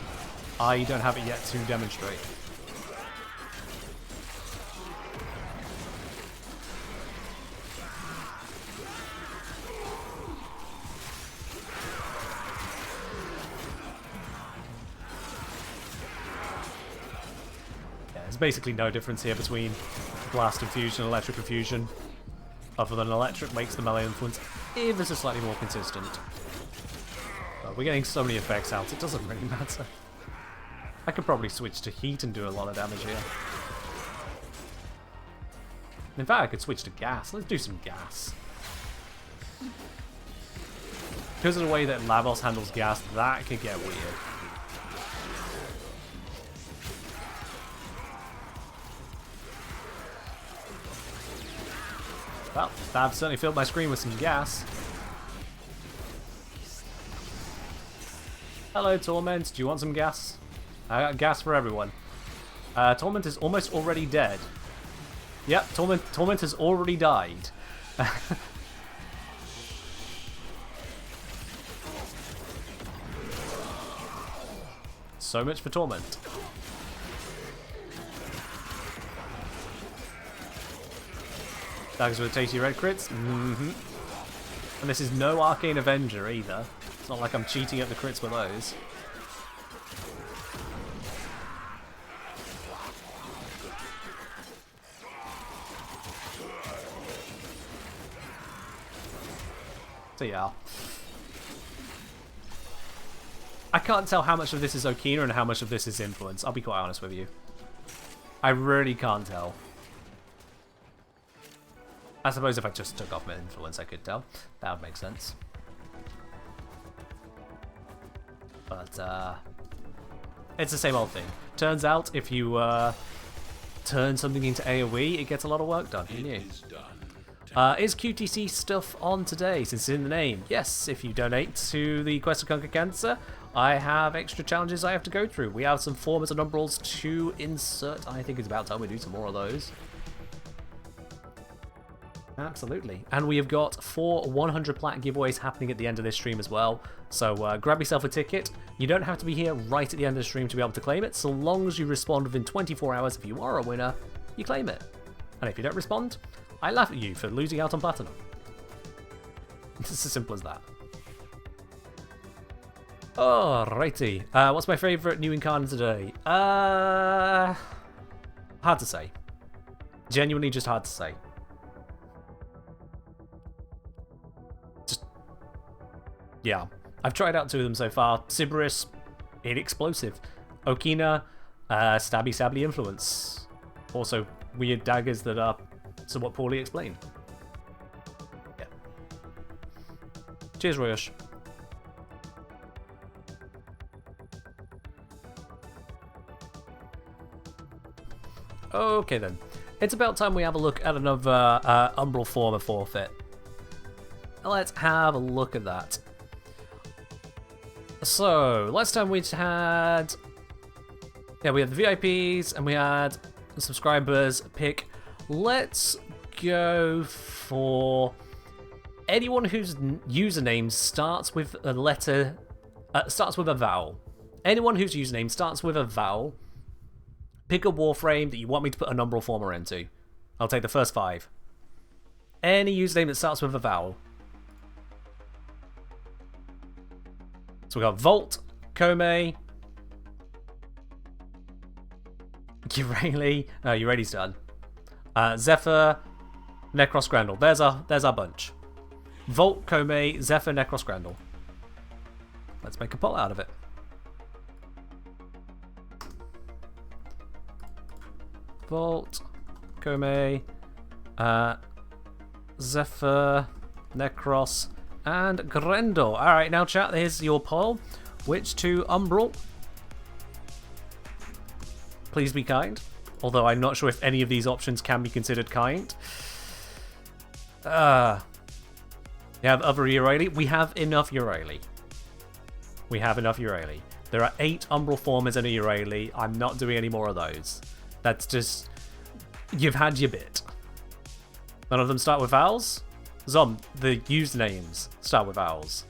I don't have it yet to demonstrate. There's basically no difference here between Blast Infusion and Electric Infusion, other than Electric makes the melee influence ever so slightly more consistent. But we're getting so many effects out, it doesn't really matter. I could probably switch to Heat and do a lot of damage here. In fact, I could switch to Gas. Let's do some Gas. Because of the way that Lavos handles Gas, that could get weird. Well, I've certainly filled my screen with some gas. Hello, Torment. Do you want some gas? I got gas for everyone. Torment is almost already dead. Yep, Torment has already died. So much for Torment. Daggers with tasty red crits. And this is no Arcane Avenger either. It's not like I'm cheating at the crits with those. So yeah. I can't tell how much of this is Okina and how much of this is influence. I'll be quite honest with you. I really can't tell. I suppose if I just took off my influence, I could tell. That would make sense. But, it's the same old thing. Turns out, if you, turn something into AoE, it gets a lot of work done. Who knew? Is QTC stuff on today, since it's in the name? Yes, if you donate to the Quest to Conquer Cancer, I have extra challenges I have to go through. We have some Formas and Umbrals to insert. I think it's about time we do some more of those. Absolutely. And we have got 4 100 plat giveaways happening at the end of this stream as well. So grab yourself a ticket. You don't have to be here right at the end of the stream to be able to claim it. So long as you respond within 24 hours, if you are a winner, you claim it. And if you don't respond, I laugh at you for losing out on platinum. It's as simple as that. Alrighty. What's my favourite new Incarnon today? Hard to say. Genuinely just hard to say. Yeah, I've tried out 2 of them so far. Sybaris, inexplosive. Okina, stabby sably influence. Also, weird daggers that are somewhat poorly explained. Yeah. Cheers, Royosh. Okay then. It's about time we have a look at another Umbral Forma forfeit. Let's have a look at that. So, last time we had... Yeah, we had the VIPs and we had the subscribers pick. Let's go for anyone whose username starts with a letter... starts with a vowel. Anyone whose username starts with a vowel, pick a Warframe that you want me to put a Umbral Forma into. I'll take the first 5. Any username that starts with a vowel. So we got Volt, Kome, Ureli, no, Ureli's done. Zephyr, Necros Grandel. There's our bunch. Volt, Kome, Zephyr, Necros Grandel. Let's make a poll out of it. Volt, Kome, Zephyr, Necros, and Grendel. Alright, now chat, here's your poll. Which to Umbral? Please be kind. Although I'm not sure if any of these options can be considered kind. You have other Euryale? We have enough Euryale. We have enough Euryale. There are 8 Umbral Formas and a Euryale. I'm not doing any more of those. That's just... You've had your bit. None of them start with vowels? Zom, the usernames start with vowels.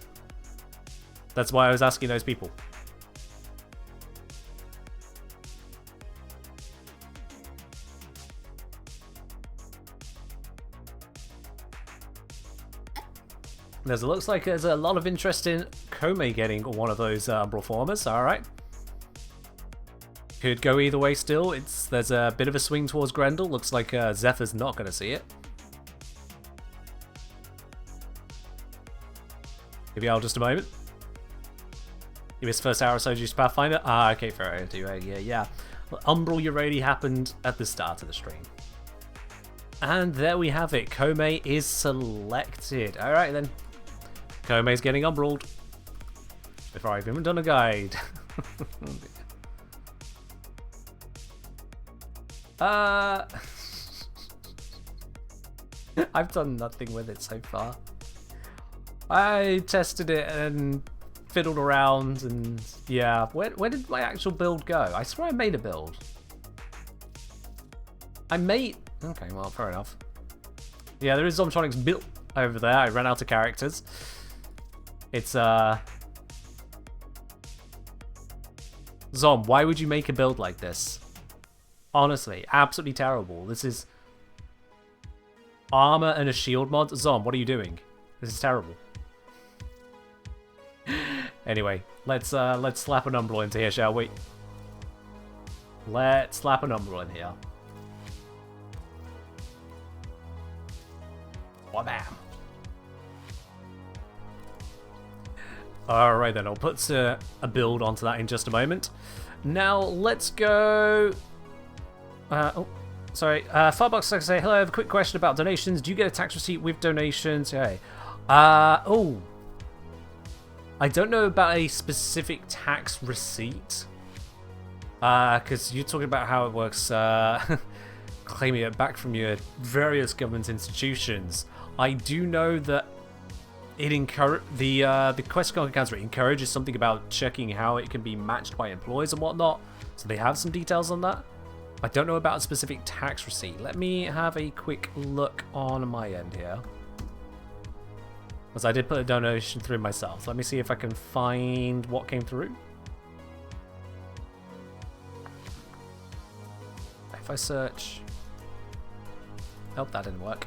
That's why I was asking those people. Looks like there's a lot of interest in Kome getting one of those Umbral Formas. Alright. Could go either way still. There's a bit of a swing towards Grendel. Looks like Zephyr's not going to see it. Give y'all just a moment. You missed the first hour or so, did you use Pathfinder? Ah, okay, fair enough. Yeah. Well, Umbral already happened at the start of the stream. And there we have it. Kome is selected. Alright then. Kome's getting Umbraled. Before I've even done a guide. I've done nothing with it so far. I tested it and fiddled around and yeah. Where did my actual build go? I swear I made a build. Okay, well, fair enough. Yeah, there is Zomtronics built over there. I ran out of characters. It's Zom, why would you make a build like this? Honestly, absolutely terrible. This is armor and a shield mod. Zom, what are you doing? This is terrible. Anyway, let's slap an Umbral into here, shall we? Let's slap an Umbral in here. Wabam! Alright then, I'll put a build onto that in just a moment. Now, let's go... Farbox like to say, hello, I have a quick question about donations. Do you get a tax receipt with donations? Hey. I don't know about a specific tax receipt. Because you're talking about how it works, claiming it back from your various government institutions. I do know that it the QuestCon accounts encourages something about checking how it can be matched by employees and whatnot. So they have some details on that. I don't know about a specific tax receipt. Let me have a quick look on my end here. Because I did put a donation through myself. Let me see if I can find what came through. If I search... Nope, that didn't work.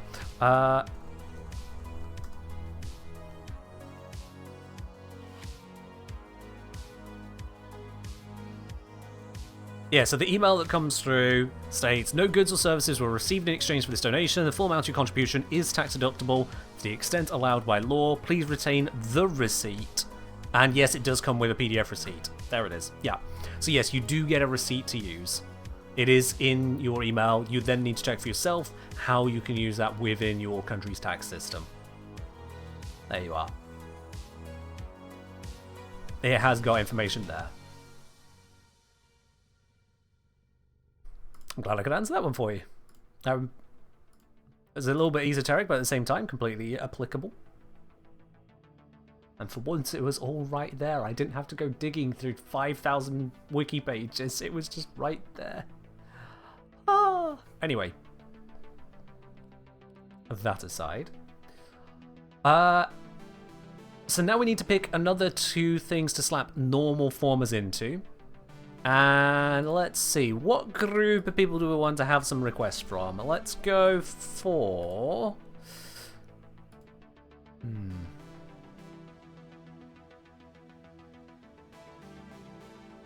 Yeah, so the email that comes through states, no goods or services were received in exchange for this donation. The full amount of your contribution is tax deductible to the extent allowed by law. Please retain the receipt. And yes, it does come with a PDF receipt. There it is. Yeah. So yes, you do get a receipt to use. It is in your email. You then need to check for yourself how you can use that within your country's tax system. There you are. It has got information there. I'm glad I could answer that one for you. It's a little bit esoteric, but at the same time, completely applicable. And for once, it was all right there. I didn't have to go digging through 5,000 wiki pages. It was just right there. Ah. Anyway. That aside. So now we need to pick another 2 things to slap normal formers into. And let's see, what group of people do we want to have some requests from? Let's go for...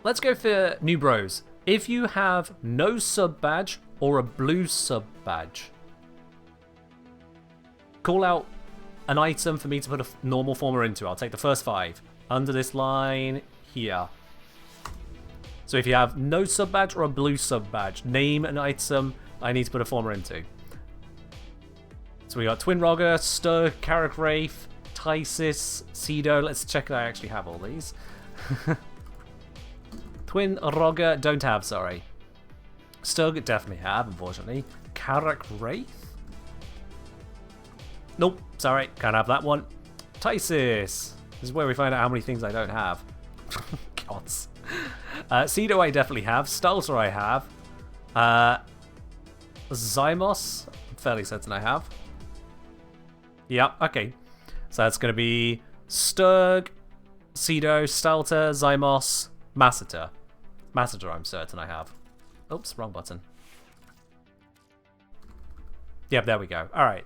Let's go for new bros. If you have no sub badge or a blue sub badge, call out an item for me to put a normal former into. I'll take the first 5 under this line here. So if you have no sub badge or a blue sub badge, name an item I need to put a former into. So we got Twin Rogger, Stur, Carrick Wraith, Tysis, Cedo. Let's check that I actually have all these. Twin Rogger, don't have, sorry. Stug, definitely have, unfortunately. Karak Wraith? Nope, sorry, can't have that one. Tysis. This is where we find out how many things I don't have. Gods. Cedo I definitely have. Stalter I have. Zymos, I'm fairly certain I have. Yep, okay. So that's going to be Sturg, Cedo, Stalter, Zymos, Masseter. Masseter I'm certain I have. Oops, wrong button. Yep, there we go. Alright.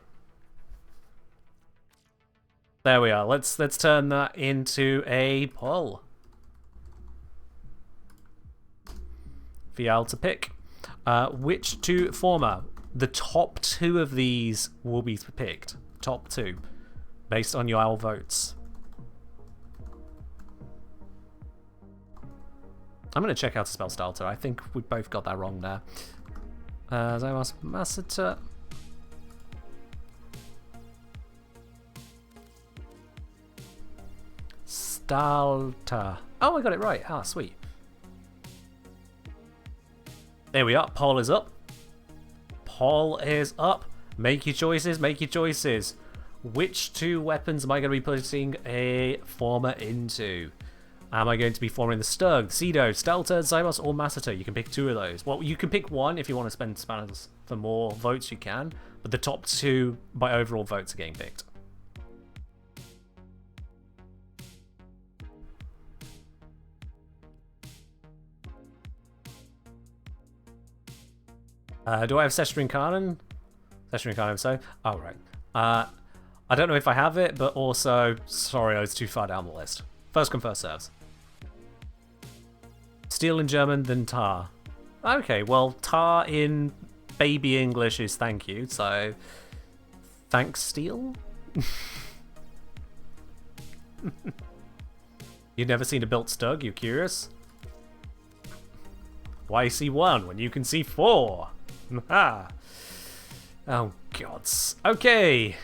There we are. Let's turn that into a poll. For y'all to pick. Which two Forma? The top 2 of these will be picked. Top 2. Based on your owl votes. I'm going to check out to spell Stalter. I think we both got that wrong there. Zymos Masseter. Stalter. Oh, I got it right. Ah, sweet. There we are. Poll is up. Poll is up. Make your choices. Make your choices. Which 2 weapons am I going to be putting a Forma into? Am I going to be forming the Stug, Cedo, Stalter, Zymos, or Masseter? You can pick 2 of those. Well, you can pick 1 if you want to spend spanners for more votes, you can. But the top 2 by overall votes are getting picked. Do I have Sestra Incarnon? Sestra Incarnon, so. Oh, right. I don't know if I have it, but also, sorry, I was too far down the list. First come, first serves. Steel in German, then tar. Okay, well, tar in baby English is thank you, so thanks, Steel? You've never seen a built Stug, you curious? Why see 1 when you can see 4? Ah. Oh, gods. Okay.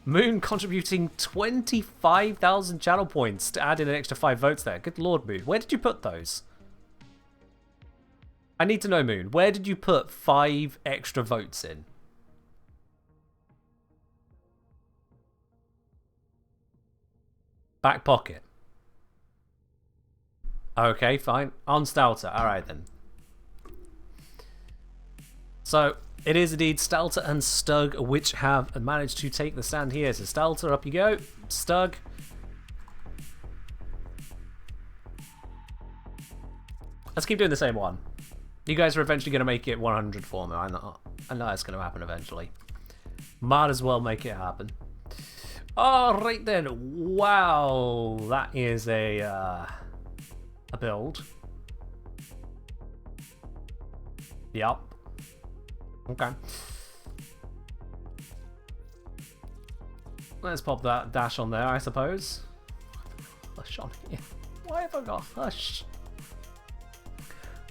Moon contributing 25,000 channel points to add in an extra 5 votes there. Good lord, Moon. Where did you put those? I need to know, Moon. Where did you put 5 extra votes in? Back pocket. Okay, fine. On Stalter. Alright then. So, it is indeed Stalter and Stug which have managed to take the stand here. So Stalter, up you go. Stug. Let's keep doing the same one. You guys are eventually going to make it 100 Forma. I know it's going to happen eventually. Might as well make it happen. Alright then. Wow. That is a build. Yep. Okay. Let's pop that dash on there, I suppose. Hush on here. Why have I got hush?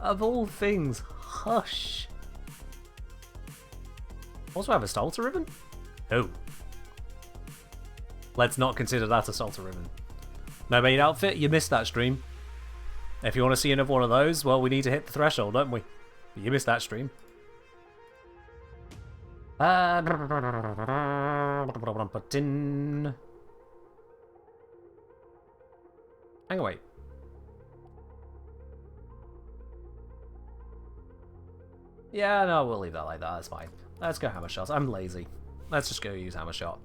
Of all things, hush. Also have a Stalter ribbon? Oh. Let's not consider that a Stalter ribbon. No main outfit, you missed that stream. If you want to see another one of those, well, we need to hit the threshold, don't we? You missed that stream. Hang on, wait. Yeah, no, we'll leave that like that. That's fine. Let's go hammer shots. I'm lazy. Let's just go use hammer shot.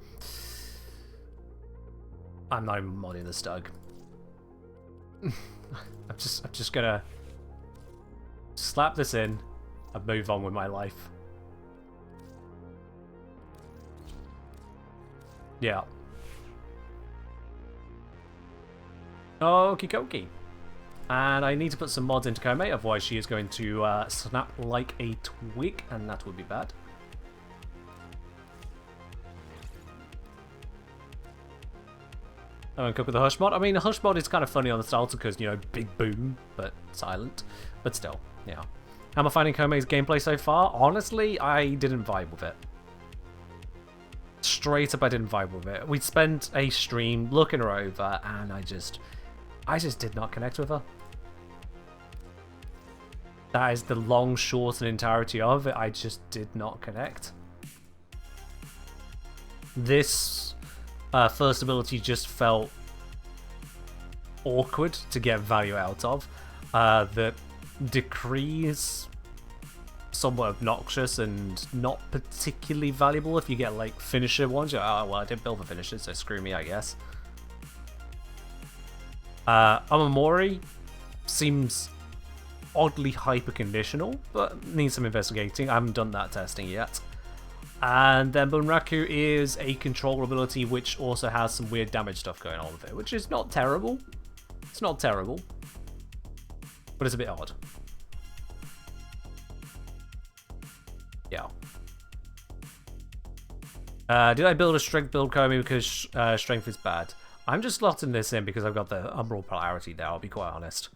I'm not even modding the Stug. I'm just gonna slap this in and move on with my life. Yeah. Okie dokie. And I need to put some mods into Kome, otherwise she is going to snap like a twig, and that would be bad. I'm going to cook with the Hush mod. I mean, the Hush mod is kind of funny on the Stalter because, you know, big boom, but silent. But still, yeah. How am I finding Kome's gameplay so far? Honestly, I didn't vibe with it. straight up I didn't vibe with it. We spent a stream looking her over, and I just did not connect with her. That is the long, short, and entirety of it. I just did not connect. This first ability just felt awkward to get value out of. The decree is somewhat obnoxious and not particularly valuable if you get like finisher ones. You're like, oh well, I didn't build the finisher, so screw me, I guess. Amamori seems oddly hyper conditional, but needs some investigating. I haven't done that testing yet. And then Bunraku is a control ability which also has some weird damage stuff going on with it, which is not terrible. It's not terrible, but it's a bit odd. Yeah. Did I build a strength build, Komi, because strength is bad? I'm just slotting this in because I've got the Umbral polarity there, I'll be quite honest.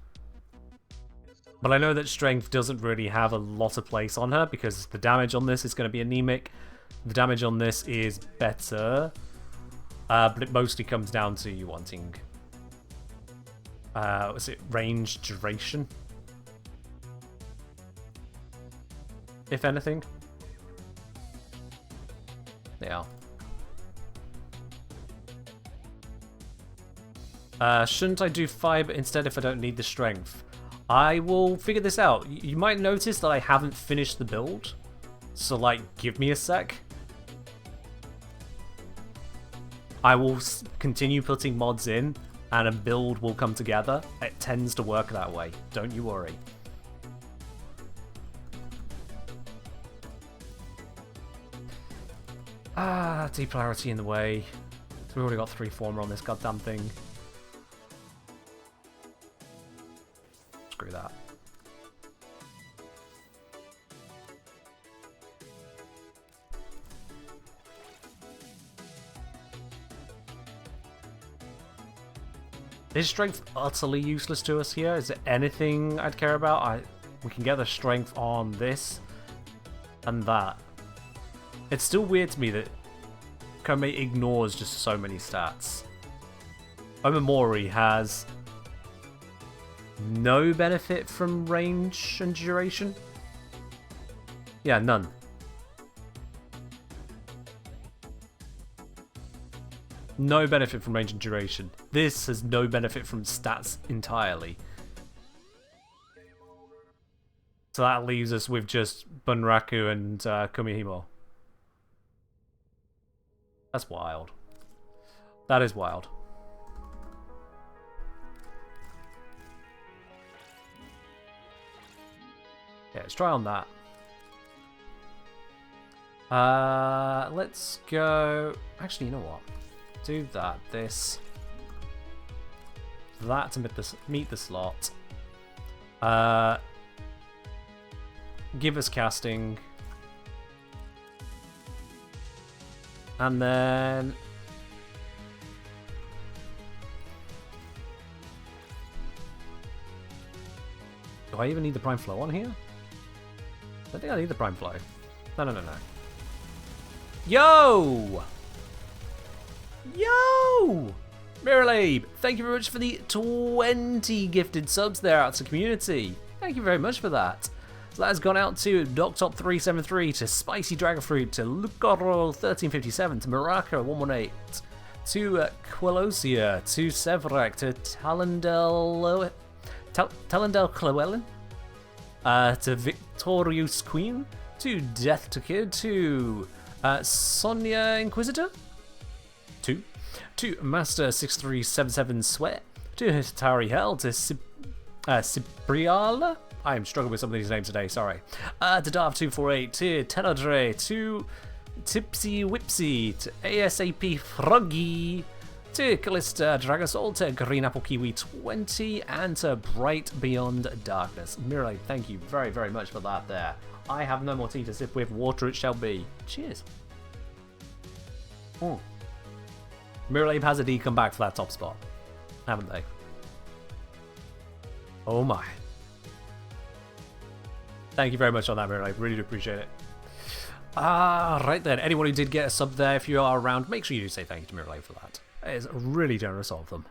But I know that strength doesn't really have a lot of place on her because the damage on this is going to be anemic. The damage on this is better, but it mostly comes down to you wanting, was it range duration? If anything. Yeah. Shouldn't I do fiber instead if I don't need the strength? I will figure this out. You might notice that I haven't finished the build. So, like, give me a sec. I will continue putting mods in, and a build will come together. It tends to work that way. Don't you worry. Depolarity in the way. So we've already got 3 Former on this goddamn thing. Screw that. Is strength utterly useless to us here? Is there anything I'd care about? We can get the strength on this and that. It's still weird to me that Kome ignores just so many stats. Omamori has no benefit from range and duration. Yeah, none. No benefit from range and duration. This has no benefit from stats entirely. So that leaves us with just Bunraku and Kumihimo. That's wild. That is wild. Yeah, let's try on that. Let's go... Actually, you know what? Do that. This. That to meet the slot. Give us casting. And then... Do I even need the Prime Flow on here? I don't think I need the Prime Flow. No. Yo! Yo! Miralabe, thank you very much for the 20 gifted subs there out to the community. Thank you very much for that. So that has gone out to DocTop373, to Spicy Dragonfruit, to Lucoro1357, to Maraka118, to Quelosia, to Severak, to Talendel Llewellyn, to Victorious Queen, to Death to Kid, to Sonia Inquisitor, to Master6377 Sweat, to Hitari Hell, to Cibriala. I am struggling with some of these names today, sorry. To Darv248, to Tenodre, to Tipsy Whipsy, to ASAP Froggy, to Callista Dragosol, to Green Apple Kiwi 20, and to Bright Beyond Darkness. Mirai, thank you very, very much for that there. I have no more tea to sip with, water it shall be. Cheers. Oh. Miralabe has indeed come back for that top spot, haven't they? Oh my. Thank you very much on that, Miralabe. Really do appreciate it. Right then, anyone who did get a sub there, if you are around, make sure you do say thank you to Mirror for that. It is really generous of them.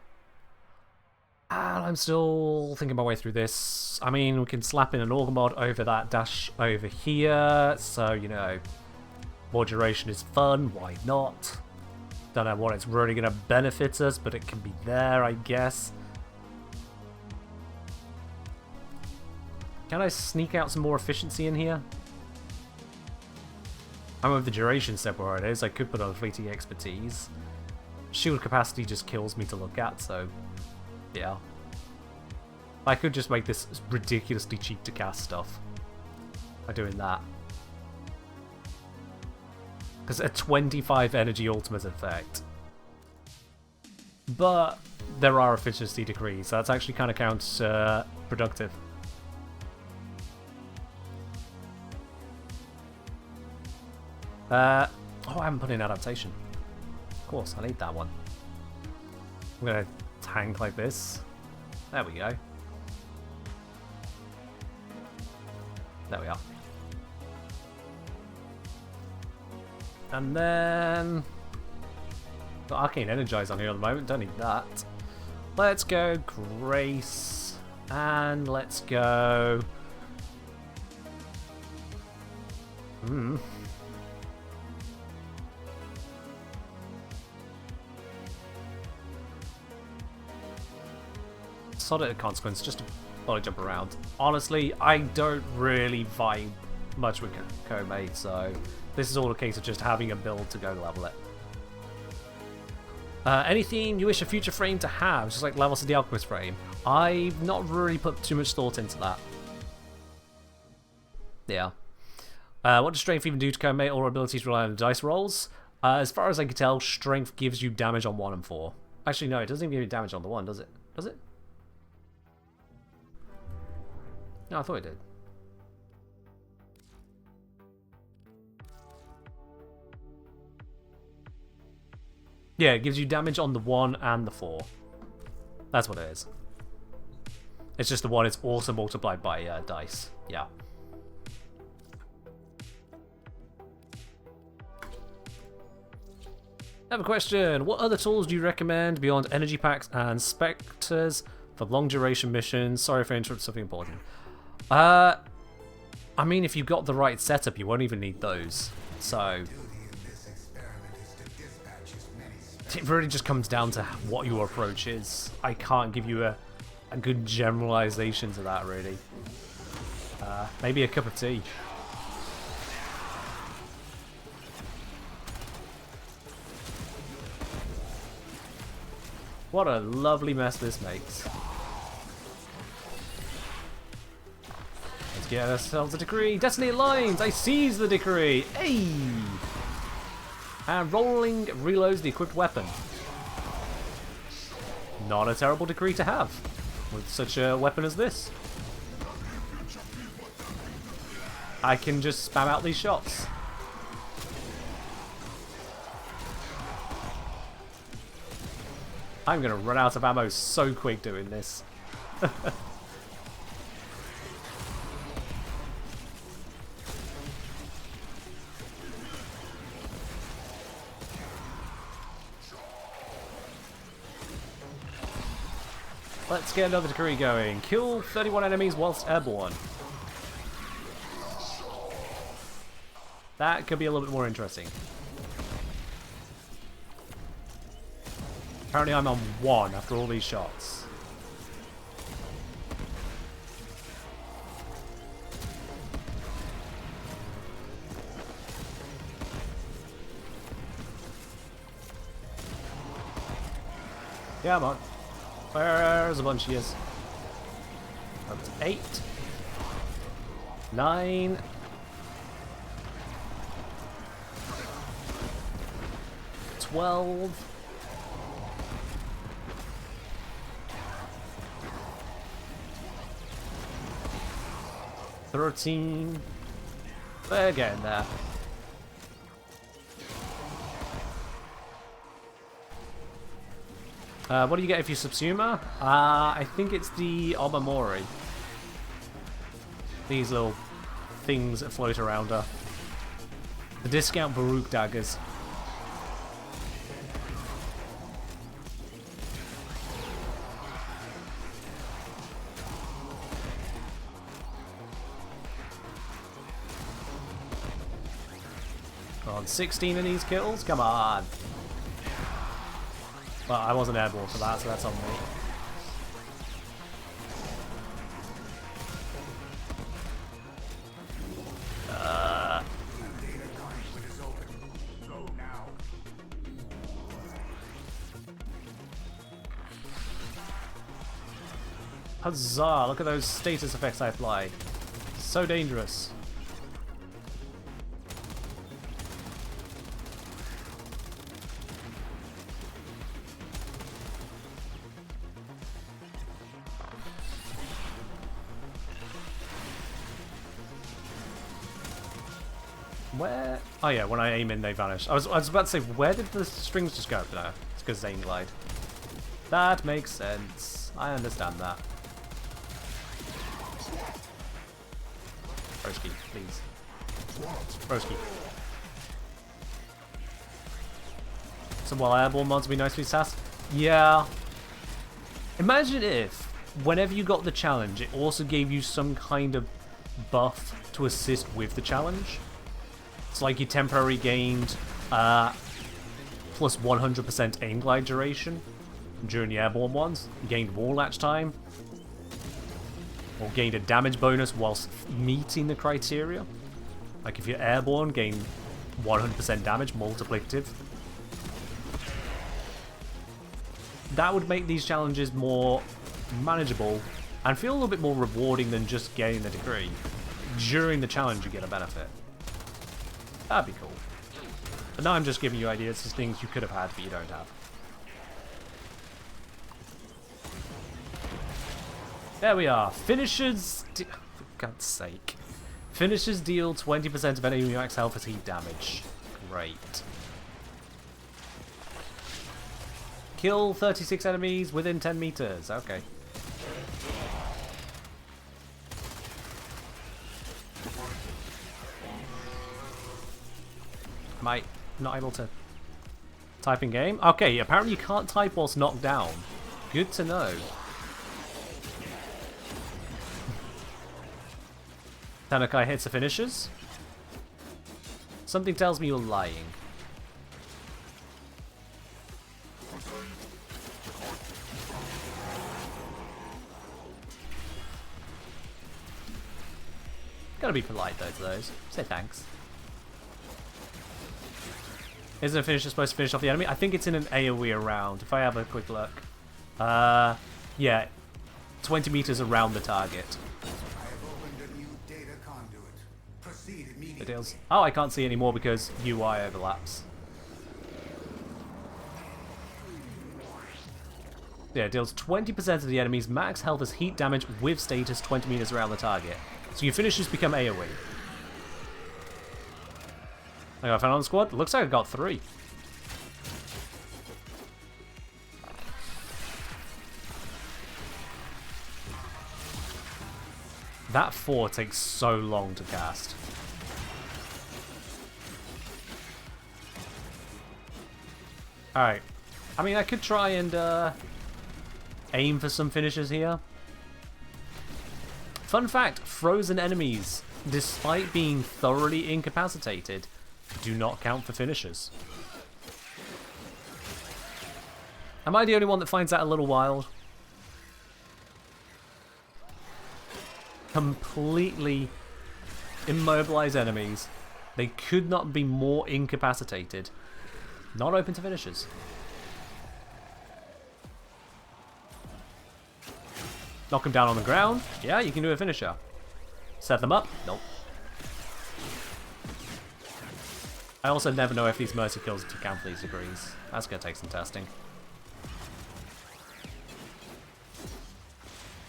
And I'm still thinking my way through this. I mean, we can slap in an Augur mod over that dash over here, so, you know, more duration is fun, why not? Don't know what it's really going to benefit us, but it can be there, I guess. Can I sneak out some more efficiency in here? I'm with the duration set where it is. I could put on fleeting expertise. Shield capacity just kills me to look at, so yeah. I could just make this ridiculously cheap to cast stuff by doing that. Because a 25 energy ultimate effect. But there are efficiency decrees, so that's actually kind of counterproductive. Oh, I haven't put in adaptation. Of course, I need that one. I'm gonna tank like this. There we go. There we are. And then... got Arcane Energize on here at the moment, don't need that. Let's go Grace. And let's go... Solid consequence, just to body jump around. Honestly, I don't really vibe much with Komei, so this is all a case of just having a build to go level it. Anything you wish a future frame to have, just like levels of the Alchemist frame? I've not really put too much thought into that. Yeah. What does strength even do to Komei? All abilities rely on dice rolls. As far as I can tell, strength gives you damage on 1 and 4. Actually, no, it doesn't even give you damage on the 1, does it? Does it? No, I thought it did. Yeah, it gives you damage on the 1 and the 4. That's what it is. It's just the 1 is also multiplied by dice. Yeah. I have a question. What other tools do you recommend beyond energy packs and specters for long duration missions? Sorry if I interrupted something important. I mean, if you've got the right setup, you won't even need those. So it really just comes down to what your approach is. I can't give you a good generalization to that, really. Maybe a cup of tea. What a lovely mess this makes. Let's get ourselves a decree. Destiny Lines! I seize the decree! Hey! And rolling reloads the equipped weapon. Not a terrible decree to have with such a weapon as this. I can just spam out these shots. I'm gonna run out of ammo so quick doing this. Let's get another decree going. Kill 31 enemies whilst airborne. That could be a little bit more interesting. Apparently I'm on 1 after all these shots. Come on. There's a bunch of yous. Up to 8. 9. 12. 13. We're getting there. What do you get if you subsume her? I think it's the Omamori. These little things that float around her. The discount Baruch daggers. On 16 of these kills? Come on. Well, I wasn't airborne for that, so that's on me. Huzzah! Look at those status effects I apply. So dangerous. Where? Oh yeah, when I aim in, they vanish. I was about to say, where did the strings just go? No, it's because Zane glide. That makes sense. I understand that. Broski, please. Broski. Some while airborne mods would be nice for SAS. Yeah. Imagine if, whenever you got the challenge, it also gave you some kind of buff to assist with the challenge. It's like you temporarily gained plus 100% aim glide duration during the airborne ones. You gained wall latch time. Or gained a damage bonus whilst meeting the criteria. Like if you're airborne, gain 100% damage, multiplicative. That would make these challenges more manageable and feel a little bit more rewarding than just getting the degree. During the challenge you get a benefit. That'd be cool. But now I'm just giving you ideas of things you could have had but you don't have. There we are. Finishers... For God's sake. Finishers deal 20% of enemy max health as heat damage. Great. Kill 36 enemies within 10 meters. Okay. Am I not able to type in game? Okay, apparently you can't type whilst knocked down. Good to know. Tanakai hits the finishers. Something tells me you're lying. Gotta be polite though to those. Say thanks. Isn't a finisher supposed to finish off the enemy? I think it's in an AoE around. If I have a quick look. Yeah. 20 meters around the target. It deals. Oh, I can't see anymore because UI overlaps. Yeah, it deals 20% of the enemy's max health as heat damage with status 20 meters around the target. So your finishers become AoE. I got found on the squad. Looks like I got 3. That 4 takes so long to cast. Alright. I mean, I could try and aim for some finishes here. Fun fact, frozen enemies, despite being thoroughly incapacitated, do not count for finishers. Am I the only one that finds that a little wild? Completely immobilize enemies. They could not be more incapacitated. Not open to finishers. Knock them down on the ground. Yeah, you can do a finisher. Set them up. Nope. I also never know if these mercy kills to count for these degrees. That's going to take some testing.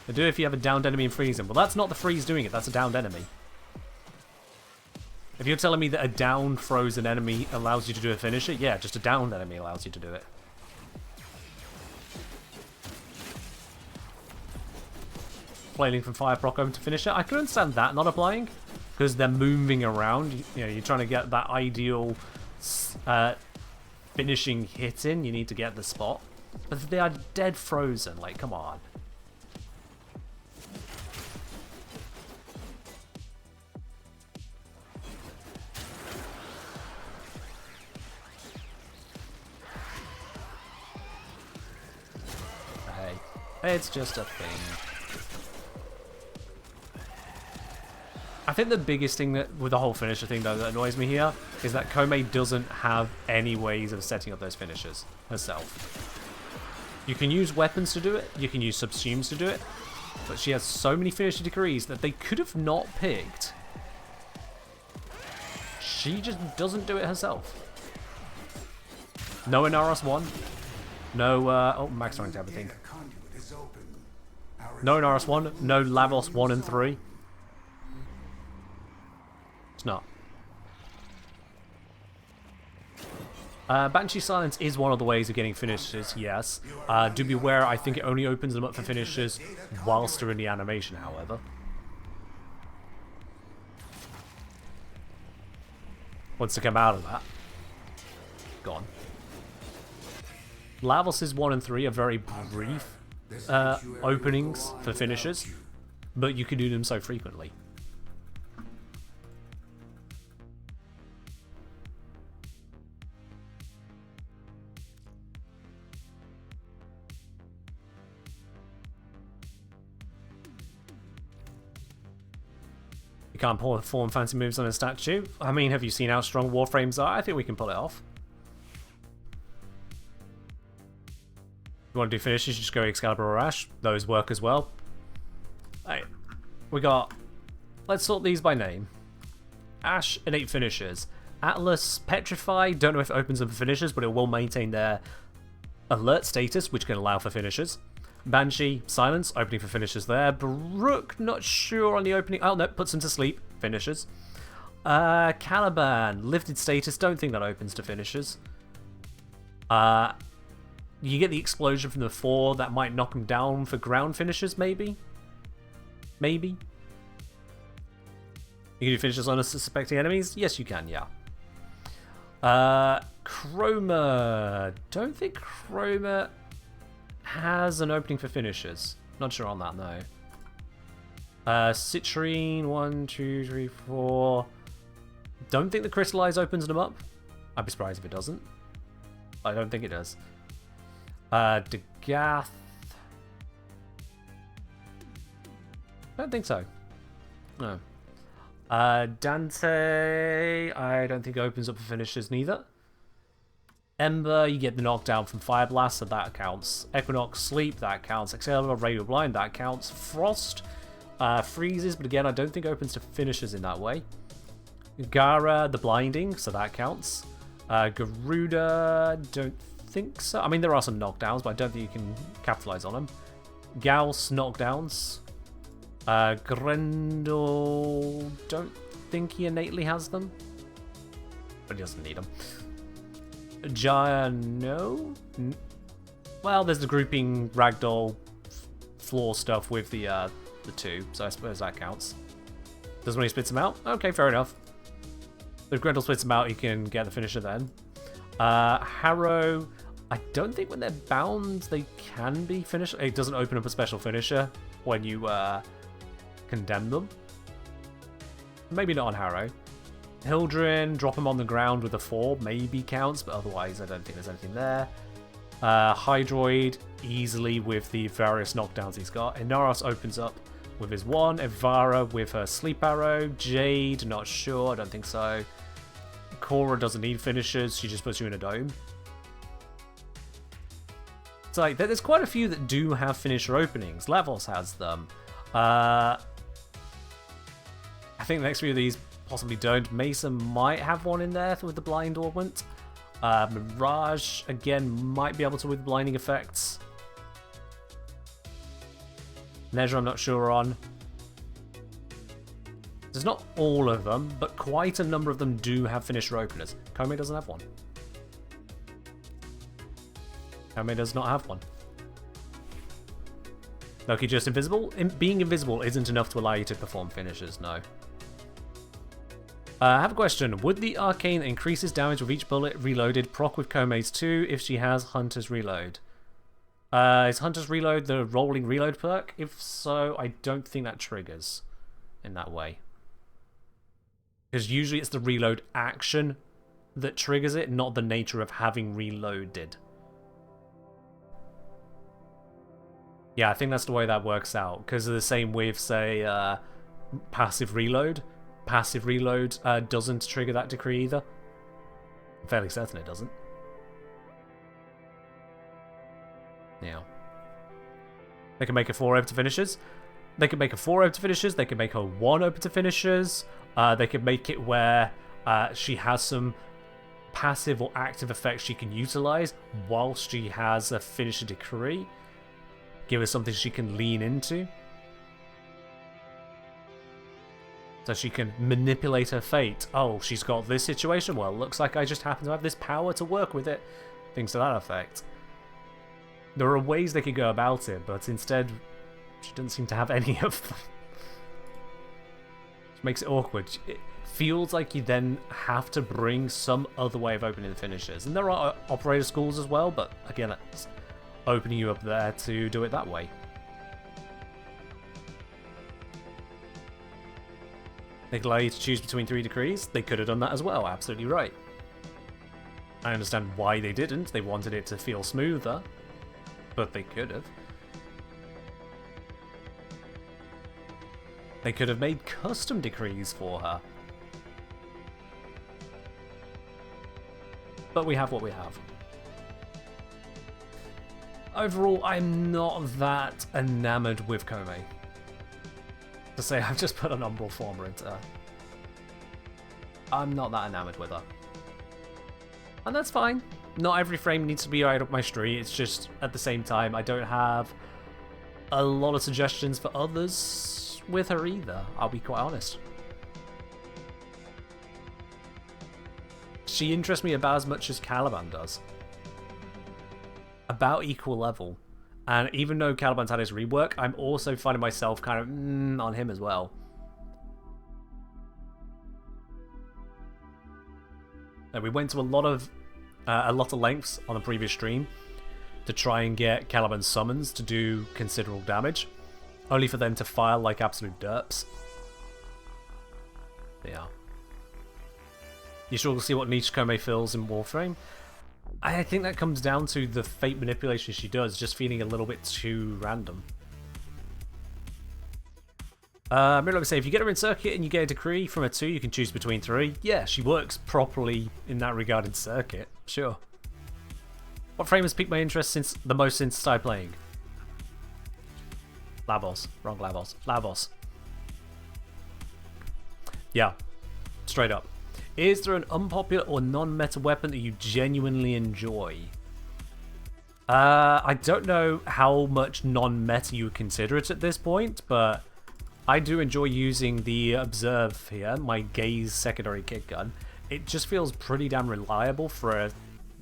They do if you have a downed enemy and freeze them. Well, that's not the freeze doing it. That's a downed enemy. If you're telling me that a downed frozen enemy allows you to do a finisher, yeah, just a downed enemy allows you to do it. Flailing from fire proc home to finisher. I can understand that not applying. because they're moving around. You know, you're trying to get that ideal finishing hit in. You need to get the spot, but they are dead frozen. Like, come on. Hey, it's just a thing. I think the biggest thing that with the whole finisher thing though that annoys me here is that Komei doesn't have any ways of setting up those finishers herself. You can use weapons to do it, you can use subsumes to do it, but she has so many finisher decrees that they could have not picked. She just doesn't do it herself. No Inaros 1. No, oh, max rank tab, I think. No Inaros 1, no Lavos 1 and 3. It's not. Banshee Silence is one of the ways of getting finishers, yes. Do be aware, I think it only opens them up for finishers whilst they're in the animation, however. Once they come out of that. Gone. Lavos' 1 and 3 are very brief openings for finishers, but you can do them so frequently. You can't perform fancy moves on a statue. I mean, have you seen how strong Warframes are? I think we can pull it off. If you want to do finishes, just go Excalibur or Ash. Those work as well. Alright, we got... Let's sort these by name. Ash, innate finishers. Atlas, Petrify. Don't know if it opens them for finishers, but it will maintain their alert status, which can allow for finishers. Banshee, Silence, opening for finishers there. Brook, not sure on the opening. Oh, no, puts them to sleep. Finishers. Caliban, lifted status. Don't think that opens to finishers. You get the explosion from the 4 that might knock them down for ground finishers, maybe? Maybe? You can do finishers on suspecting enemies? Yes, you can, yeah. Chroma. Don't think Chroma has an opening for finishers. Not sure on that, no. Citrine, 1, 2, 3, 4. Don't think the Crystallize opens them up. I'd be surprised if it doesn't. I don't think it does. Degath. Don't think so. No. Dante, I don't think opens up for finishers neither. Ember, you get the knockdown from Fire Blast, so that counts. Equinox, Sleep, that counts. Excalibur, Radial Blind, that counts. Frost, freezes, but again, I don't think opens to finishers in that way. Gara, the Blinding, so that counts. Garuda, don't think so. I mean, there are some knockdowns, but I don't think you can capitalize on them. Gauss, knockdowns. Grendel, don't think he innately has them, but he doesn't need them. Jaya, no? Well, there's the grouping ragdoll floor stuff with the 2, so I suppose that counts. Does when he splits them out? Okay, fair enough. If Grendel splits them out, you can get the finisher then. Harrow, I don't think when they're bound they can be finished. It doesn't open up a special finisher when you condemn them. Maybe not on Harrow. Hildren, drop him on the ground with a 4, maybe counts, but otherwise I don't think there's anything there. Hydroid, easily with the various knockdowns he's got. Inaros opens up with his 1. Evara with her Sleep Arrow. Jade, not sure, I don't think so. Korra doesn't need finishers, she just puts you in a dome. It's like, there's quite a few that do have finisher openings. Lavos has them. I think the next few of these possibly don't. Mesa might have one in there with the blind augment. Mirage, again, might be able to with blinding effects. Nezra, I'm not sure on. There's not all of them, but quite a number of them do have finisher openers. Komei doesn't have one. Komei does not have one. Loki just invisible? Being invisible isn't enough to allow you to perform finishers, no. I have a question. Would the arcane that increases damage with each bullet reloaded proc with Kome's too if she has Hunter's Reload? Is Hunter's Reload the rolling reload perk? If so, I don't think that triggers in that way. Because usually it's the reload action that triggers it, not the nature of having reloaded. Yeah, I think that's the way that works out. Because of the same with, say, passive reload. Passive reload doesn't trigger that decree either. I'm fairly certain it doesn't. Yeah. They can make her 4 open to finishers. They can make her 4 open to finishers. They can make her 1 open to finishers. They can make it where she has some passive or active effects she can utilize whilst she has a finisher decree. Give her something she can lean into. So she can manipulate her fate. Oh, she's got this situation. Well, looks like I just happen to have this power to work with it. Things to that effect. There are ways they could go about it, but instead, she doesn't seem to have any of them. Which makes it awkward. It feels like you then have to bring some other way of opening the finishers. And there are operator schools as well, but again, it's opening you up there to do it that way. They could allow you to choose between 3 decrees. They could have done that as well, absolutely right. I understand why they didn't. They wanted it to feel smoother. But they could have. They could have made custom decrees for her. But we have what we have. Overall, I'm not that enamored with Kome. To say I've just put an Umbral Former into her. I'm not that enamored with her. And that's fine. Not every frame needs to be right up my street. It's just, at the same time, I don't have a lot of suggestions for others with her either. I'll be quite honest. She interests me about as much as Caliban does. About equal level. And even though Caliban's had his rework, I'm also finding myself kind of on him as well. And we went to a lot of lengths on the previous stream to try and get Caliban's summons to do considerable damage, only for them to fire like absolute derps. Yeah. You should all see what niche Kome fills in Warframe. I think that comes down to the fate manipulation she does, just feeling a little bit too random. Mirror say, if you get her in circuit and you get a decree from a 2, you can choose between 3. Yeah, she works properly in that regard in circuit, sure. What frame has piqued my interest since started playing? Lavos. Wrong Lavos. Lavos. Yeah. Straight up. Is there an unpopular or non-meta weapon that you genuinely enjoy? I don't know how much non-meta you would consider it at this point, but I do enjoy using the Observe here, my Gaze secondary kick gun. It just feels pretty damn reliable for a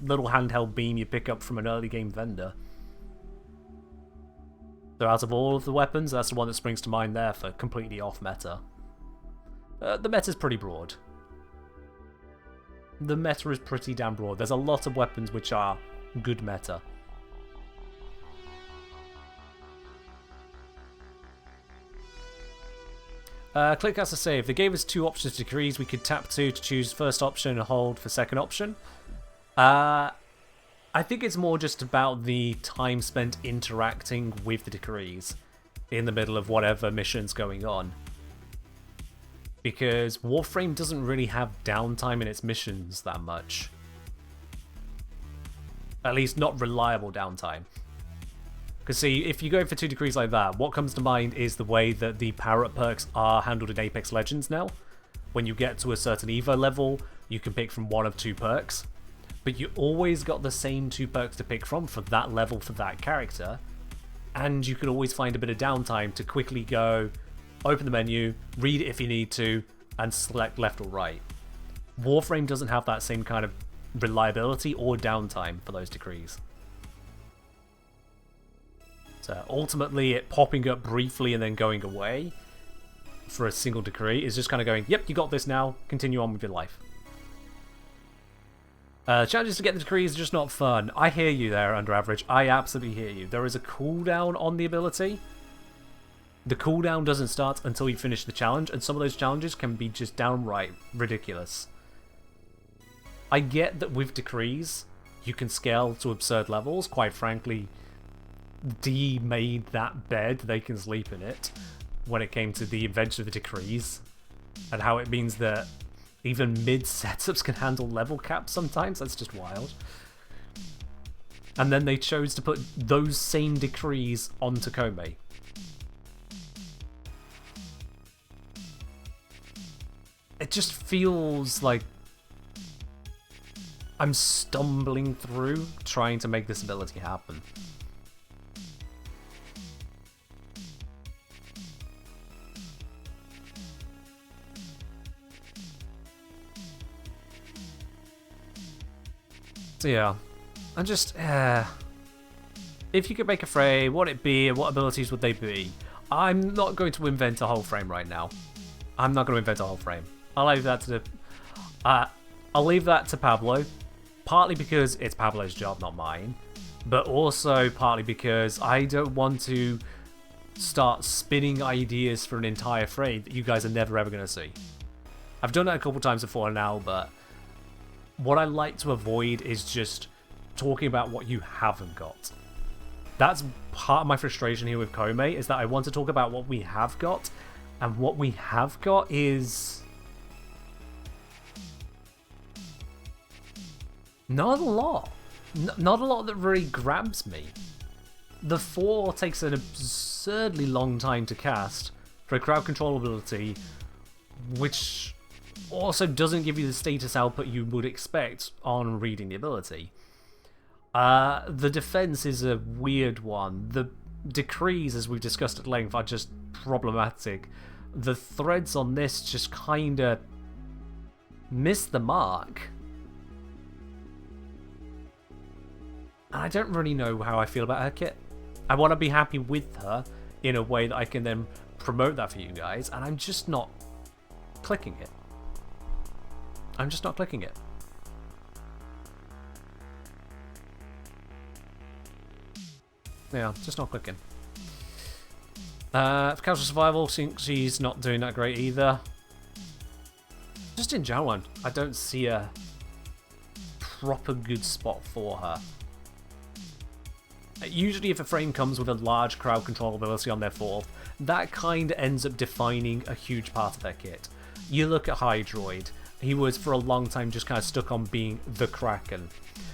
little handheld beam you pick up from an early game vendor. So out of all of the weapons, that's the one that springs to mind there for completely off meta. The meta's pretty broad. The meta is pretty damn broad. There's a lot of weapons which are good meta. Click has to say, if they gave us 2 options to decrees, we could tap 2 to choose first option and hold for second option. I think it's more just about the time spent interacting with the decrees in the middle of whatever mission's going on. Because Warframe doesn't really have downtime in its missions that much. At least not reliable downtime. Because see, if you go for 2 decrees like that, what comes to mind is the way that the power-up perks are handled in Apex Legends now. When you get to a certain Evo level, you can pick from one of 2 perks. But you always got the same 2 perks to pick from for that level for that character. And you can always find a bit of downtime to quickly go, open the menu, read it if you need to, and select left or right. Warframe doesn't have that same kind of reliability or downtime for those decrees. So ultimately, it popping up briefly and then going away for a single decree is just kind of going, yep, you got this now, continue on with your life. Challenges to get the decrees are just not fun. I hear you there, Under Average. I absolutely hear you. There is a cooldown on the ability. The cooldown doesn't start until you finish the challenge, and some of those challenges can be just downright ridiculous. I get that with decrees, you can scale to absurd levels. Quite frankly, D made that bed, they can sleep in it, when it came to the invention of the decrees, and how it means that even mid setups can handle level caps sometimes. That's just wild. And then they chose to put those same decrees onto Kome. It just feels like I'm stumbling through trying to make this ability happen. So yeah, I'm just, if you could make a frame, what would it be, and what abilities would they be? I'm not going to invent a whole frame right now. I'm not going to invent a whole frame. I'll leave that to I'll leave that to Pablo, partly because it's Pablo's job, not mine, but also partly because I don't want to start spinning ideas for an entire frame that you guys are never ever going to see. I've done that a couple times before now, but what I like to avoid is just talking about what you haven't got. That's part of my frustration here with Kome, is that I want to talk about what we have got, and what we have got is not a lot. Not a lot that really grabs me. The 4 takes an absurdly long time to cast for a crowd control ability, which also doesn't give you the status output you would expect on reading the ability. The defense is a weird one. The decrees, as we've discussed at length, are just problematic. The threads on this just kinda miss the mark. And I don't really know how I feel about her kit. I want to be happy with her in a way that I can then promote that for you guys, and I'm just not clicking it. I'm just not clicking it. Yeah, just not clicking. For casual survival, she's not doing that great either. Just in general, I don't see a proper good spot for her. Usually if a frame comes with a large crowd control ability on their 4th, that kind of ends up defining a huge part of their kit. You look at Hydroid, he was for a long time just kind of stuck on being the Kraken.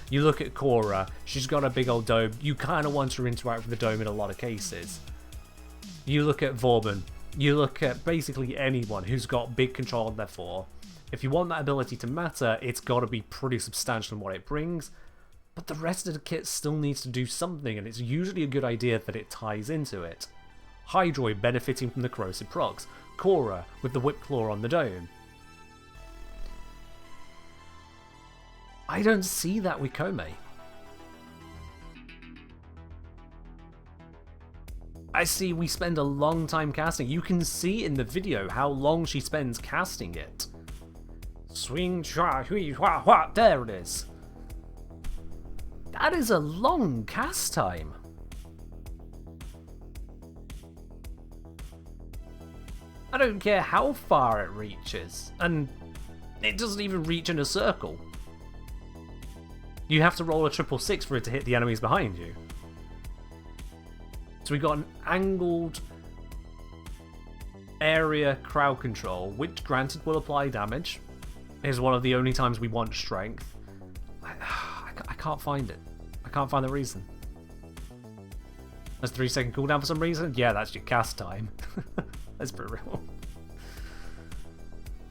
You look at Korra, she's got a big old dome, you kind of want to interact with the dome in a lot of cases. You look at Vorban, you look at basically anyone who's got big control on their 4. If you want that ability to matter, it's got to be pretty substantial in what it brings. But the rest of the kit still needs to do something, and it's usually a good idea that it ties into it. Hydroid benefiting from the corrosive procs, Korra with the whip claw on the dome. I don't see that with Kome. I see we spend a long time casting. You can see in the video how long she spends casting it. Swing, chua, hui, hua, hua. There it is. That is a long cast time. I don't care how far it reaches, and it doesn't even reach in a circle. You have to roll a 666 for it to hit the enemies behind you. So we got an angled area crowd control, which granted will apply damage. Is one of the only times we want strength. I can't find it. I can't find the reason. There's 3-second cooldown for some reason? Yeah, that's your cast time. Let's be real.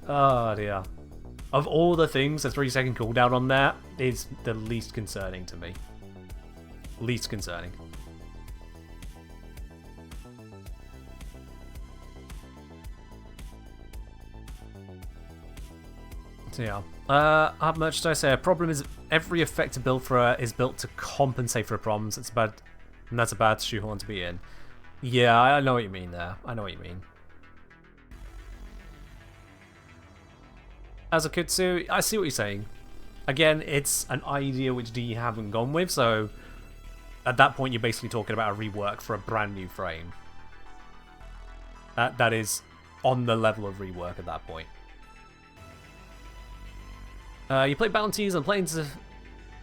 Oh dear. Of all the things, the 3-second cooldown on that is the least concerning to me. Least concerning. So yeah. How much did I say? A problem is every effective build for her is built to compensate for problems. It's bad, and that's a bad shoehorn to be in. Yeah, I know what you mean there. I know what you mean. as a Kutsu, I see what you're saying. Again, it's an idea which D haven't gone with, so at that point you're basically talking about a rework for a brand new frame. That is on the level of rework at that point. You play bounties and planes of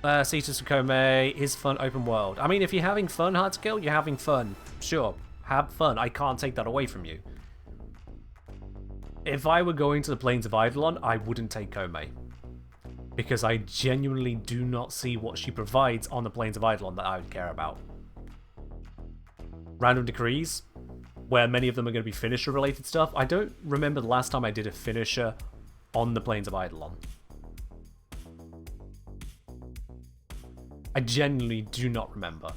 Cetus Kome is fun open world. I mean, if you're having fun, hard to kill, you're having fun. Sure, have fun. I can't take that away from you. If I were going to the Plains of Eidolon, I wouldn't take Kome. Because I genuinely do not see what she provides on the Plains of Eidolon that I would care about. Random decrees, where many of them are going to be finisher related stuff. I don't remember the last time I did a finisher on the Plains of Eidolon. I genuinely do not remember.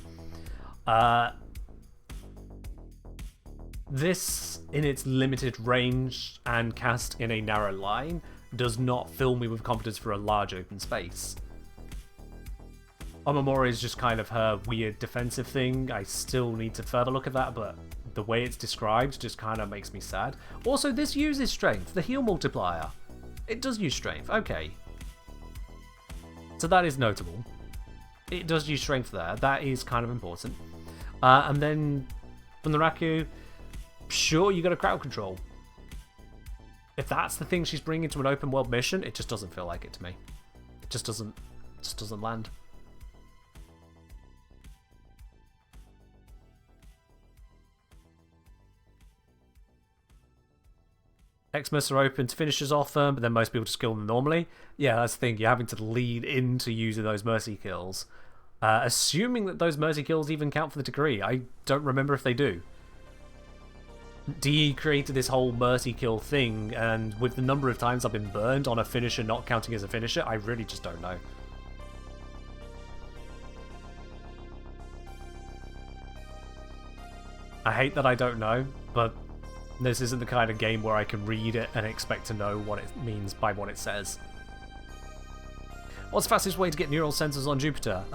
This, in its limited range and cast in a narrow line, does not fill me with confidence for a large open space. Omamori is just kind of her weird defensive thing. I still need to further look at that, but the way it's described just kind of makes me sad. Also, this uses strength, the heal multiplier. It does use strength, okay. So that is notable. It does use strength there, that is kind of important. And then from the Raku, sure, you got a crowd control. If that's the thing she's bringing to an open world mission, it just doesn't feel like it to me. It just doesn't land. Xmas are open to finishers often, but then most people just kill them normally. Yeah, that's the thing. You're having to lead into using those mercy kills. Assuming that those mercy kills even count for the degree. I don't remember if they do. DE created this whole mercy kill thing, and with the number of times I've been burned on a finisher not counting as a finisher, I really just don't know. I hate that I don't know, but this isn't the kind of game where I can read it and expect to know what it means by what it says. What's the fastest way to get neural sensors on Jupiter?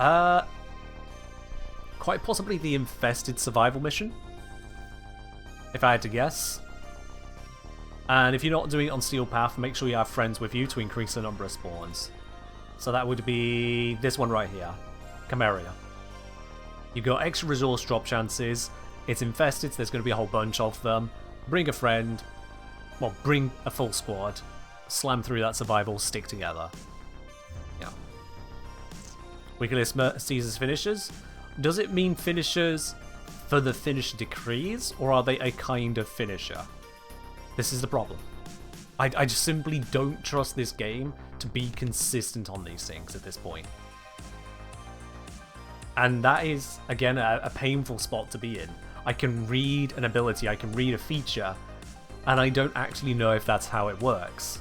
Quite possibly the infested survival mission, if I had to guess. And if you're not doing it on Steel Path, make sure you have friends with you to increase the number of spawns. So that would be this one right here, Chimeria. You've got extra resource drop chances. It's infested, so there's going to be a whole bunch of them. Bring a friend, well, bring a full squad, slam through that survival, stick together. Yeah. We can list Caesar's finishers. Does it mean finishers for the finisher decrees, or are they a kind of finisher? This is the problem. I just simply don't trust this game to be consistent on these things at this point. And that is, again, a painful spot to be in. I can read an ability, I can read a feature, and I don't actually know if that's how it works.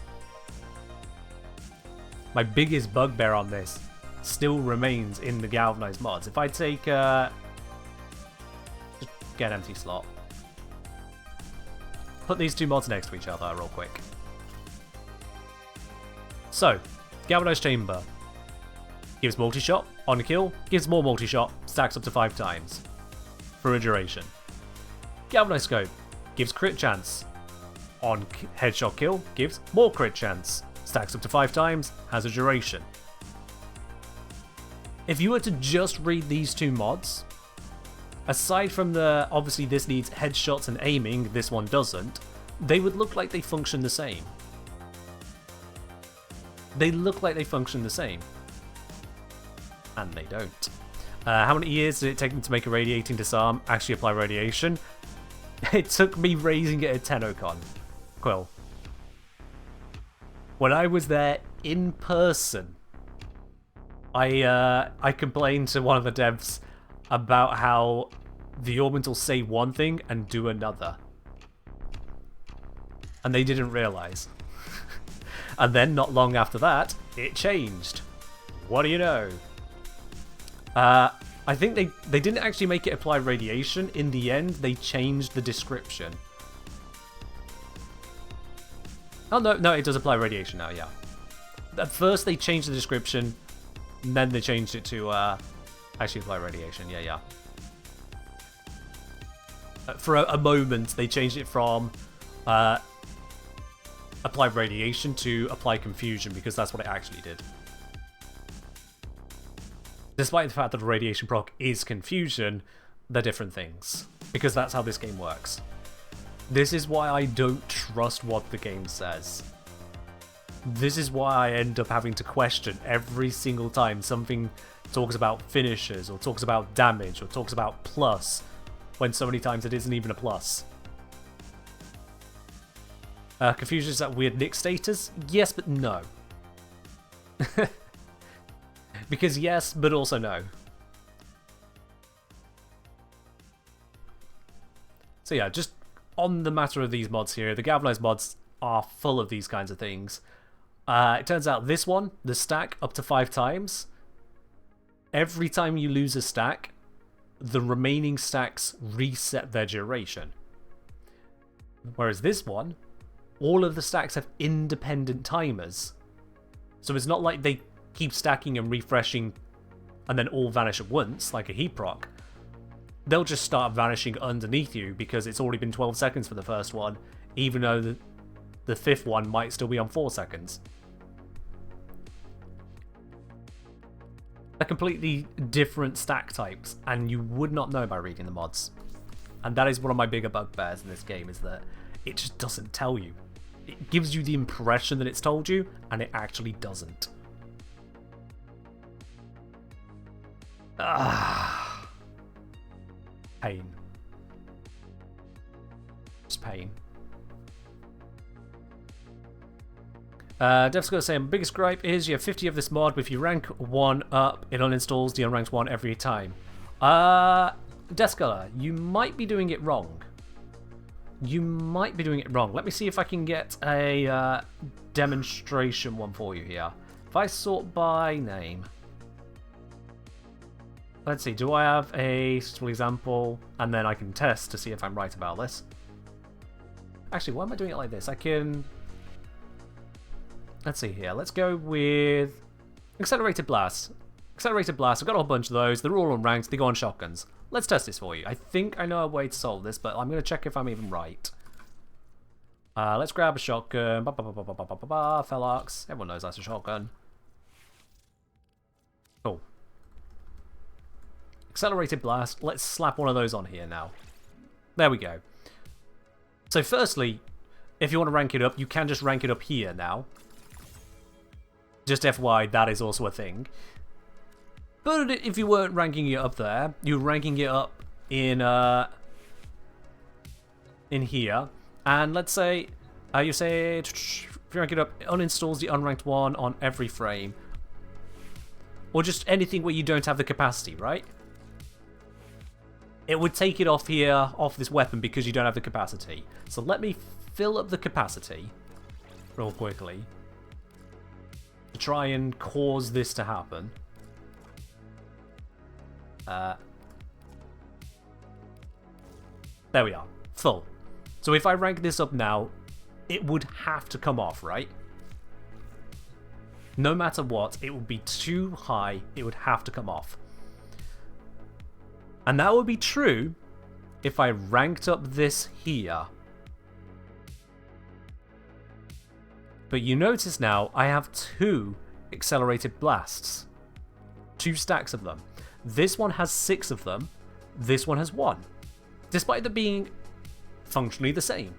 My biggest bugbear on this still remains in the galvanized mods. If I take, just get an empty slot. Put these two mods next to each other real quick. So, galvanized chamber. Gives multi-shot, on kill, gives more multi-shot, stacks up to 5 times. For a duration. Galvanized scope gives crit chance. On headshot kill, gives more crit chance. Stacks up to 5 times, has a duration. If you were to just read these two mods, aside from the, obviously this needs headshots and aiming, this one doesn't, they would look like they function the same. They look like they function the same. And they don't. How many years did it take them to make a radiating disarm actually apply radiation? It took me raising it at 10OCon. Quill. When I was there in person, I complained to one of the devs about how the Orbment will say one thing and do another. And they didn't realise. And then, not long after that, it changed. What do you know? I think they didn't actually make it apply radiation. In the end, they changed the description. Oh, no, it does apply radiation now, yeah. At first, they changed the description, and then they changed it to actually apply radiation, yeah. For a moment, they changed it from apply radiation to apply confusion, because that's what it actually did. Despite the fact that the radiation proc is confusion, they're different things, because that's how this game works. This is why I don't trust what the game says. This is why I end up having to question every single time something talks about finishes, or talks about damage, or talks about plus, when so many times it isn't even a plus. Confusion is that weird Nick status? Yes, but no. Because yes, but also no. So yeah, just on the matter of these mods here, the galvanized mods are full of these kinds of things. It turns out this one, the stack up to 5 times, every time you lose a stack, the remaining stacks reset their duration. Whereas this one, all of the stacks have independent timers. So it's not like they keep stacking and refreshing and then all vanish at once, like a heat proc. They'll just start vanishing underneath you because it's already been 12 seconds for the first one, even though the fifth one might still be on 4 seconds. They're completely different stack types, and you would not know by reading the mods. And that is one of my bigger bugbears in this game, is that it just doesn't tell you. It gives you the impression that it's told you, and it actually doesn't. Ah, pain. Just pain. Devsco saying, biggest gripe is you have 50 of this mod, but if you rank one up, it uninstalls the unranked one every time. Descaler, you might be doing it wrong. You might be doing it wrong. Let me see if I can get a demonstration one for you here. If I sort by name. Let's see, do I have a suitable example? And then I can test to see if I'm right about this. Actually, why am I doing it like this? I can... Let's see here. Let's go with Accelerated Blast. Accelerated Blast, I've got a whole bunch of those. They're all unranked. They go on shotguns. Let's test this for you. I think I know a way to solve this, but I'm going to check if I'm even right. Let's grab a shotgun. Felarx. Everyone knows that's a shotgun. Cool. Accelerated Blast. Let's slap one of those on here now. There we go. So firstly, if you want to rank it up, you can just rank it up here now. Just FYI, that is also a thing. But if you weren't ranking it up there, you're ranking it up in here. And let's say you say if you rank it up, it uninstalls the unranked one on every frame. Or just anything where you don't have the capacity, right? It would take it off here, off this weapon, because you don't have the capacity. So let me fill up the capacity real quickly to try and cause this to happen. There we are. Full. So if I rank this up now, it would have to come off, right? No matter what, it would be too high. It would have to come off. And that would be true if I ranked up this here. But you notice now I have 2 accelerated blasts. 2 stacks of them. This one has 6 of them. This one has 1. Despite them being functionally the same.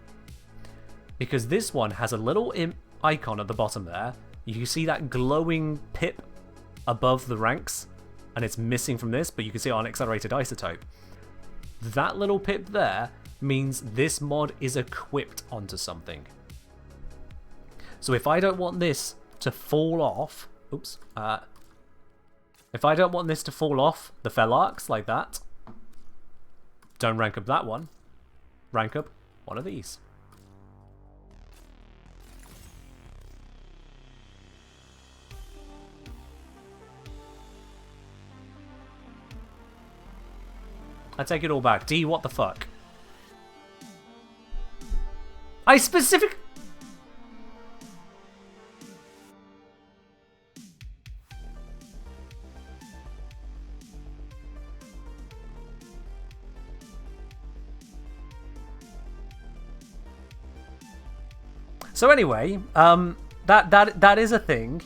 Because this one has a little icon at the bottom there. You can see that glowing pip above the ranks. And it's missing from this, but you can see it on Accelerated Isotope. That little pip there means this mod is equipped onto something. So if I don't want this to fall off... Oops. If I don't want this to fall off the Felarx like that, don't rank up that one. Rank up one of these. I take it all back. D, what the fuck? I specific... So anyway, that is a thing.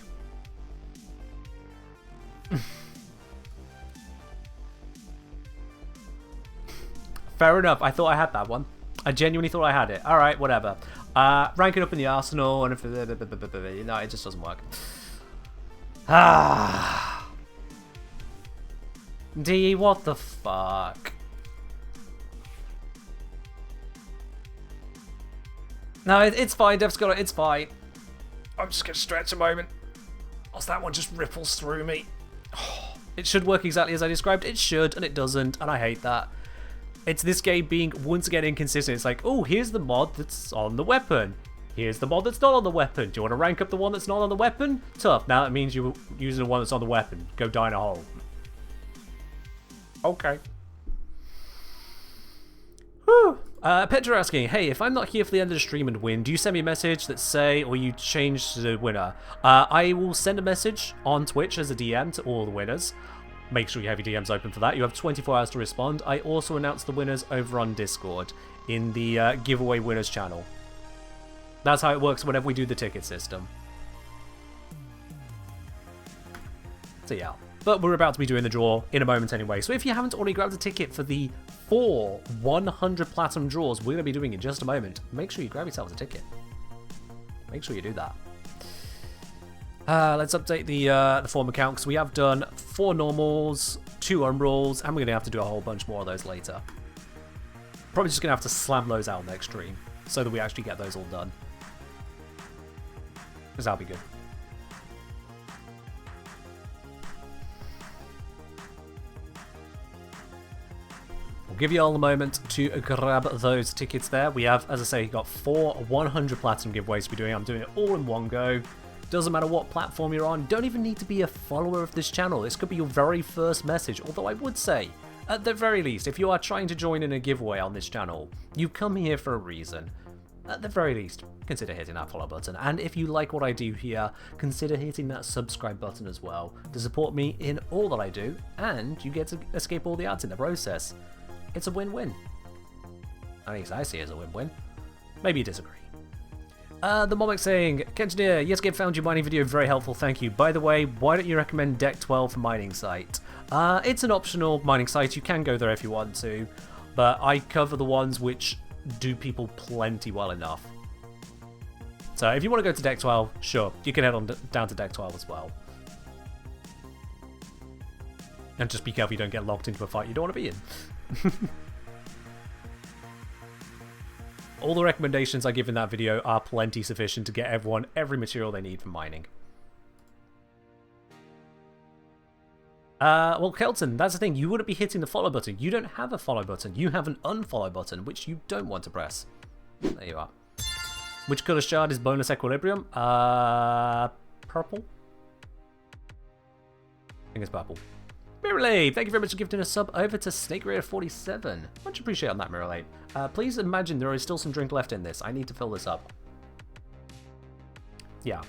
Fair enough. I thought I had that one. I genuinely thought I had it. All right, whatever. Rank it up in the arsenal, and if no, it just doesn't work. D, what the fuck? No, it's fine. Dev's got it. It's fine. I'm just gonna stretch a moment. Whilst that one just ripples through me. It should work exactly as I described. It should, and it doesn't, and I hate that. It's this game being once again inconsistent. It's like, oh, here's the mod that's on the weapon. Here's the mod that's not on the weapon. Do you want to rank up the one that's not on the weapon? Tough. Now that means you're using the one that's on the weapon. Go die in a hole. Okay. Whew. Petra asking, hey, if I'm not here for the end of the stream and win, do you send me a message that say, or you change to the winner? I will send a message on Twitch as a DM to all the winners. Make sure you have your DMs open for that. You have 24 hours to respond. I also announce the winners over on Discord in the giveaway winners channel. That's how it works whenever we do the ticket system. So yeah. But we're about to be doing the draw in a moment anyway. So if you haven't already grabbed a ticket for the 4 100 Platinum draws we're going to be doing in just a moment, make sure you grab yourself a ticket. Make sure you do that. Let's update the form account, because we have done 4 normals, 2 umbrals, and we're going to have to do a whole bunch more of those later. Probably just going to have to slam those out next stream, so that we actually get those all done. Because that'll be good. We'll give you all a moment to grab those tickets there. We have, as I say, got 4 100 Platinum giveaways to be doing. I'm doing it all in one go. Doesn't matter what platform you're on. Don't even need to be a follower of this channel. This could be your very first message. Although I would say, at the very least, if you are trying to join in a giveaway on this channel, you've come here for a reason. At the very least, consider hitting that follow button. And if you like what I do here, consider hitting that subscribe button as well to support me in all that I do, and you get to escape all the ads in the process. It's a win-win. At least I see it as a win-win. Maybe you disagree. The Momic saying, Kengineer, yes, Gabe found your mining video very helpful, thank you. By the way, why don't you recommend Deck 12 for mining site? It's an optional mining site, you can go there if you want to, but I cover the ones which do people plenty well enough. So if you want to go to Deck 12, sure, you can head on down to Deck 12 as well. And just be careful you don't get locked into a fight you don't want to be in. All the recommendations I give in that video are plenty sufficient to get everyone every material they need for mining. Well, Kelton, that's the thing. You wouldn't be hitting the follow button. You don't have a follow button. You have an unfollow button, which you don't want to press. There you are. Which color shard is bonus equilibrium? Purple? I think it's purple. Mirrorlade, thank you very much for gifting a sub over to Snake Raider 47. Much appreciate on that, Mirrorlade. Please imagine there is still some drink left in this. I need to fill this up. Yeah.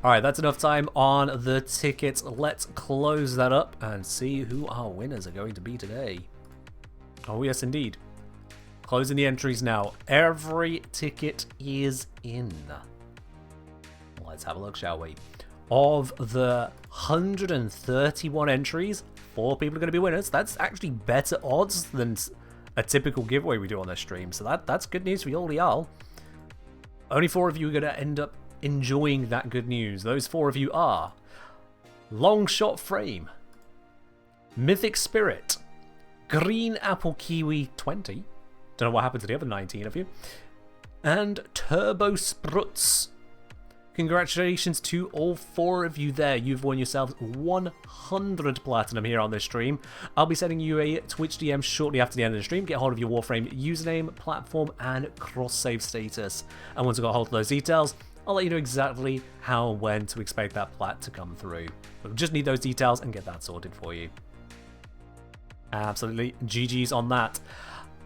Alright, that's enough time on the tickets. Let's close that up and see who our winners are going to be today. Oh, yes, indeed. Closing the entries now. Every ticket is in. Let's have a look, shall we? Of the 131 entries, 4 people are going to be winners. That's actually better odds than a typical giveaway we do on this stream. So that's good news for all y'all. Only 4 of you are going to end up enjoying that good news. Those 4 of you are Long Shot Frame, Mythic Spirit, Green Apple Kiwi 20. Don't know what happened to the other 19 of you. And Turbo Spruts. Congratulations to all 4 of you there. You've won yourselves 100 Platinum here on this stream. I'll be sending you a Twitch DM shortly after the end of the stream. Get hold of your Warframe username, platform, and cross-save status. And once I've got hold of those details, I'll let you know exactly how and when to expect that plat to come through. We'll just need those details and get that sorted for you. Absolutely. GG's on that.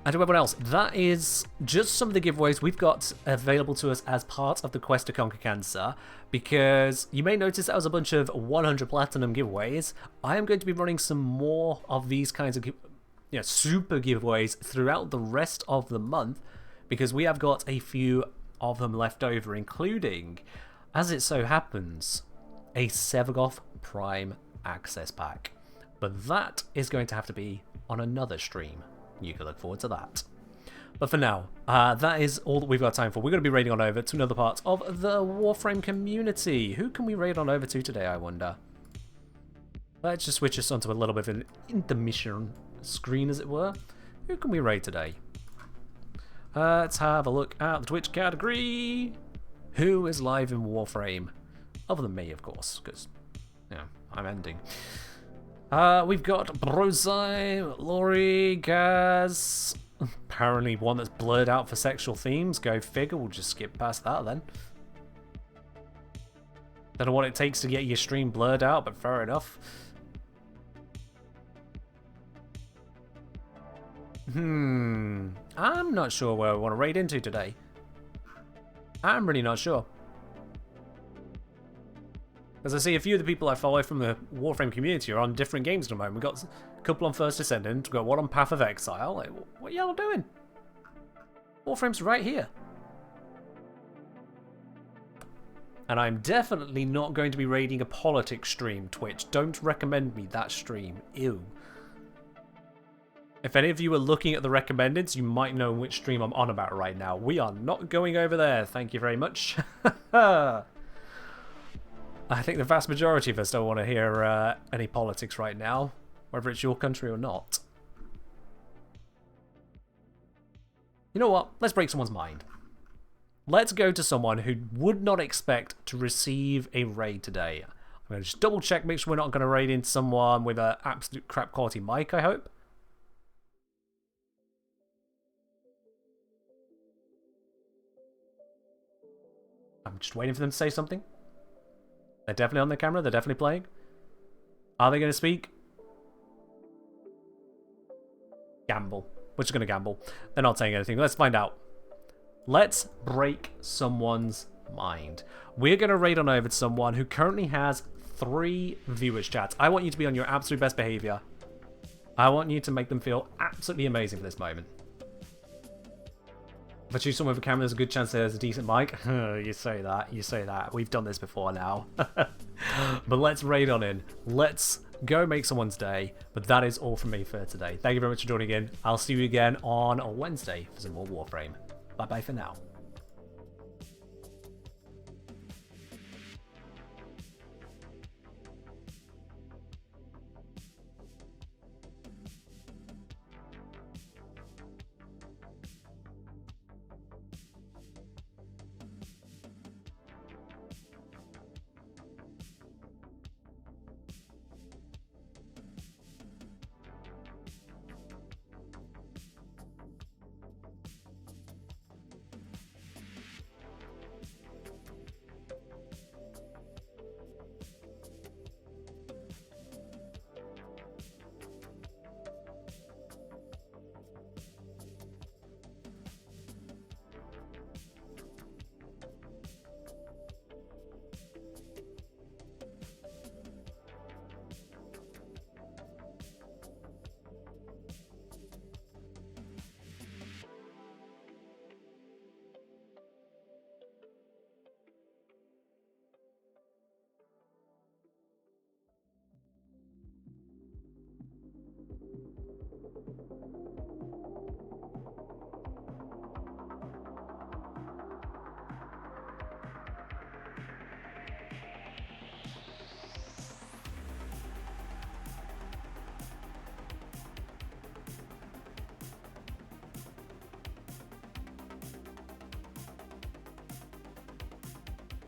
And to everyone else, that is just some of the giveaways we've got available to us as part of the Quest to Conquer Cancer, because you may notice that was a bunch of 100 Platinum giveaways. I am going to be running some more of these kinds of super giveaways throughout the rest of the month, because we have got a few of them left over, including, as it so happens, a Sevagoth Prime Access Pack. But that is going to have to be on another stream. You can look forward to that. But for now, that is all that we've got time for. We're going to be raiding on over to another part of the Warframe community. Who can we raid on over to today, I wonder? Let's just switch us onto a little bit of an intermission screen, as it were. Who can we raid today? Let's have a look at the Twitch category. Who is live in Warframe? Other than me, of course, because, you know, I'm ending. We've got Brozai, Lori, Gaz. Apparently one that's blurred out for sexual themes. Go figure, we'll just skip past that then. Don't know what it takes to get your stream blurred out, but fair enough. I'm not sure where I want to raid into today. I'm really not sure. As I see, a few of the people I follow from the Warframe community are on different games at the moment. We've got a couple on First Descendant, we've got one on Path of Exile. Like, what are y'all doing? Warframe's right here. And I'm definitely not going to be raiding a politics stream, Twitch. Don't recommend me that stream. Ew. If any of you are looking at the recommendeds, you might know which stream I'm on about right now. We are not going over there, thank you very much. I think the vast majority of us don't want to hear any politics right now, whether it's your country or not. You know what? Let's break someone's mind. Let's go to someone who would not expect to receive a raid today. I'm going to just double check, make sure we're not going to raid into someone with an absolute crap quality mic, I hope. I'm just waiting for them to say something. They're definitely on their camera. They're definitely playing. Are they going to speak? Gamble. We're just going to gamble. They're not saying anything. Let's find out. Let's break someone's mind. We're going to raid on over to someone who currently has 3 viewers, chat. I want you to be on your absolute best behavior. I want you to make them feel absolutely amazing for this moment. If I choose someone with a camera, there's a good chance there's a decent mic. You say that, you say that. We've done this before now. But let's raid on in. Let's go make someone's day. But that is all from me for today. Thank you very much for joining in. I'll see you again on Wednesday for some more Warframe. Bye-bye for now.